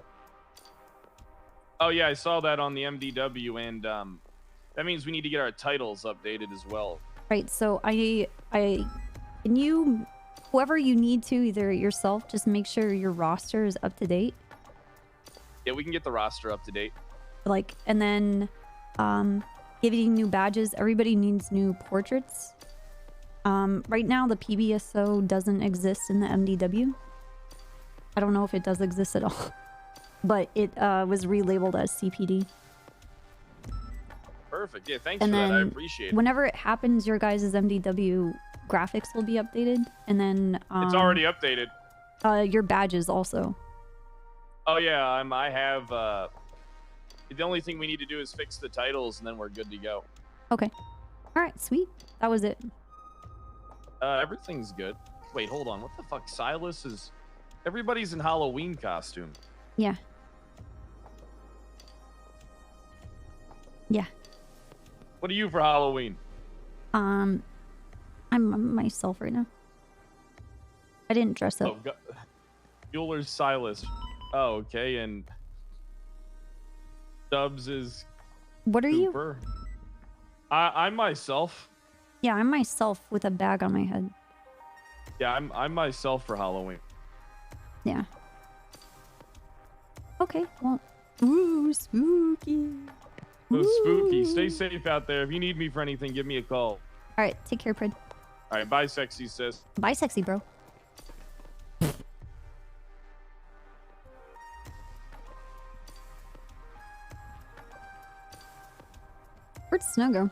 Oh yeah, I saw that on the MDW, and that means we need to get our titles updated as well. Right. So can you, whoever you need to, either yourself, just make sure your roster is up to date. Yeah, we can get the roster up to date. Like, and then giving new badges. Everybody needs new portraits. Right now the PBSO doesn't exist in the MDW. I don't know if it does exist at all, but it was relabeled as CPD. Perfect. Yeah, thanks And for that. I then appreciate it. whenever it happens, your guys' MDW graphics will be updated, and then It's already updated. your badges also. Oh yeah, I have. The only thing we need to do is fix the titles, and then we're good to go. Okay. All right, sweet. That was it. Everything's good. Wait, hold on. What the fuck? Silas is. Everybody's in Halloween costume. Yeah. Yeah. What are you for Halloween? I'm myself right now. I didn't dress up. Oh, Bueller's Silas. Oh, okay, and Stubbs is. What are Cooper. you? I'm myself. Yeah, I'm myself with a bag on my head. Yeah, I'm myself for Halloween. Yeah. Okay, well. Ooh, spooky. So spooky. Ooh. Stay safe out there. If you need me for anything, give me a call. All right, take care, Prid. All right, bye, sexy sis. Bye, sexy bro. Where'd Snow go?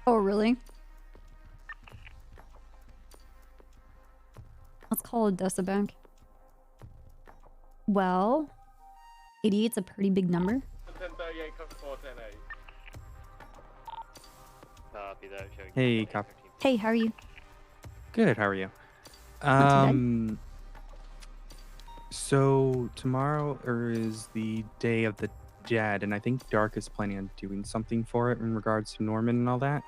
Oh, really? Let's call Odessa back. Well, 88's a pretty big number. Hey, cop. Hey, how are you? Good. How are you? Not too So tomorrow is the Day of the Dead, and I think Dark is planning on doing something for it in regards to Norman and all that.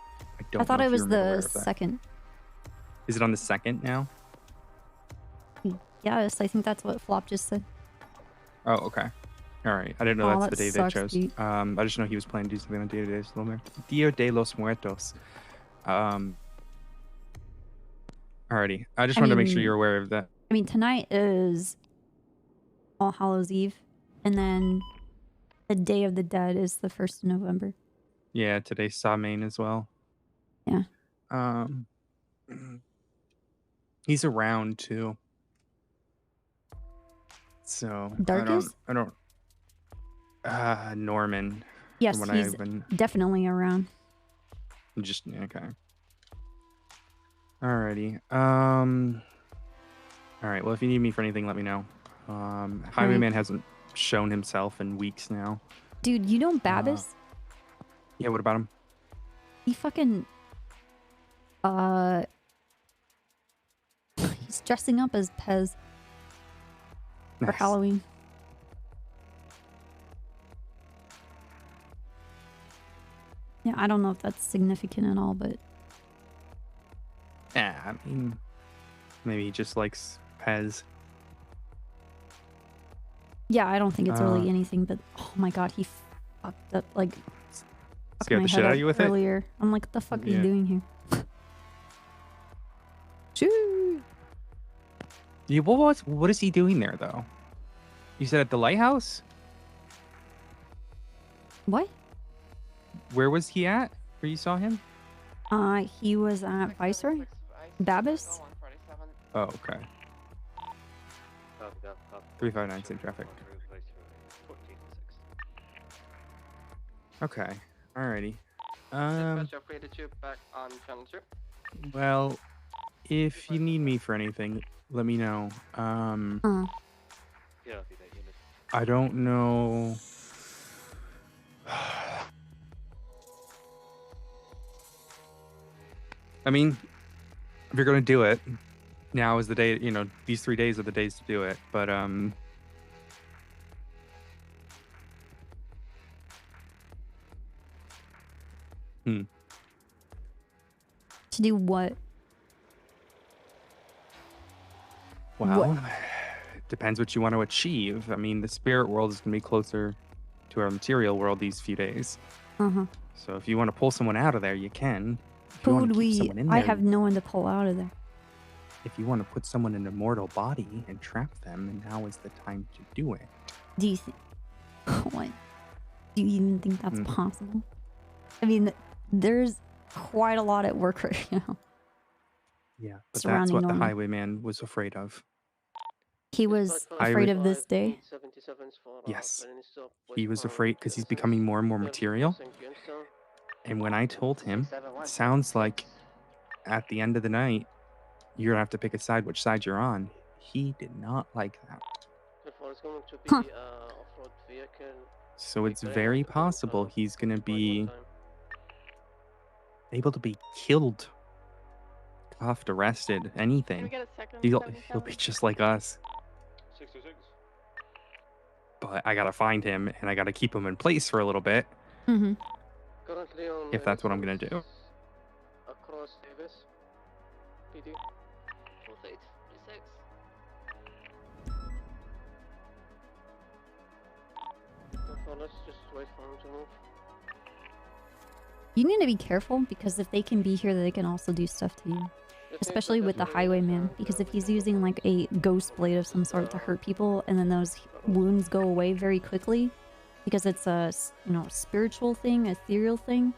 I thought know it if was you're aware the of that. second. Is it on the 2nd now? Yes, I think that's what Flop just said. Oh, okay. All right. I didn't know Aw, that's the that day they sucks, chose. dude. I just know he was planning to do something on Dia de los Muertos. Alrighty. I just wanted to make sure you're aware of that. I mean, tonight is All Hallows Eve, and then the Day of the Dead is the 1st of November. Yeah, today's Samhain as well. Yeah. He's around too. So Darkest? I don't Norman. Yes, from what he's I've been definitely around. just okay. Alrighty. Alright, well if you need me for anything, let me know. Highwayman hasn't shown himself in weeks now. Dude, you know Babis? Yeah, what about him? He fucking he's dressing up as Pez for Nice. Halloween. Yeah, I don't know if that's significant at all, but Yeah, I mean maybe he just likes Pez. yeah, I don't think it's really anything, but oh my god, he fucked up like Scared my the shit head out up of you with it? earlier. I'm like, what the fuck are you Yeah. doing here? Shoo. Yeah, what is he doing there though? You said at the lighthouse? What? Where was he at? Where you saw him? He was at Viceroy? Babis? Oh, okay. 359 same traffic. Okay. Alrighty. Dispatch, upgraded you back on channel 2. Well, if you need me for anything, let me know. I don't know. I mean, if you're gonna do it, now is the day. You know, these 3 days are the days to do it. But Hmm. To do what? Well, it depends what you want to achieve. I mean, the spirit world is going to be closer to our material world these few days. Uh-huh. So if you want to pull someone out of there, you can. If you Who want would to keep we... someone in I there, have no one to pull out of there. if you want to put someone in a mortal body and trap them, and now is the time to do it. Do you think... What? Do you even think that's possible? I mean, there's quite a lot at work right now. Yeah, but that's Surrounding what the Norman. highwayman was afraid of. He was afraid of this day? Yes. He was afraid because he's becoming more and more material. And when I told him, it sounds like at the end of the night, you're going to have to pick a side, which side you're on. He did not like that. Huh. So it's very possible he's going to be able to be killed, cuffed, arrested, anything. He'll be just like us. 626. But I got to find him, and I got to keep him in place for a little bit. Mm-hmm. If that's what I'm going to do. Across Davis. PD. 4836. Let's just wait for him to move. You need to be careful, because if they can be here, they can also do stuff to you. Especially with the highwayman, because if he's using like a ghost blade of some sort to hurt people, and then those wounds go away very quickly, because it's a, you know, spiritual thing, ethereal thing.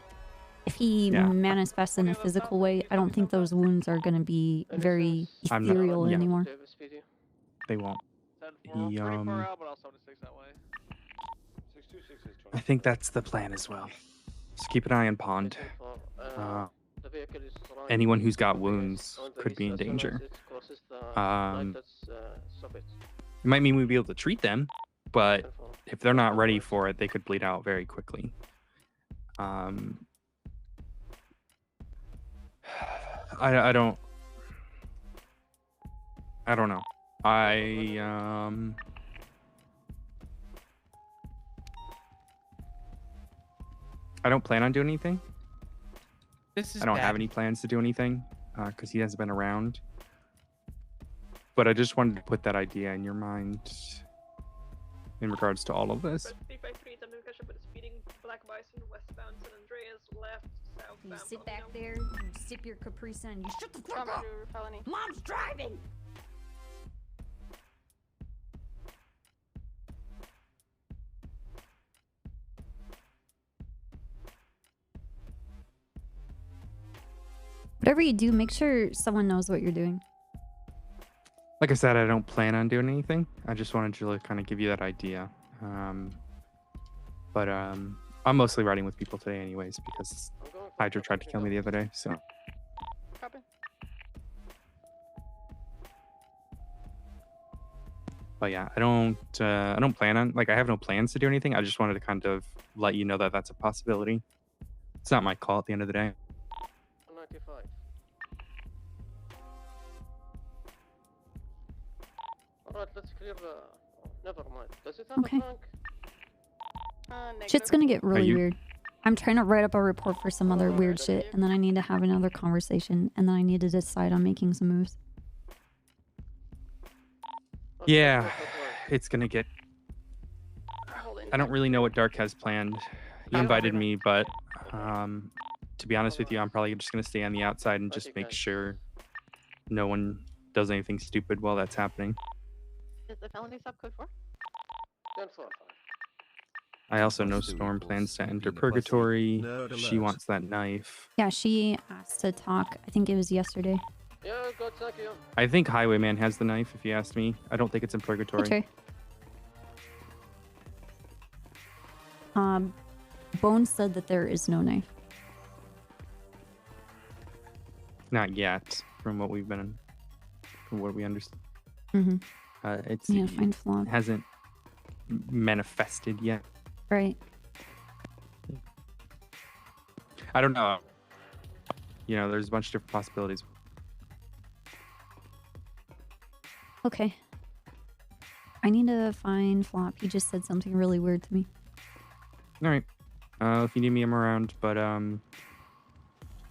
If he manifests in a physical way, I don't think those wounds are going to be very ethereal anymore. They won't. He, but also 6 that way. 626 is 20. I think that's the plan as well. Just keep an eye on Pond. Anyone who's got wounds could be in danger. It might mean we'd be able to treat them, but if they're not ready for it, they could bleed out very quickly. I don't know. I don't plan on doing anything. I don't have any plans to do anything because he hasn't been around. But I just wanted to put that idea in your mind in regards to all of this. 353, I'm gonna catch up with a speeding Black Bison westbound San Andreas, left, southbound. You sit back there, you sip your Capri Sun, you shut the fuck up! Mom's driving! Whatever you do, make sure someone knows what you're doing. Like I said, I don't plan on doing anything. I just wanted to kind of give you that idea. But I'm mostly riding with people today anyways because Hydra tried to kill me the other day, so. Copy. But yeah, I don't plan on, like, I have no plans to do anything. I just wanted to kind of let you know that that's a possibility. It's not my call at the end of the day. 195. Alright, let's clear never mind. Does it have a tank? Shit's gonna get really weird. I'm trying to write up a report for some other weird shit, and then I need to have another conversation, and then I need to decide on making some moves. Yeah, it's gonna get... I don't really know what Dark has planned. He invited me, but to be honest with you, I'm probably just gonna stay on the outside and just make sure no one does anything stupid while that's happening. Is the felony sub code 4? 10-4. I also know Storm plans to enter Purgatory. She wants that knife. Yeah, she asked to talk. I think it was yesterday. Yeah, God, thank you. I think Highwayman has the knife, if you ask me. I don't think it's in Purgatory. Okay. Bones said that there is no knife. Not yet, from what we've been, from what we understand. Mm-hmm. It's Yeah, find Flop. It hasn't manifested yet. Right. I don't know. You know, there's a bunch of different possibilities. Okay. I need to find Flop. He just said something really weird to me. All right. If you need me, I'm around. But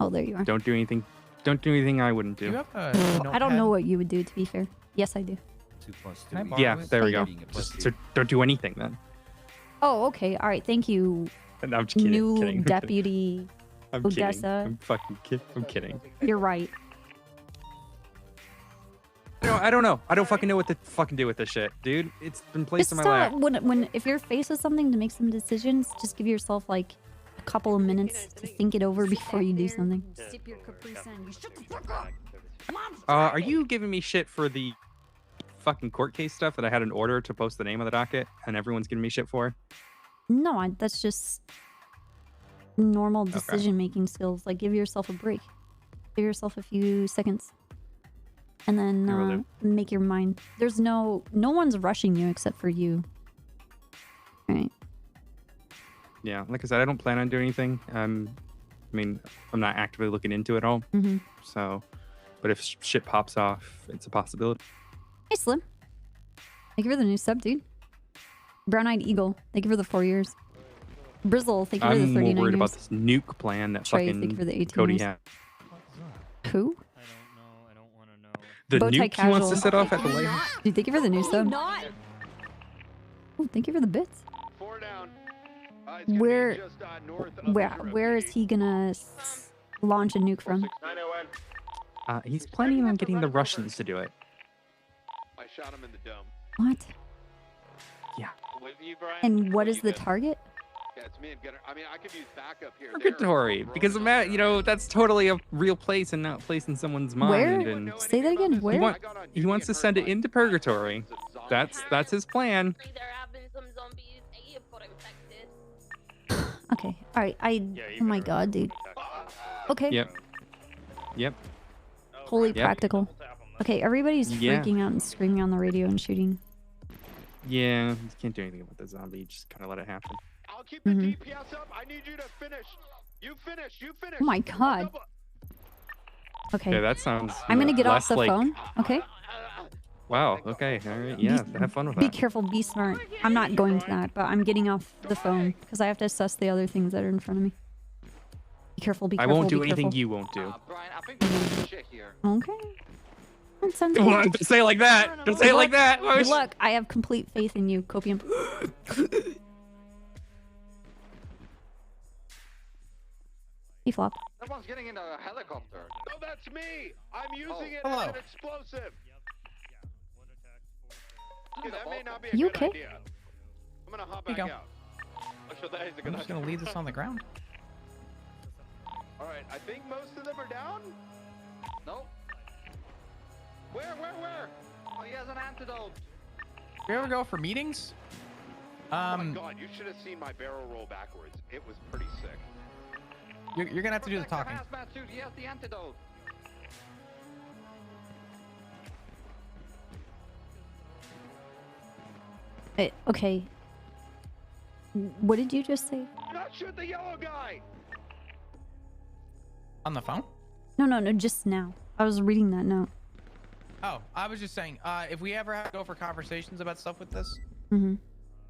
Oh, there you are. Don't do anything. Don't do anything I wouldn't do. You have a I don't know what you would do, to be fair. Yes, I do. 2 + 2. Can I borrow Yeah, it? there we go. Thank Just don't do anything then. Oh, okay. All right. Thank you, No, I'm just kidding. new kidding, I'm kidding. deputy I'm kidding. Odessa. I'm fucking kidding. I'm kidding. You're right. No, I don't know. I don't fucking know what to fucking do with this shit, dude. It's been placed in my lap. If you're faced with something to make some decisions, just give yourself like a couple of minutes to think it over before you do something. Sip your Capri Sun. You shut the fuck up. Are you giving me shit for the fucking court case stuff that I had an order to post the name of the docket and everyone's giving me shit for? No, that's just normal decision-making skills. Like, give yourself a break. Give yourself a few seconds. And then make your mind. There's no one's rushing you except for you. Right. Yeah, like I said, I don't plan on doing anything. I mean, I'm not actively looking into it all. Mm-hmm. So, but if shit pops off, it's a possibility. Hey, Slim. Thank you for the new sub, dude. Brown-Eyed Eagle. Thank you for the 4 years. Brizzle. Thank you for the 39 I'm more worried years. about this nuke plan that Trey, thank you fucking for the 18 Cody years. had. Who? The Bowtie nuke he wants to Casual. set off at the light. Dude, thank you for the new sub. Oh, thank you for the bits. Where is he gonna launch a nuke from? He's planning on getting the Russians to do it. I shot him in the dome. What? Yeah. With you, Brian? And what is the target? Yeah, it's me and Gunner. I mean, I could use backup here. Purgatory, because that's totally a real place and not a place in someone's mind. Where? And Say that again. Where? he wants to send it into purgatory. That's his plan. Okay. All right. Oh my god, dude. Okay. Yep. Wholly practical. Okay, everybody's Yeah. freaking out and screaming on the radio and shooting. Yeah, you can't do anything about the zombie. You just kind of let it happen. I'll keep the DPS up. I need you to finish. You finish. You finish. Oh my god. Okay. Yeah, that sounds. I'm gonna get off less the like, phone. Okay. Wow. Okay. All right. Yeah. Have fun with Be that. careful. Be smart. I'm not going to that, but I'm getting off the phone because I have to assess the other things that are in front of me. Be careful. Be I careful. won't do be anything careful. you won't do. Brian, I think we shit here. Okay. That sounds Don't good. say it like that. Don't say it like that. Good luck. I have complete faith in you, Copium. Hey, Flop. Someone's getting into a helicopter. No, that's me. I'm using it hello. as an explosive. Yeah, that may not be a You good okay? idea. I'm gonna hop Here back you go. out. I'm sure that is a I'm good just idea. gonna leave this on the ground. All right, I think most of them are down. Nope. Where? Oh, he has an antidote. You ever go for meetings? Oh my God, you should have seen my barrel roll backwards. It was pretty sick. You're gonna have to do the talking. Hazmat suit, he has the antidote. Okay. What did you just say? Do not shoot the yellow guy. On the phone? No, just now. I was reading that note. Oh, I was just saying, if we ever have to go for conversations about stuff with this, Mm-hmm.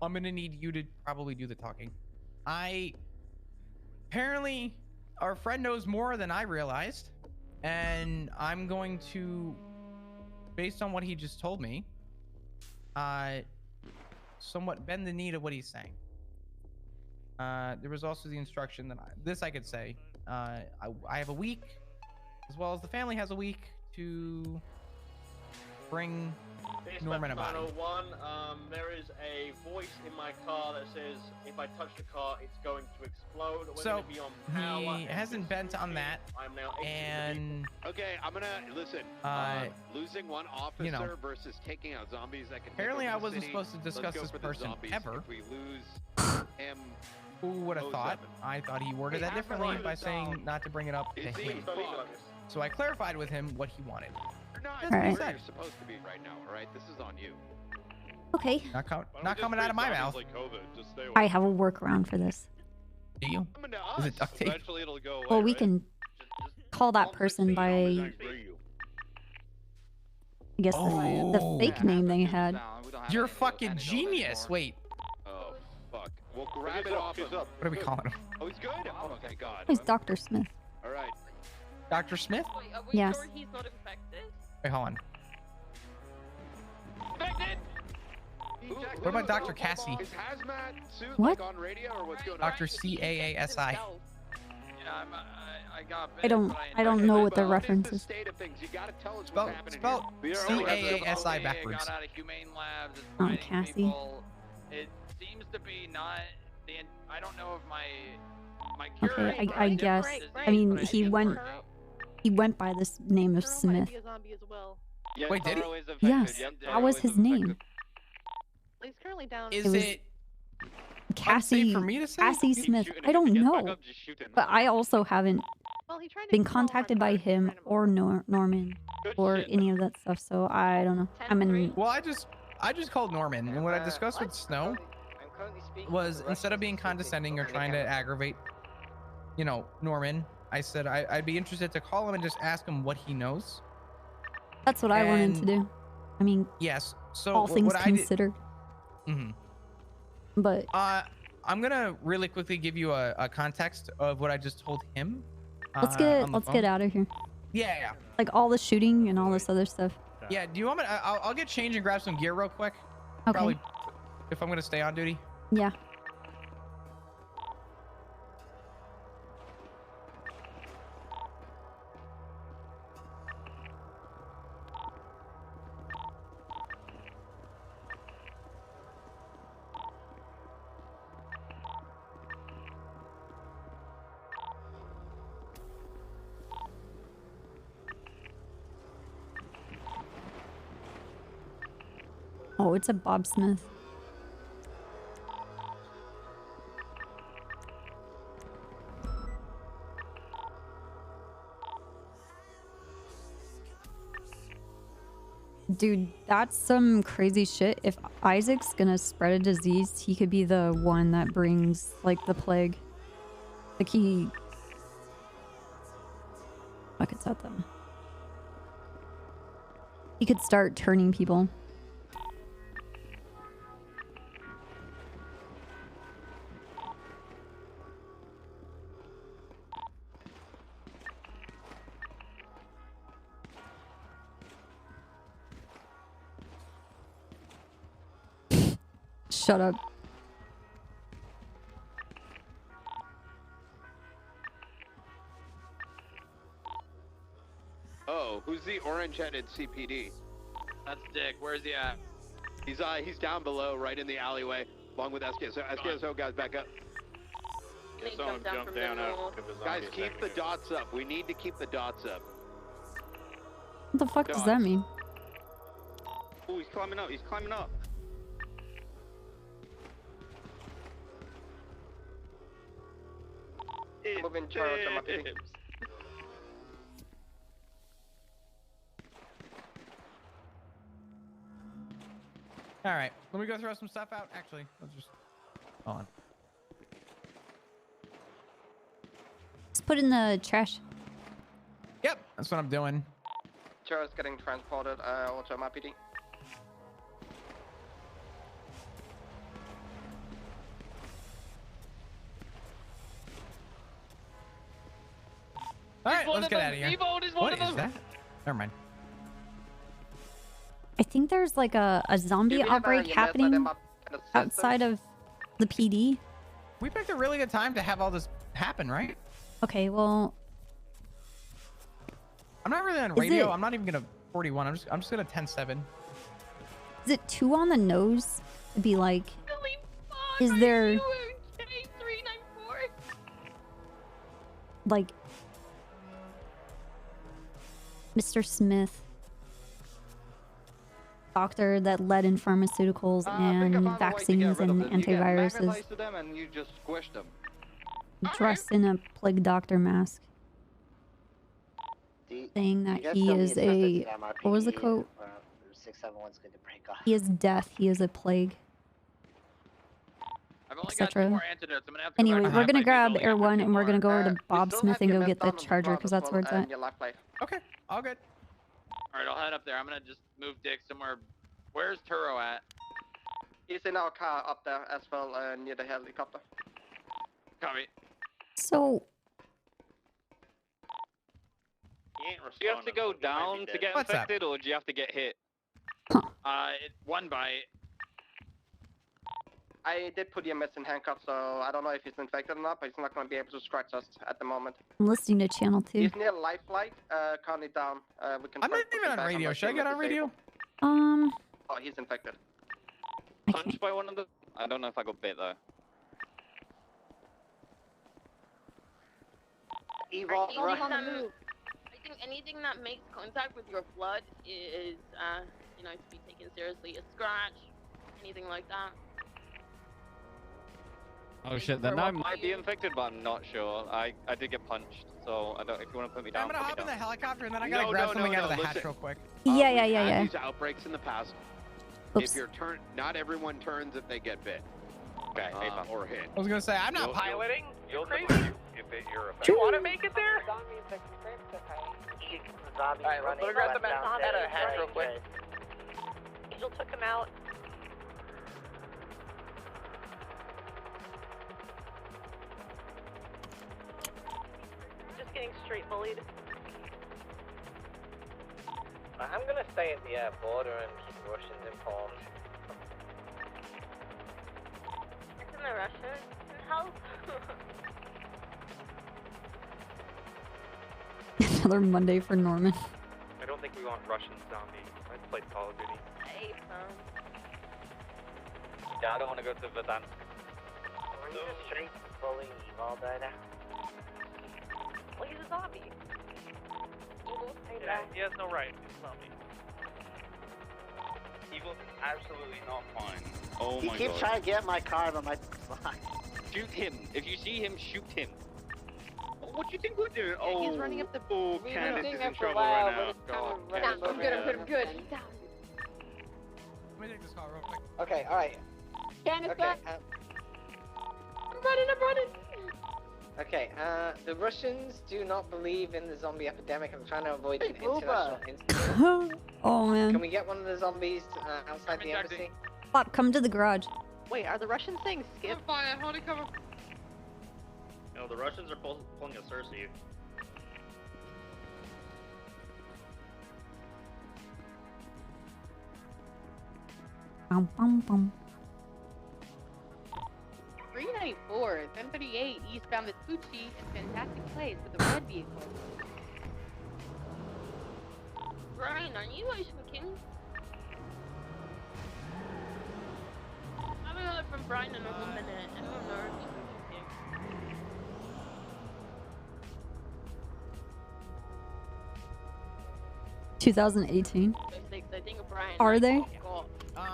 I'm gonna need you to probably do the talking. Apparently, our friend knows more than I realized, and I'm going to, based on what he just told me, somewhat bend the knee to what he's saying. There was also the instruction that I could say. I have a week, as well as the family has a week, to bring Norman about. 101, there is a voice in my car that says if I touch the car, it's going to explode. We're So going to be on power. he hasn't bent on that, I'm now and Okay, I'm gonna listen. Losing one officer versus taking out zombies that can. apparently take I over the wasn't city. supposed to Let's discuss go this for the person zombies. ever. If we lose him, Who would have thought? I thought he worded that differently by saying not to bring it up to him. So I clarified with him what he wanted. you're not All right. where you're supposed to be right now. All right, this is on you. Okay. Not coming out of my mouth. I have a workaround for this. Do you? Is it duct tape? Eventually, it'll go away. Well, we can call that person by, I guess, the fake name they had. You're fucking genius. Wait, Oh fuck! We'll grab it off him. what are we calling him? Oh, he's good. Oh, thank God. He's Dr. Smith. All right. Dr. Smith? Wait, are we Yes. sure he's not infected? Wait, hold on. Infected! What about Dr. Cassie? Is hazmat suit What? like on radio or what's going Dr. CAASI. Yeah, I got I don't know what the reference is. state of things. You gotta tell us Spell what's happening. CAASI Got backwards. out of humane labs. It's Oh, fighting Cassie. people. It seems to be not the. I don't know if my cure. Okay, I guess. I mean, he went by this name of Smith. Be a zombie as well. Yes, Wait, did he? Taro is infected. Yes. Yep, That Taro was is his name. He's currently down. Is was- it Cassie. unsafe for me to say? Cassie Smith. I don't know. But I also haven't Well, he tried to been call contacted by him or Norman or any of that stuff. So I don't know. I'm in. Well, I just called Norman, and what I discussed with Snow was instead of being condescending or trying to aggravate, Norman, I said I'd be interested to call him and just ask him what he knows. That's what I wanted to do. I mean, Yes. So all things what I did. considered. But I'm gonna really quickly give you a context of what I just told him. let's on the get phone. out of here. Yeah. Like all the shooting and all this other stuff. Yeah. Do you want me? I'll get changed and grab some gear real quick. Okay. Probably, if I'm gonna stay on duty. Yeah. Oh, it's a Bob Smith. Dude, that's some crazy shit. If Isaac's gonna spread a disease, he could be the one that brings, like, the plague. Like, Fuck, it's at them. He could start turning people. Shut up. Oh, who's the orange-headed CPD? That's Dick. Where's he at? He's down below, right in the alleyway, along with SKSO. SKSO, guys, back up. Someone jump down out. Guys, keep the dots up. We need to keep the dots up. What the fuck does that mean? Oh, he's climbing up. He's climbing up. Moving Charles on my pity. All right. Let me go throw some stuff out. Actually, let's just hold on. Let's put in the trash. Yep, that's what I'm doing. Charles getting transported to my PD. All right, let's get out of here. VOD is What is that? Never mind. I think there's like a zombie outbreak happening outside of the PD. We picked a really good time to have all this happen, right? Okay, well, I'm not really on Is radio. it- I'm not even gonna 41. I'm just gonna 10-7. is it too on the nose to be like, is there like Mr. Smith, doctor that led in pharmaceuticals and vaccines and antiviruses, to them and you just squish them. dressed in a plague doctor mask, saying that he is a, what was the quote? 671's good to break off. He is death, he is a plague, etc. Anyway, we're gonna grab Air 1 and we're gonna go over to Bob Smith and go get the charger because that's where it's at. Okay, all good. All right, I'll head up there. I'm gonna just move Dick somewhere. Where's Turo at? He's in our car up there as well, near the helicopter. Copy. So, Do you have to go down to get What's up? infected, or do you have to get hit? One bite. I did put EMS in handcuffs, so I don't know if he's infected or not, but he's not going to be able to scratch us at the moment. I'm listening to channel 2. He's near life flight. Calm it down. We can. I'm not even on radio. Should I get on radio? Oh, he's infected. Punched by one of the. I don't know if I got bit though. I think anything that makes contact with your blood is, you know, to be taken seriously. A scratch, anything like that. Oh shit! Then I might be infected, but I'm not sure. I did get punched, so I don't. If you want to put me down, I'm gonna put hop me in the down. helicopter and then I gotta grab something out of the hatch real quick. Yeah. These outbreaks in the past. Oops. If you're not everyone turns if they get bit. Okay. Or hit. I was gonna say I'm not piloting. You're crazy. Do you want to make it there? Alright, let's go grab the map. Out of hatch real quick. Angel took him out. Just getting straight bullied. I'm gonna stay at the border and keep the Russians informed. Isn't the Russians help? Another Monday for Norman. I don't think we want Russian zombies. I played Call of Duty. Yeah, I don't want to go to Verdansk. Were you just straight bullying all day now? Well, he's a zombie. Yeah, he has no right. He's not me. Evil's absolutely not fine. Oh He my keeps god. trying to get my car, but my. Shoot him. If you see him, shoot him. What do you think we're doing? Yeah, he's running up the. Oh, We've been Candace doing is that in for a trouble while, right but now. it's kind God, of running. Candace, I'm good. I'm good. I'm good. Let me take this call real quick. Okay, alright. Candace, Okay, I'm running. I'm running. okay, the Russians do not believe in the zombie epidemic. I'm trying to avoid an Hey, Booba. international incident. Oh man. Can we get one of the zombies outside the embassy? Flop, come to the garage. Wait, are the Russians saying skip? Fire, hold it, cover. No, the Russians are pulling a Cersei. Bum, bum, bum. 394, 1038 eastbound Vespucci in fantastic place with a red vehicle. Brian, are you ice king? I haven't heard from Brian in a whole minute. I don't know if he's okay. 2018. I think of Brian. Are they?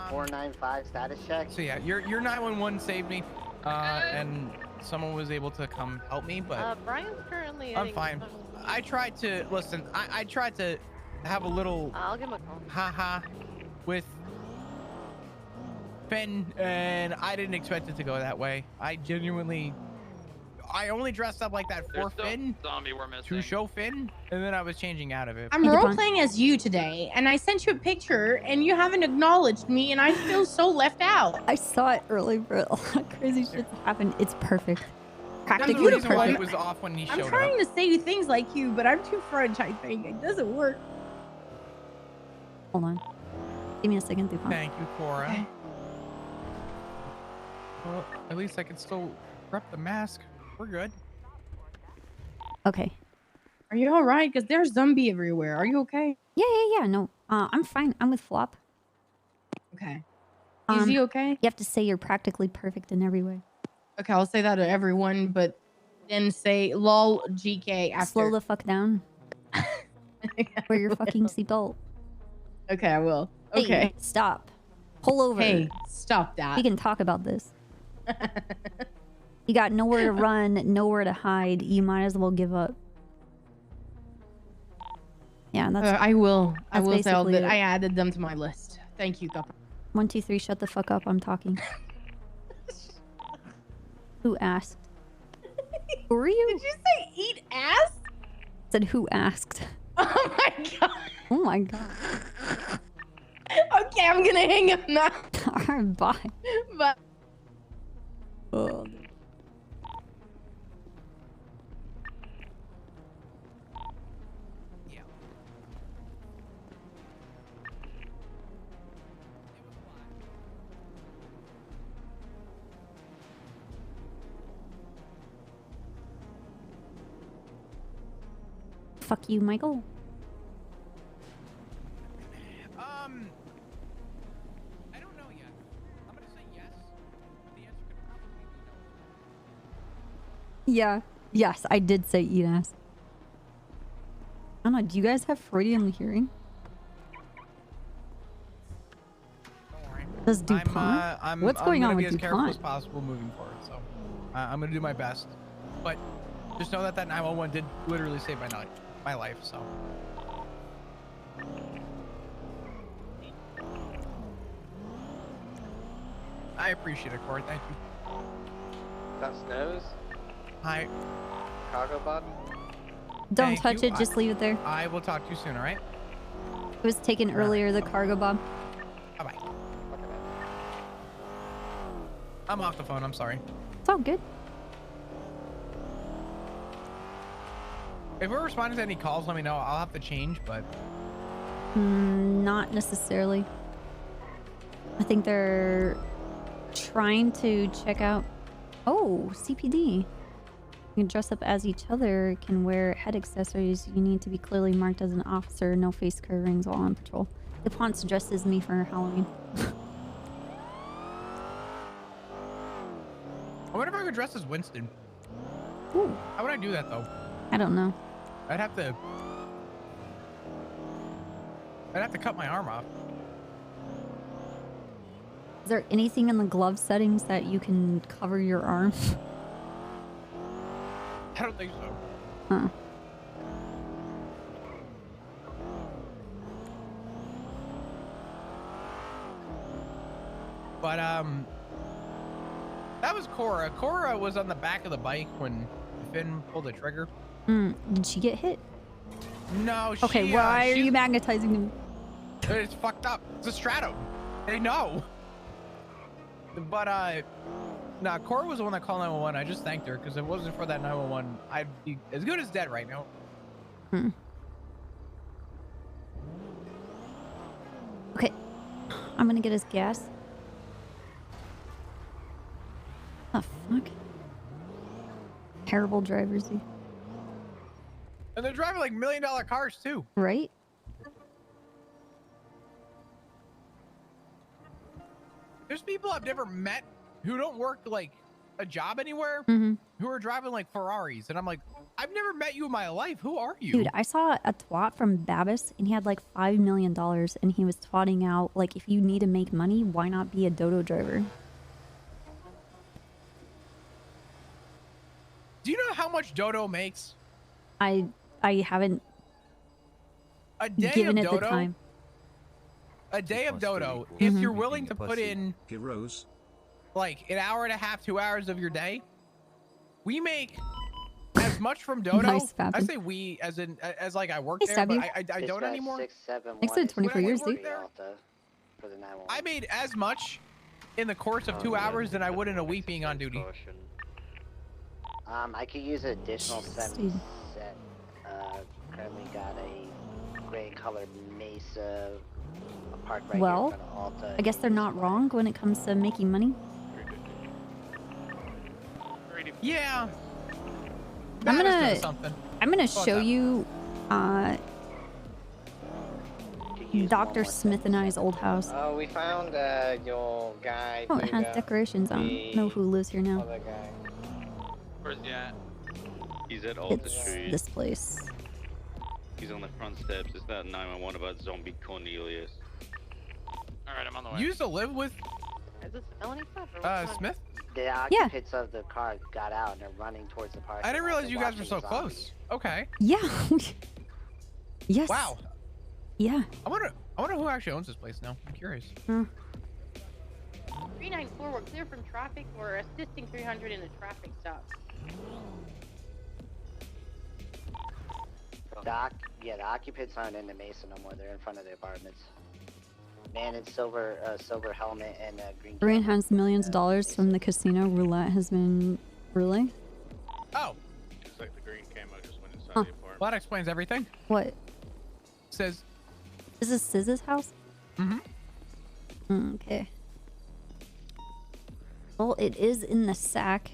495 status check. So yeah, your 911 saved me, and someone was able to come help me, but Brian's currently. I'm fine. I tried to listen. I tried to have a little I'll give him a call. haha with Finn, and I didn't expect it to go that way. I only dressed up like that for Finn, Zombie we're missing. to show Finn, and then I was changing out of it. I'm role playing as you today, and I sent you a picture, and you haven't acknowledged me, and I feel so left out. I saw it early, but a lot of crazy shit's happened. It's perfect. That's Practically the reason why perfect. it was off when he I'm showed trying up. to say things like you, but I'm too French, I think. It doesn't work. Hold on. Give me a second, Dupont. Thank you, Cora. Okay. Well, at least I can still rep the mask. We're good. Okay. Are you all right? Because there's zombie everywhere. Are you okay? Yeah. No. I'm fine. I'm with Flop. Okay. Is he okay? You have to say you're practically perfect in every way. Okay, I'll say that to everyone, but then say lol GK after. Slow the fuck down. Wear your fucking seatbelt. Okay, I will. Hey, Okay. stop. Pull over. Hey, stop that. We can talk about this. You got nowhere to run, nowhere to hide. You might as well give up. Yeah, that's. I will. I that's will say all basically that. it. I added them to my list. Thank you, Couple. 1, 2, 3. Shut the fuck up. I'm talking. Who asked? Who are you? Did you say eat ass? Said who asked? Oh my god. Oh my god. Okay, I'm gonna hang up now. Alright, bye. Bye. Oh. Yeah. Fuck you, Michael. I don't know yet. I'm gonna say yes. The answer could probably be no. Yeah. Yes, I did say eat ass. I don't know. Do you guys have Freudian hearing? Don't worry. Does DuPont? What's going on with I'm gonna be as careful as DuPont? possible moving forward. So I'm gonna do my best. But just know that 911 did literally save my life. So. I appreciate it, Corey. Thank you. That snows. Hi. Cargo bot. Don't Thank touch you. it. Just leave it there. I will talk to you soon. All right. It was taken earlier, the cargo bomb. Bye bye. I'm off the phone. I'm sorry. It's all good. If we're responding to any calls, let me know. I'll have to change, but Not necessarily. I think they're trying to check out. Oh, CPD. You can dress up as each other, can wear head accessories. You need to be clearly marked as an officer, no face coverings while on patrol. DuPont's dressed as me for Halloween. I wonder if I could dress as Winston. Ooh. How would I do that though? I don't know. I'd have to cut my arm off. Is there anything in the glove settings that you can cover your arm? I don't think so. Huh. But that was Cora. Cora was on the back of the bike when Finn pulled the trigger. Did she get hit? No, she, Okay, why are you magnetizing him? It's fucked up. It's a stratum. They know. But nah, Cora was the one that called 911. I just thanked her because if it wasn't for that 911, I'd be as good as dead right now. Okay, I'm gonna get his gas. The fuck? Terrible drivers. And they're driving like $1 million cars too. Right? There's people I've never met who don't work like a job anywhere who are driving like Ferraris. And I'm like, I've never met you in my life. Who are you? Dude, I saw a twat from Babis and he had like $5 million and he was twatting out like, if you need to make money, why not be a dodo driver? Do you know how much Dodo makes? I haven't A day given of it Dodo, the time. A day of Dodo, if you're willing to put in Heroes, like an hour and a half, 2 hours of your day, we make as much from Dodo. Nice, I Fabin. say we as in as like I work Hey, there, Stabby. but I don't anymore. Thanks for the 24 years, dude. I made as much in the course of 2 hours than I would in a week being on duty. I could use an additional 7 set. Currently got a gray colored Mesa parked right Well, here in front of Alta. I guess they're not wrong when it comes to making money. Yeah. I'm Babis gonna does something. show you Dr. Smith and I's old house. Oh, we found your guy. Oh, it has decorations. I don't know who lives here now. Other guy. Where's he at? He's at Alta It's Street. this place. He's on the front steps. It's that 911 about zombie Cornelius. Alright, I'm on the way. You used to live with Is this felony stuff? Or what's going Smith? The occupants of the car got out and they're running towards the park. I didn't realize you guys were so close. Okay. Yeah. Yes. Wow. Yeah. I wonder who actually owns this place now. I'm curious. 394, we're clear from traffic. We're assisting 300 in a traffic stop. The occupants aren't in the Mesa no more. They're in front of the apartments. Man in silver helmet and green. Brian has millions of dollars from the casino. Roulette has been roulette. Oh. Looks like the green camo just went inside Huh. the apartment. Well, that explains everything. What? Says. Is this Siz's house? Okay. Well, it is in the sack.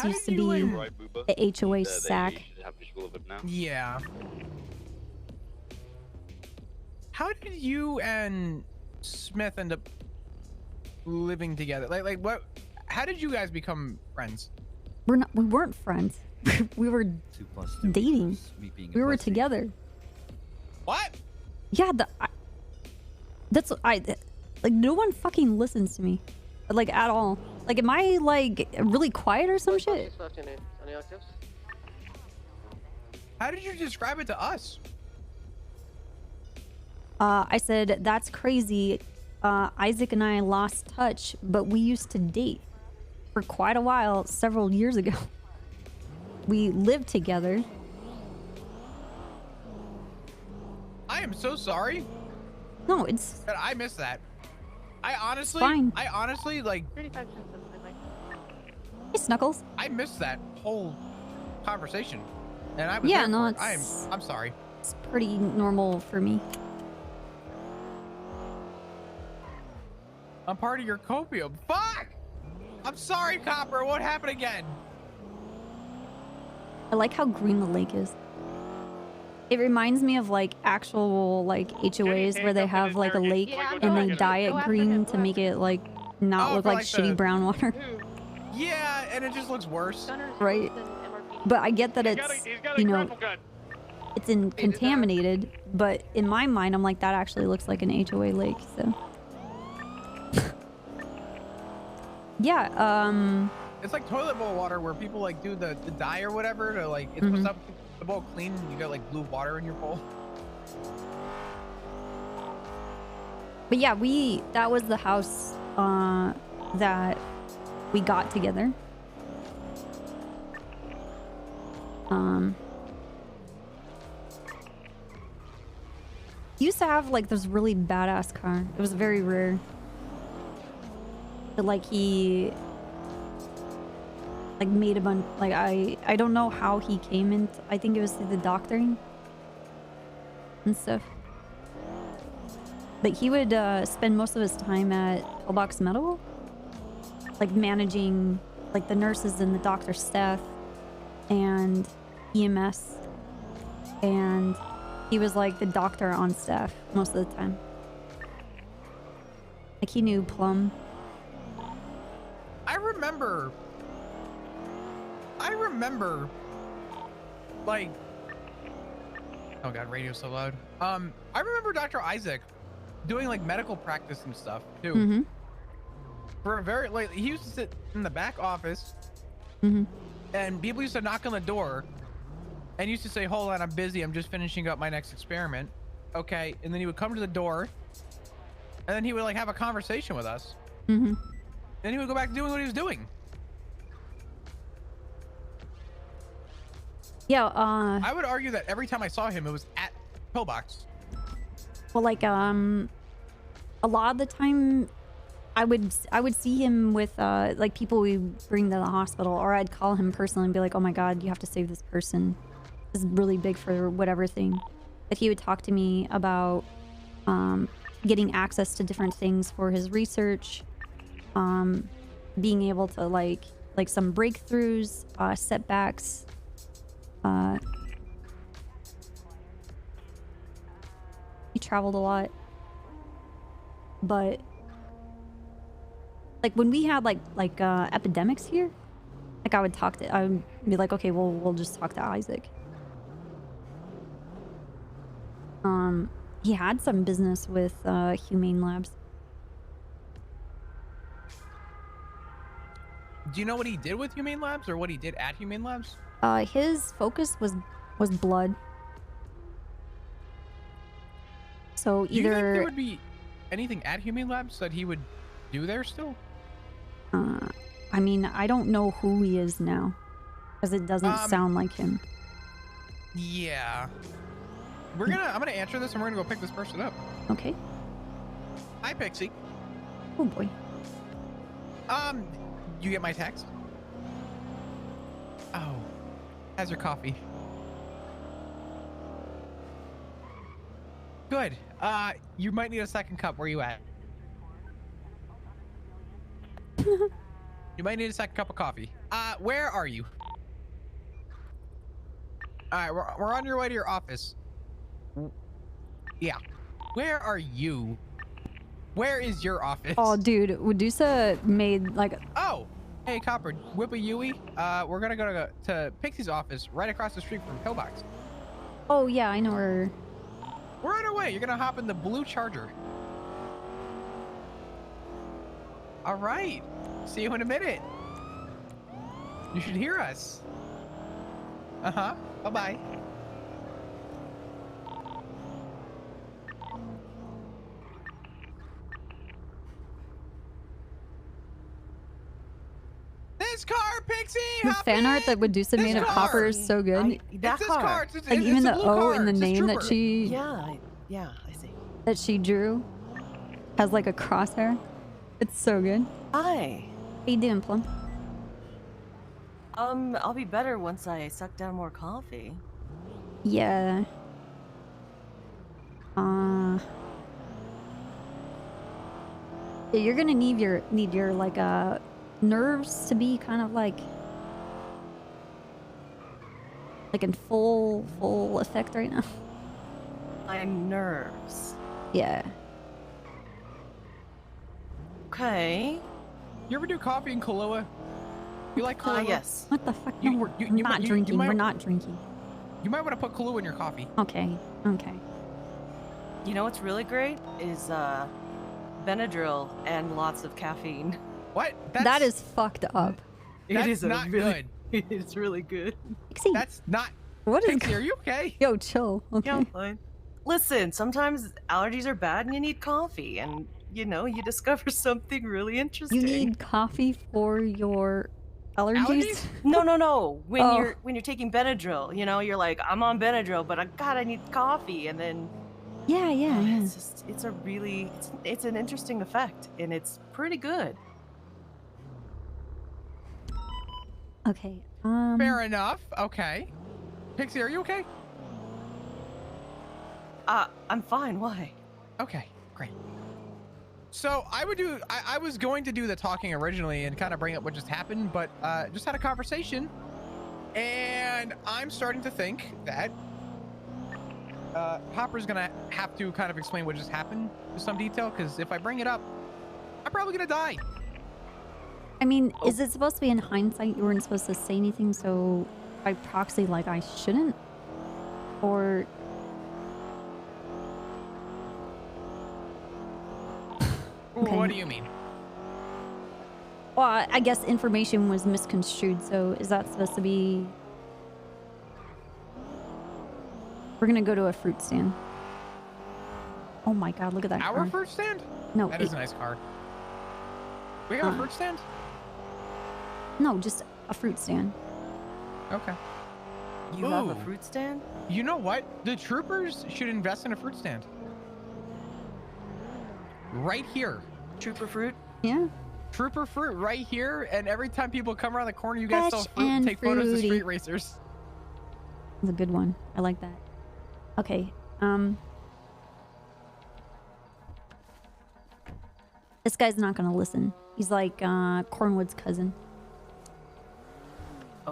This used to be the HOA sack. Yeah. How did you and Smith end up living together? Like what? How did you guys become friends? We weren't friends. We were dating. We were together. What? Yeah, like no one fucking listens to me, like at all. Like, am I like really quiet or some shit? How did you describe it to us? I said, that's crazy. Isaac and I lost touch, but we used to date for quite a while, several years ago. We lived together. I am so sorry. No, it's... But I missed that. I honestly, fine. like... 35 cents something like Hey, Snuggles. I missed that whole conversation. And I was Yeah, there no, for it. it's... I'm sorry. It's pretty normal for me. I'm part of your copium. Fuck! I'm sorry, Copper. What happened again? I like how green the lake is. It reminds me of like actual like HOAs where they have like a lake and they dye it green to make it like not look like shitty brown water. Yeah, and it just looks worse. Right. But I get that it's, you know, it's contaminated, but in my mind, I'm like, that actually looks like an HOA lake, so. Yeah, It's like toilet bowl water where people like do the dye or whatever to like, it's supposed to keep the bowl clean and you got like blue water in your bowl. but yeah, that was the house, that we got together. He used to have like this really badass car. It was very rare. But like he like made a bunch, like I don't know how he came in. I think it was through the doctoring and stuff. But he would spend most of his time at Pillbox Medical, like managing like the nurses and the doctor staff and EMS, and he was like the doctor on staff most of the time. Like he knew Plum. I remember like, oh god, radio's so loud. I remember Dr. Isaac doing like medical practice and stuff too. For a very like, he used to sit in the back office and people used to knock on the door and used to say, hold on, I'm busy, I'm just finishing up my next experiment. Okay, and then he would come to the door and then he would like have a conversation with us. Then he would go back to doing what he was doing. Yeah, I would argue that every time I saw him, it was at Pillbox. Well, like, a lot of the time, I would see him with, like, people we bring to the hospital, or I'd call him personally and be like, oh my god, you have to save this person. This is really big for whatever thing. But he would talk to me about, getting access to different things for his research, being able to, like some breakthroughs, setbacks, he traveled a lot, but like when we had like epidemics here, like I would be like, okay, well, we'll just talk to Isaac. He had some business with Humane Labs. Do you know what he did with Humane Labs, or what he did at Humane Labs? His focus was blood. So Do you think either there would be anything at Humane Labs that he would do there still? I mean, I don't know who he is now, because it doesn't sound like him. Yeah. I'm gonna answer this and we're gonna go pick this person up. Okay. Hi, Pixie. Oh boy. You get my text? Oh. How's your coffee? Good. You might need a second cup. Where you at? You might need a second cup of coffee. Where are you? All right, we're on your way to your office. Yeah. Where are you? Where is your office? Oh, dude, Medusa made like. Oh, hey, Copper, Whippa Yui. We're gonna go to Pixie's office right across the street from Pillbox. Oh yeah, I know where. We're on our way. You're gonna hop in the blue Charger. All right. See you in a minute. You should hear us. Uh-huh. Bye-bye. This car, Pixie! The fan art that Medusa made of Copper is so good. That car. Like even the O in the name that she. Yeah, I see. That she drew has like a crosshair. It's so good. Hi. How you doing, Plum? I'll be better once I suck down more coffee. Yeah. Yeah, you're gonna need your like nerves to be kind of like in full effect right now. My nerves. Yeah. Okay. You ever do coffee in Kahlua? You like Kahlua? Yes. What the fuck? No, we're not drinking. We're not drinking. You might want to put Kahlua in your coffee. Okay. Okay. You know what's really great is Benadryl and lots of caffeine. What? That is fucked up. That's not good. It's really good. Pixie. That's not. What is? Pixie, are you okay? Yo, chill. Okay. Yeah, I'm fine. Listen, sometimes allergies are bad and you need coffee, and you know you discover something really interesting. You need coffee for your allergies? No. When Oh. you're taking Benadryl, you know, you're like, I'm on Benadryl, but I need coffee, and then Yeah. it's an interesting effect, and it's pretty good. Okay. Fair enough. Okay. Pixie, are you okay? I'm fine. Why? Okay, great. So I was going to do the talking originally and kind of bring up what just happened, but just had a conversation, and I'm starting to think that Hopper's gonna have to kind of explain what just happened in some detail, because if I bring it up, I'm probably gonna die. I mean, is it supposed to be in hindsight? You weren't supposed to say anything, so by proxy, like I shouldn't, or? Okay. What do you mean? Well, I guess information was misconstrued, so is that supposed to be... We're gonna go to a fruit stand. Oh my god, look at that Our car. fruit stand? No. That is a nice car. We have a fruit stand? No, just a fruit stand. Okay. You have a fruit stand? You know what? The troopers should invest in a fruit stand. Right here. Trooper fruit? Yeah. Trooper fruit right here, and every time people come around the corner, you guys sell Fresh fruit and and take photos of fruity. street racers. That's a good one. I like that. Okay. This guy's not gonna listen. He's like Cornwood's cousin.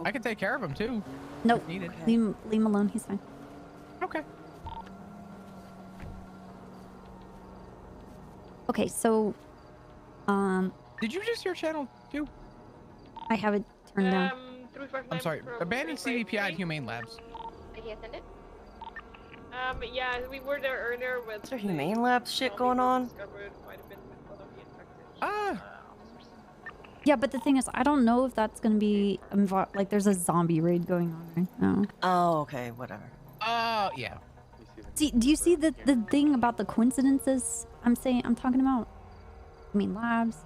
I can take care of him too. Nope. If needed. Leave him alone. He's fine. Okay. Okay, so Did you just hear channel 2? I have it turned down. I'm sorry. Abandoned CVPI at Humane Labs. Did he attend it? Yeah, we were there earlier with. Is there Humane Labs shit going on? Yeah, but the thing is, I don't know if that's gonna be like there's a zombie raid going on right now. Oh, okay, whatever. Yeah. See, do you see the thing about the coincidences I'm talking about? I mean, labs,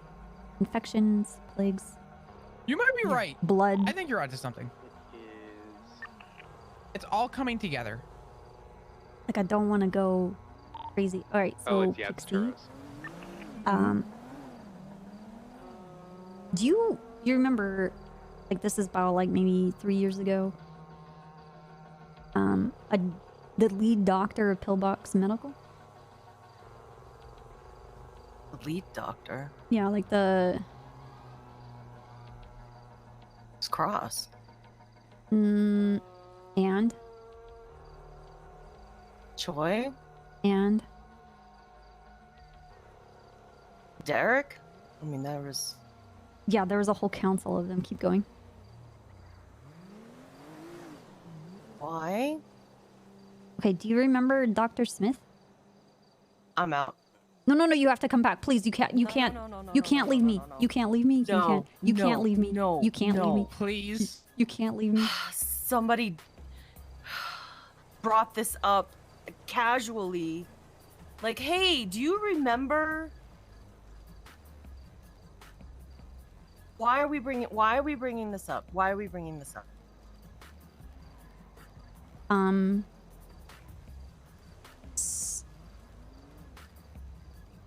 infections, plagues. You might be right. Blood. I think you're onto something. It's all coming together. Like, I don't want to go crazy. All right, so Pixie. Do you remember, like, this is about like maybe 3 years ago? The lead doctor of Pillbox Medical. The lead doctor? Yeah, like the cross. And? Choi? And? Derek? I mean, there was... Yeah, there was a whole council of them. Keep going. Why? Okay, do you remember Dr. Smith? I'm out. No, you have to come back. Please, you can't leave me. You can't leave me. You can't leave me. No, You can't leave me. Please. You can't leave me. Somebody brought this up casually. Like, hey, do you remember? Why are we bringing this up? Why are we bringing this up?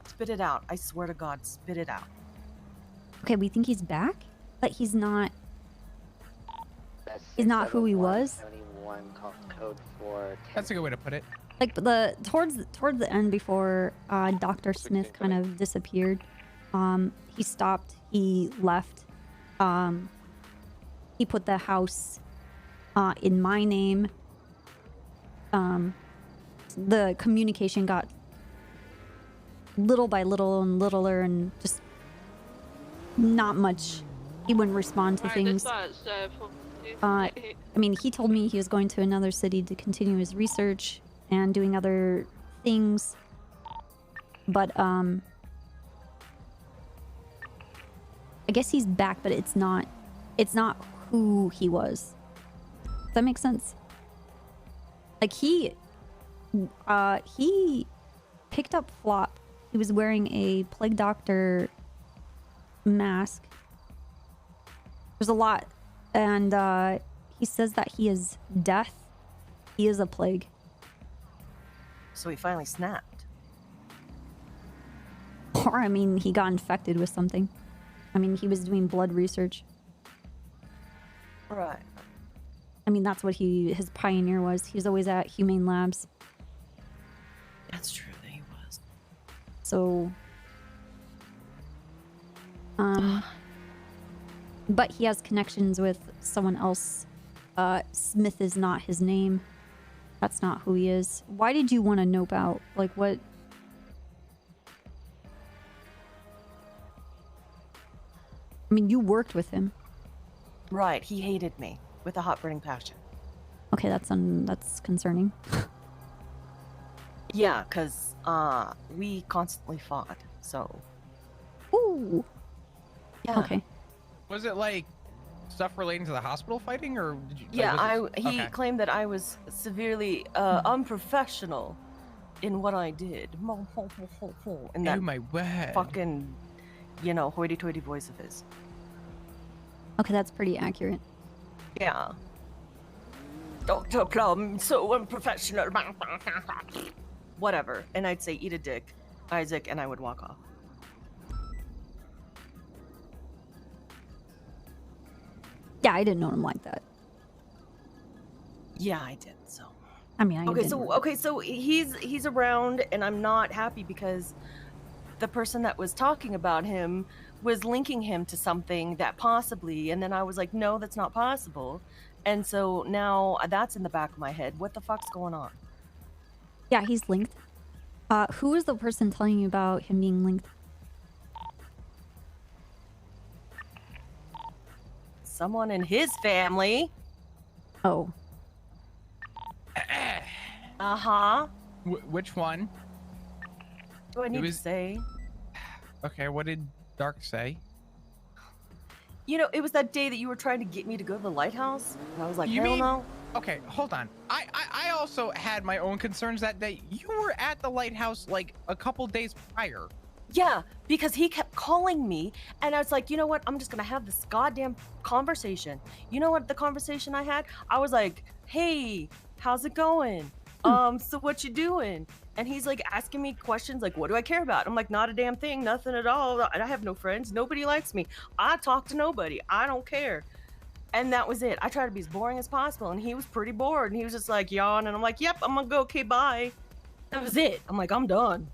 Spit it out. I swear to God, spit it out. Okay, we think he's back, but he's not. He's not who he was. Code for That's a good way to put it. Like towards the end, before Dr. Smith kind of disappeared, he stopped. He left. He put the house in my name. The communication got little by little and littler, and just not much. He wouldn't respond to things. I mean, he told me he was going to another city to continue his research and doing other things, but I guess he's back, but it's not who he was. Does that make sense? Like he picked up Flop. He was wearing a plague doctor mask. There's a lot, and he says that he is death. He is a plague. So he finally snapped. Or I mean, he got infected with something. I mean, he was doing blood research. Right. I mean, that's what his pioneer was. He was always at Humane Labs. That's true that he was. So, but he has connections with someone else. Smith is not his name. That's not who he is. Why did you want to nope out? Like, what? I mean, you worked with him. Right, he hated me with a hot burning passion. Okay, that's concerning. Yeah, because we constantly fought, so... Ooh! Yeah. Okay. Was it like stuff relating to the hospital fighting, or did you? Yeah, he claimed that I was severely unprofessional in what I did. In that my word. Fucking, hoity-toity voice of his. Okay, that's pretty accurate. Yeah. Dr. Plum, so unprofessional. Whatever. And I'd say, eat a dick, Isaac, and I would walk off. Yeah, I didn't know him like that. Yeah, I did. So. I mean, so he's around, and I'm not happy because the person that was talking about him was linking him to something that possibly, and then I was like, no, that's not possible. And so now that's in the back of my head. What the fuck's going on? Yeah, he's linked. Who is the person telling you about him being linked? Someone in his family. Oh. Uh-huh. Which one? What do I need to say? Okay, what did Dark say? It was that day that you were trying to get me to go to the lighthouse, and I was like, hell no. Okay, hold on. I also had my own concerns that day. You were at the lighthouse like a couple days prior. Yeah, because he kept calling me, and I was like, you know what? I'm just gonna have this goddamn conversation. You know what the conversation I had? I was like, hey, how's it going? So what you doing? And he's like asking me questions like, what do I care about? I'm like, not a damn thing, nothing at all. I have no friends. Nobody likes me. I talk to nobody. I don't care. And that was it. I tried to be as boring as possible, and he was pretty bored, and he was just like, yawn, and I'm like, yep, I'm gonna go, okay, bye. That was it. I'm like, I'm done.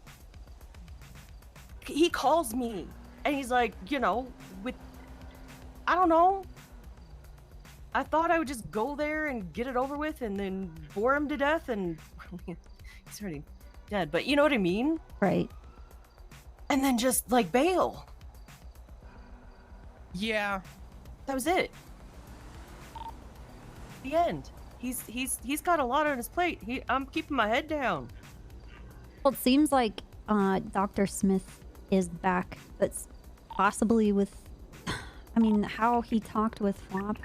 He calls me, and he's like, I don't know. I thought I would just go there and get it over with and then bore him to death and he's already dead, but you know what I mean? Right. And then just like bail. Yeah. That was it. The end. He's got a lot on his plate. I'm keeping my head down. Well, it seems like Dr. Smith is back, but possibly with, I mean, how he talked with Flop.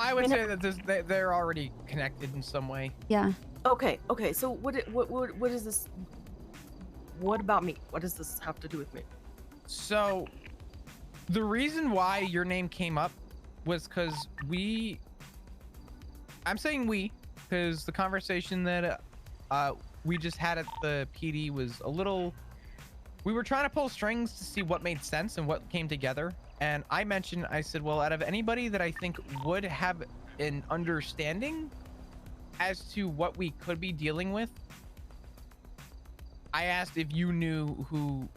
I would say that they're already connected in some way. Yeah. Okay. So what is this? What about me? What does this have to do with me? So, the reason why your name came up was because I'm saying we, because the conversation that we just had at the PD was a little, we were trying to pull strings to see what made sense and what came together. And I said, well, out of anybody that I think would have an understanding as to what we could be dealing with, I asked if you knew who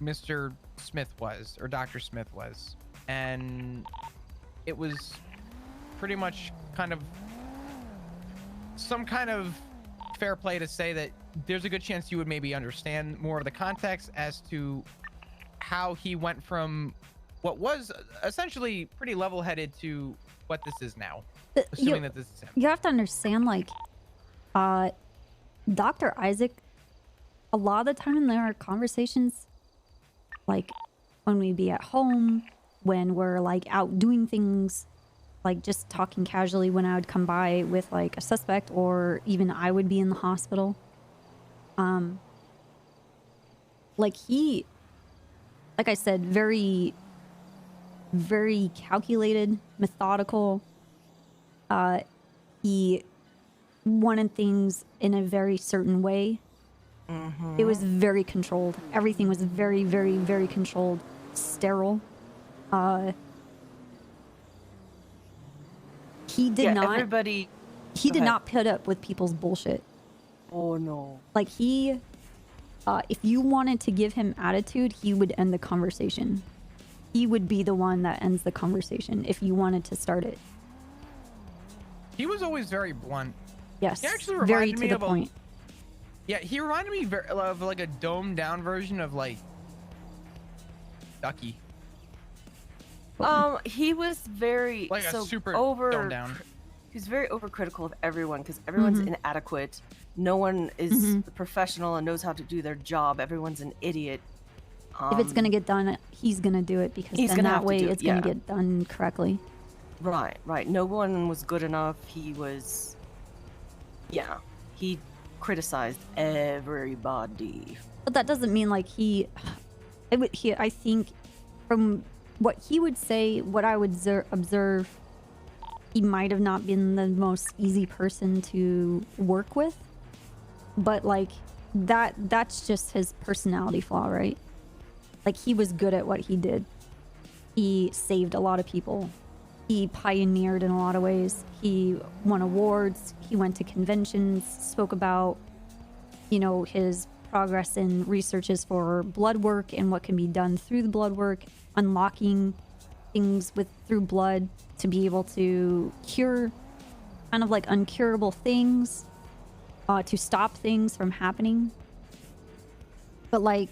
Mr. Smith was, or Dr. Smith was. And it was pretty much kind of some kind of fair play to say that there's a good chance you would maybe understand more of the context as to how he went from what was essentially pretty level-headed to what this is now, assuming that this is him. You have to understand, like, Dr. Isaac, a lot of the time in our conversations, like when we be at home, when we're like out doing things, like just talking casually when I would come by with like a suspect, or even I would be in the hospital. Like like I said, very, very calculated, methodical. He wanted things in a very certain way. It was very controlled. Everything was very, very, very controlled. Sterile. He did not. He did not put up with people's bullshit. Oh no. Like he, if you wanted to give him attitude, he would end the conversation. He would be the one that ends the conversation if you wanted to start it. He was always very blunt. Yes. He actually very reminded to me the of point. Yeah, he reminded me of like a domed down version of like Ducky. He was very Like a super dumbed down. He's very overcritical of everyone because everyone's inadequate. No one is professional and knows how to do their job. Everyone's an idiot. If it's gonna get done, he's gonna do it because then that way it's gonna get done correctly. Right. No one was good enough. He was, he criticized everybody. But that doesn't mean like I think from what he would say, what I would observe, he might have not been the most easy person to work with. But like that's just his personality flaw, right? Like he was good at what he did. He saved a lot of people. He pioneered in a lot of ways. He won awards. He went to conventions, spoke about, his progress in researches for blood work and what can be done through the blood work, unlocking things through blood to be able to cure kind of like uncurable things, to stop things from happening. But like,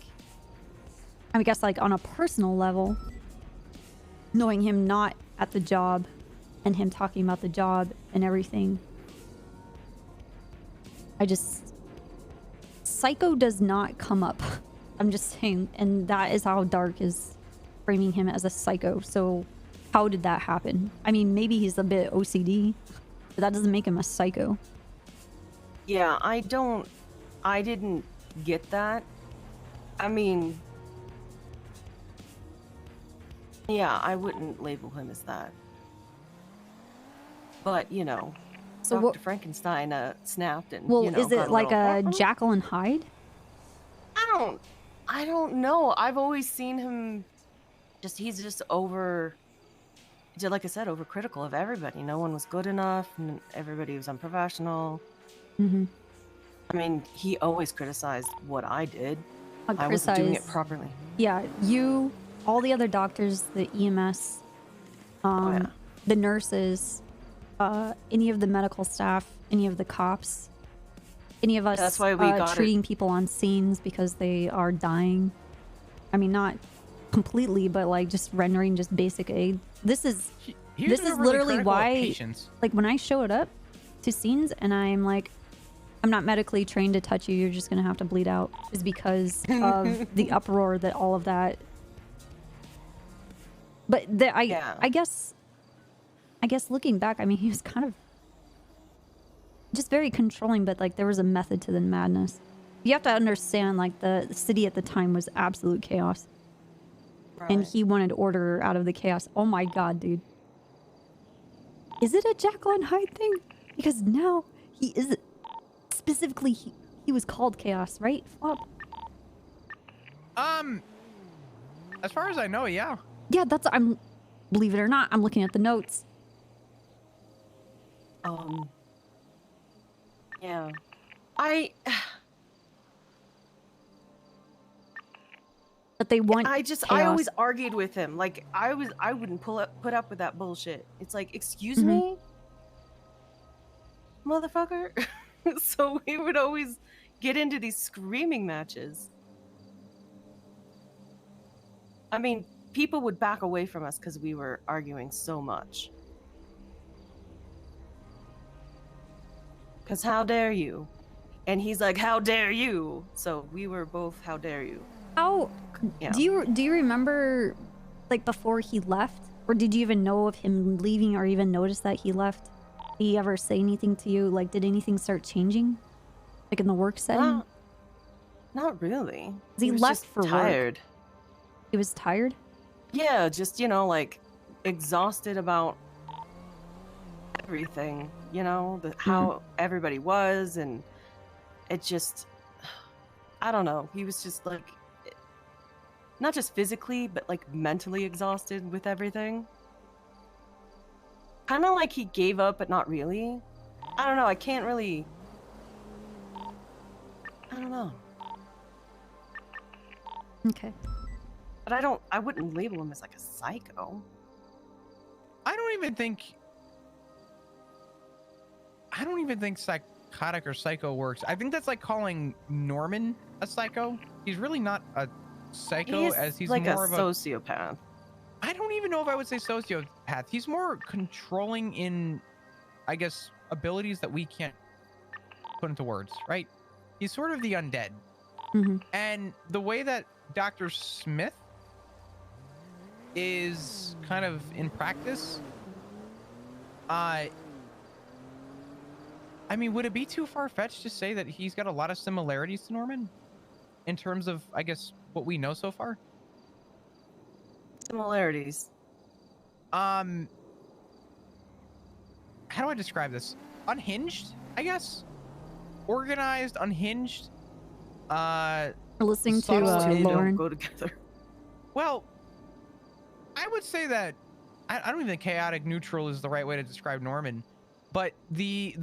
I guess like on a personal level, knowing him not at the job and him talking about the job and everything, Psycho does not come up. I'm just saying, and that is how Dark is framing him as a psycho. So how did that happen? I mean, maybe he's a bit OCD, but that doesn't make him a psycho. Yeah, I didn't get that. I mean, yeah, I wouldn't label him as that. But, So Dr. Frankenstein snapped and, well, is it like a Jekyll and Hyde? I don't know. I've always seen him he's just like I said, overcritical of everybody. No one was good enough and everybody was unprofessional. I mean, he always criticized what I did. I wasn't doing it properly. Yeah, you all the other doctors, the EMS, the nurses, any of the medical staff, any of the cops, any of us That's why we got treating people on scenes because they are dying. I mean, not completely, but like just rendering just basic aid. This is Here's this is really literally critical of why, patients. like when I showed up to scenes and I'm like, I'm not medically trained to touch you, you're just gonna have to bleed out, is because of the uproar that all of that. But I guess looking back, I mean, he was kind of just very controlling, but like there was a method to the madness. You have to understand, like the city at the time was absolute chaos. And he wanted order out of the chaos. Oh my god, dude. Is it a Jekyll and Hyde thing? Because now he is specifically he was called Chaos, right? Flop. As far as I know, yeah. Yeah, that's believe it or not, I'm looking at the notes. Yeah. But they want I chaos. always argued with him. Like I wouldn't put up with that bullshit. It's like, excuse Mm-hmm. me, motherfucker. So we would always get into these screaming matches. I mean, people would back away from us because we were arguing so much. Because how dare you? And he's like, how dare you? So we were both, how dare you? How do you remember, like before he left, or did you even know of him leaving, or even notice that he left? Did he ever say anything to you? Like, did anything start changing, like in the work setting? Not really. He was left just for tired. Work. He was tired. Yeah, just like exhausted about everything. How everybody was, and it just, I don't know. He was just like, not just physically, but like mentally exhausted with everything. Kind of like he gave up, but not really. I don't know. I can't really. I don't know. Okay. But I wouldn't label him as like a psycho. I don't even think psychotic or psycho works. I think that's like calling Norman a psycho. He's really not a psycho, as he's like more a of a sociopath. I don't even know if I would say sociopath. He's more controlling in, I guess, abilities that we can't put into words, right? He's sort of the undead. Mm-hmm. And the way that Dr. Smith is kind of in practice, I mean, would it be too far-fetched to say that he's got a lot of similarities to Norman in terms of, I guess, what we know so far? Similarities. How do I describe this? Unhinged, I guess. Organized, unhinged. Listening to Lauren. Don't go together. Well, I would say that I don't even think chaotic neutral is the right way to describe Norman, but the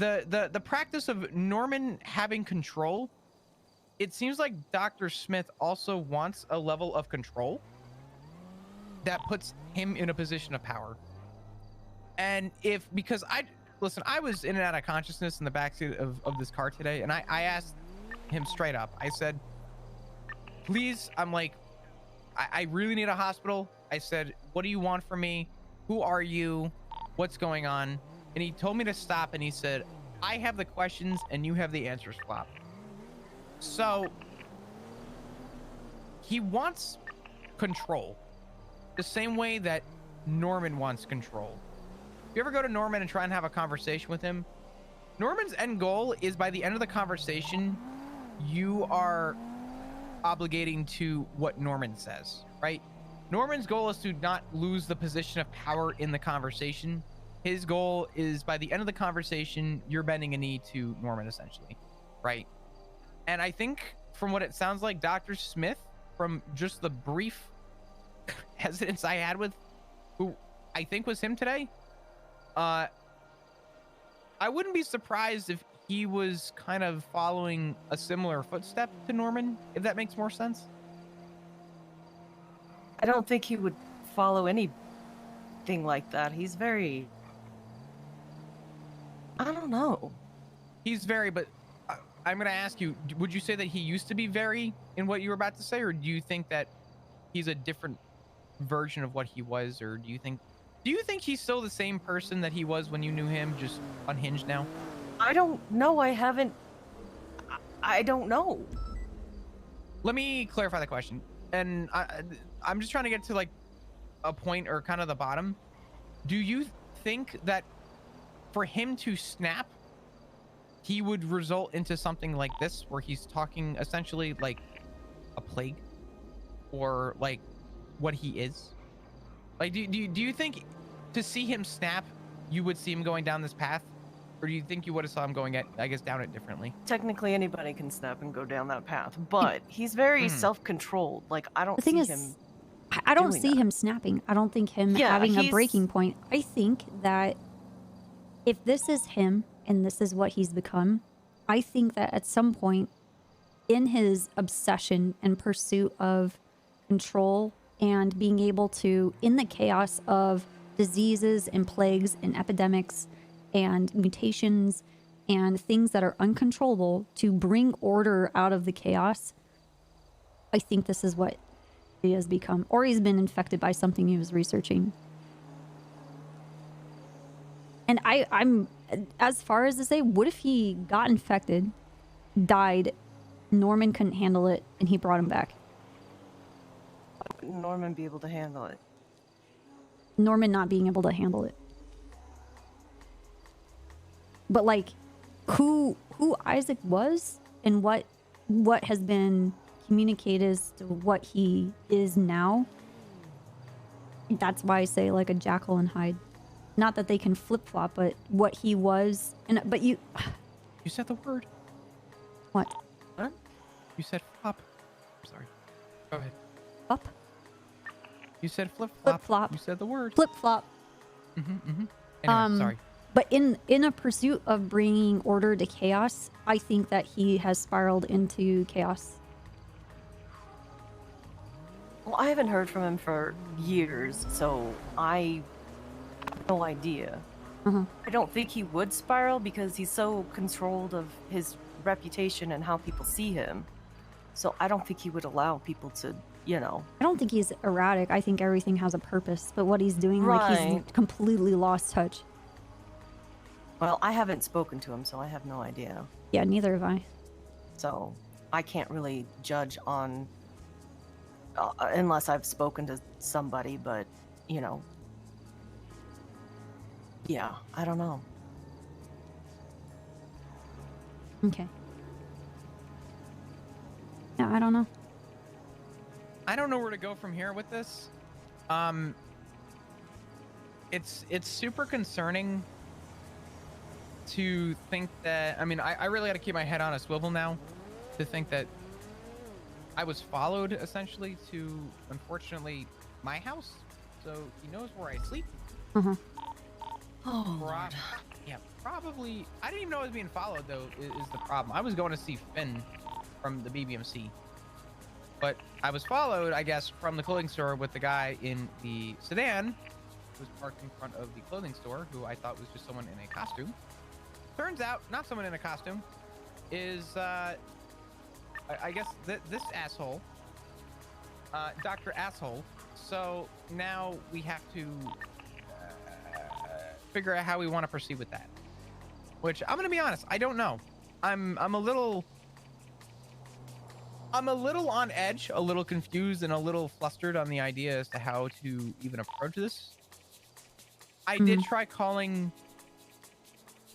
practice of Norman having control, it seems like Dr. Smith also wants a level of control that puts him in a position of power. And because I was in and out of consciousness in the backseat of this car today, and I asked him straight up. I said, please, I'm like, I really need a hospital. I said, what do you want from me? Who are you? What's going on? And he told me to stop, and he said, I have the questions and you have the answers, Flop. So he wants control the same way that Norman wants control. If you ever go to Norman and try and have a conversation with him, Norman's end goal is, by the end of the conversation, you are obligating to what Norman says, right? Norman's goal is to not lose the position of power in the conversation. His goal is, by the end of the conversation, you're bending a knee to Norman, essentially, right? And I think from what it sounds like, Dr. Smith, from just the brief hesitance I had with who I think was him today, I wouldn't be surprised if he was kind of following a similar footstep to Norman, if that makes more sense. I don't think he would follow anything like that. He's very... I don't know. He's very, but I'm going to ask you, would you say that he used to be very in what you were about to say, or do you think that he's a different version of what he was, or do you think he's still the same person that he was when you knew him, just unhinged now? I don't know. I haven't... I don't know. Let me clarify the question. And I'm just trying to get to like a point or kind of the bottom. Do you think that for him to snap, he would result into something like this, where he's talking essentially like a plague, or like what he is? Like, do you think to see him snap, you would see him going down this path, or do you think you would have saw him going down it differently? Technically, anybody can snap and go down that path, but he's very self-controlled. Like, I don't see him. I don't see him snapping. I don't think him having a breaking point. I think that if this is him and this is what he's become, I think that at some point in his obsession and pursuit of control and being able to, in the chaos of diseases and plagues and epidemics and mutations and things that are uncontrollable, to bring order out of the chaos, I think this is what he has become. Or he's been infected by something he was researching. And I'm as far as to say, what if he got infected, died, Norman couldn't handle it, and he brought him back? Norman be able to handle it? Norman not being able to handle it. But like, who Isaac was and what has been communicated as to what he is now, that's why I say like a Jekyll and Hyde. Not that they can flip-flop, but what he was. But you said the word. What? Huh? You said flop. Sorry. Go ahead. Flop? You said flip-flop. Flip-flop. You said the word. Flip-flop. Anyway, sorry. But in a pursuit of bringing order to chaos, I think that he has spiraled into chaos. Well, I haven't heard from him for years, so I have no idea. I don't think he would spiral because he's so controlled of his reputation and how people see him. So I don't think he would allow people to, you know. I don't think he's erratic. I think everything has a purpose. But what he's doing, like, he's completely lost touch. Well, I haven't spoken to him, so I have no idea. Yeah, neither have I. So I can't really judge on unless I've spoken to somebody, but, you know. Yeah, I don't know. Okay. Yeah, I don't know. I don't know where to go from here with this. It's super concerning to think that, I mean, I really got to keep my head on a swivel now to think that I was followed essentially to, unfortunately, my house. So he knows where I sleep. Oh, Lord. Yeah, probably. I didn't even know I was being followed, though, is the problem. I was going to see Finn from the BBMC. But I was followed, I guess, from the clothing store with the guy in the sedan who was parked in front of the clothing store, who I thought was just someone in a costume. Turns out, not someone in a costume, is, I guess, this asshole, Dr. Asshole. So now we have to figure out how we want to proceed with that. Which, I'm going to be honest, I don't know. I'm a little on edge, a little confused, and a little flustered on the idea as to how to even approach this. I did try calling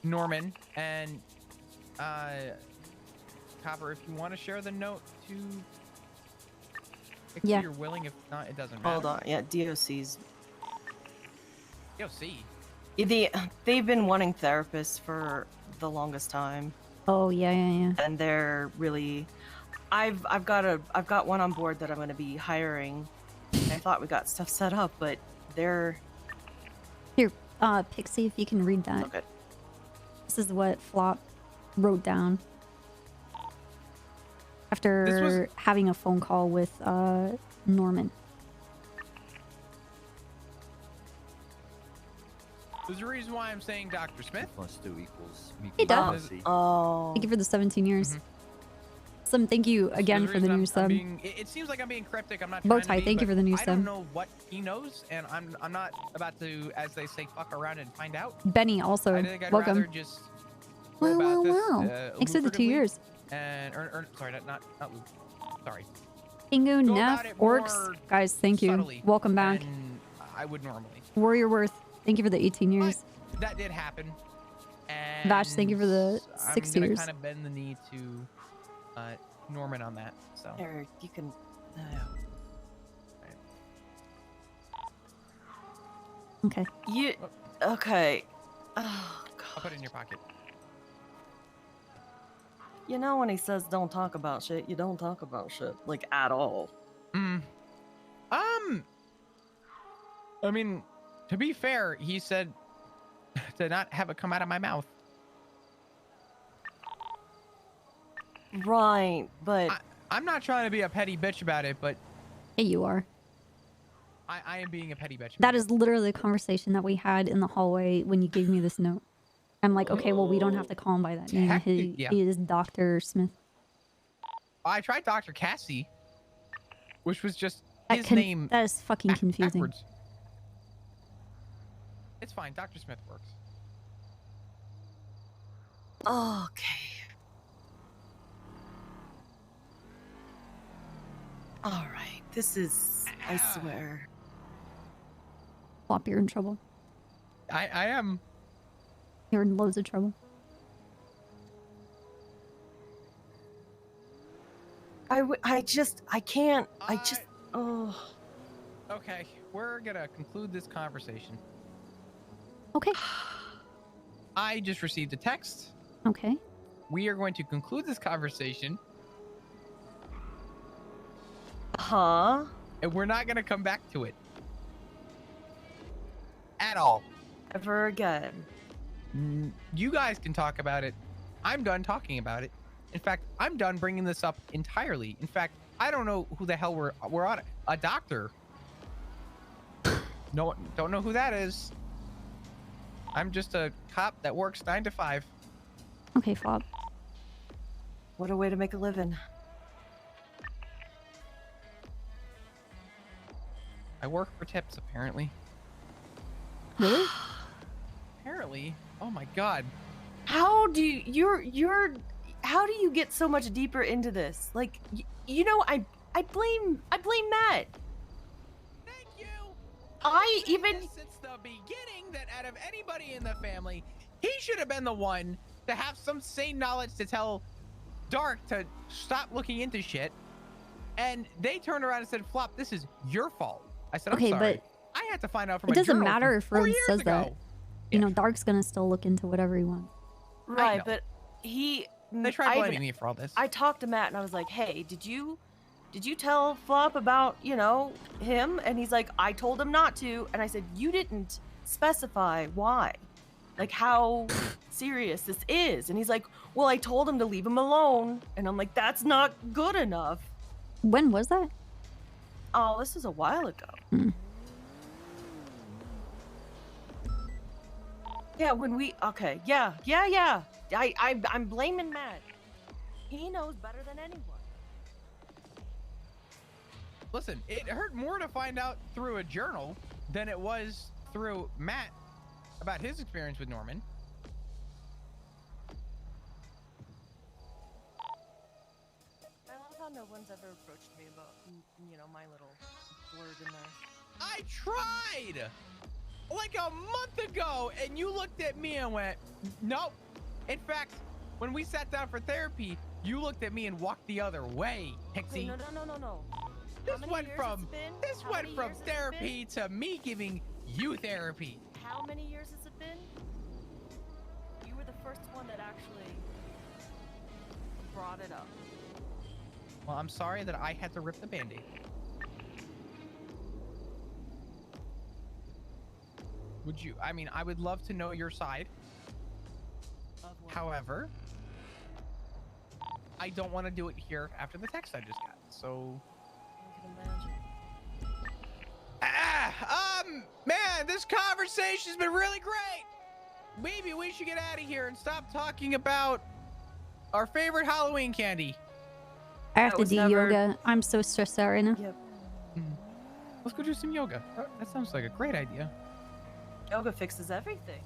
Norman, and Copper, if you want to share the note to if you're willing. If not, it doesn't matter. Hold on. Yeah, DOC's. DOC? They've been wanting therapists for the longest time. Oh, yeah. And they're really... I've got one on board that I'm going to be hiring. I thought we got stuff set up, but they're... Here, Pixie, if you can read that. Okay. This is what Flop wrote down after having a phone call with Norman. There's a reason why I'm saying Dr. Smith. 2 + 2 equals me. Hey, Doug. Oh. Thank you for the 17 years. Some thank you again There's a for the reason new sub. It seems like I'm being cryptic. I'm not Bow trying to tie, be, thank you but for the new I don't sub. know what he knows, and I'm not about to, as they say, fuck around and find out. Benny also, I think I'd welcome. rather just go about this, Thanks for the 2 lucratively years. And sorry, not Luke. Sorry. Kingu, Go Neff, about it Orcs. more Guys, thank you. subtly Welcome back. than I would normally. Warrior Worth, thank you for the 18 years. That did happen. And Vash, thank you for the 6 I'm gonna years. kind of bend the knee to Norman on that. So Eric, you can. Okay. You okay? Oh God. I'll put it in your pocket. You know when he says don't talk about shit, you don't talk about shit like at all. I mean, to be fair, he said to not have it come out of my mouth. Right, but I'm not trying to be a petty bitch about it, but Hey, you are. I am being a petty bitch. That is literally the conversation that we had in the hallway when you gave me this note. I'm like, okay, well, we don't have to call him by that name. He is Dr. Smith. I tried Dr. Cassie, which was just That his name. That is fucking confusing. Backwards. It's fine. Dr. Smith works. Okay. All right. This is, I swear. Flop, you're in trouble. I am. You're in loads of trouble. I can't. Oh. Okay, we're gonna conclude this conversation. Okay. I just received a text. Okay. We are going to conclude this conversation. Huh? And we're not gonna come back to it. At all. Ever again. You guys can talk about it. I'm done talking about it. In fact, I'm done bringing this up entirely. In fact, I don't know who the hell we're on. A doctor. No, don't know who that is. I'm just a cop that works 9 to 5. Okay, Flop. What a way to make a living. I work for tips, apparently. Really? Apparently. Oh my god. How do you how do you get so much deeper into this? Like you know, I blame Matt. Thank you. I even since the beginning that out of anybody in the family, he should have been the one to have some sane knowledge to tell Dark to stop looking into shit. And they turned around and said, "Flop, this is your fault." I said, "I'm Okay, sorry. but I had to find out from it a doesn't journal matter from if 4 Rose years says ago." that. You know, Dark's gonna still look into whatever he wants. Right, but they tried blaming me for all this. I talked to Matt and I was like, "Hey, did you tell Flop about, you know, him?" And he's like, "I told him not to." And I said, "You didn't specify why. Like how serious this is." And he's like, "Well, I told him to leave him alone." And I'm like, "That's not good enough." When was that? Oh, this was a while ago. Yeah, when we yeah. I'm blaming Matt. He knows better than anyone. Listen, it hurt more to find out through a journal than it was through Matt about his experience with Norman. I love how no one's ever approached me about, you know, my little blurb in there. I tried! Like a month ago, and you looked at me and went, nope. In fact, when we sat down for therapy, you looked at me and walked the other way, Pixie. Okay, no. This went from therapy to me giving you therapy. How many years has it been? You were the first one that actually brought it up. Well, I'm sorry that I had to rip the Band-Aid. Would you? I mean, I would love to know your side. However, I don't want to do it here after the text I just got. So. I can imagine. Ah! Man, this conversation's been really great. Maybe we should get out of here and stop talking about our favorite Halloween candy. I have to do yoga. I'm so stressed out right now. Yep. Let's go do some yoga. That sounds like a great idea. Yoga fixes everything.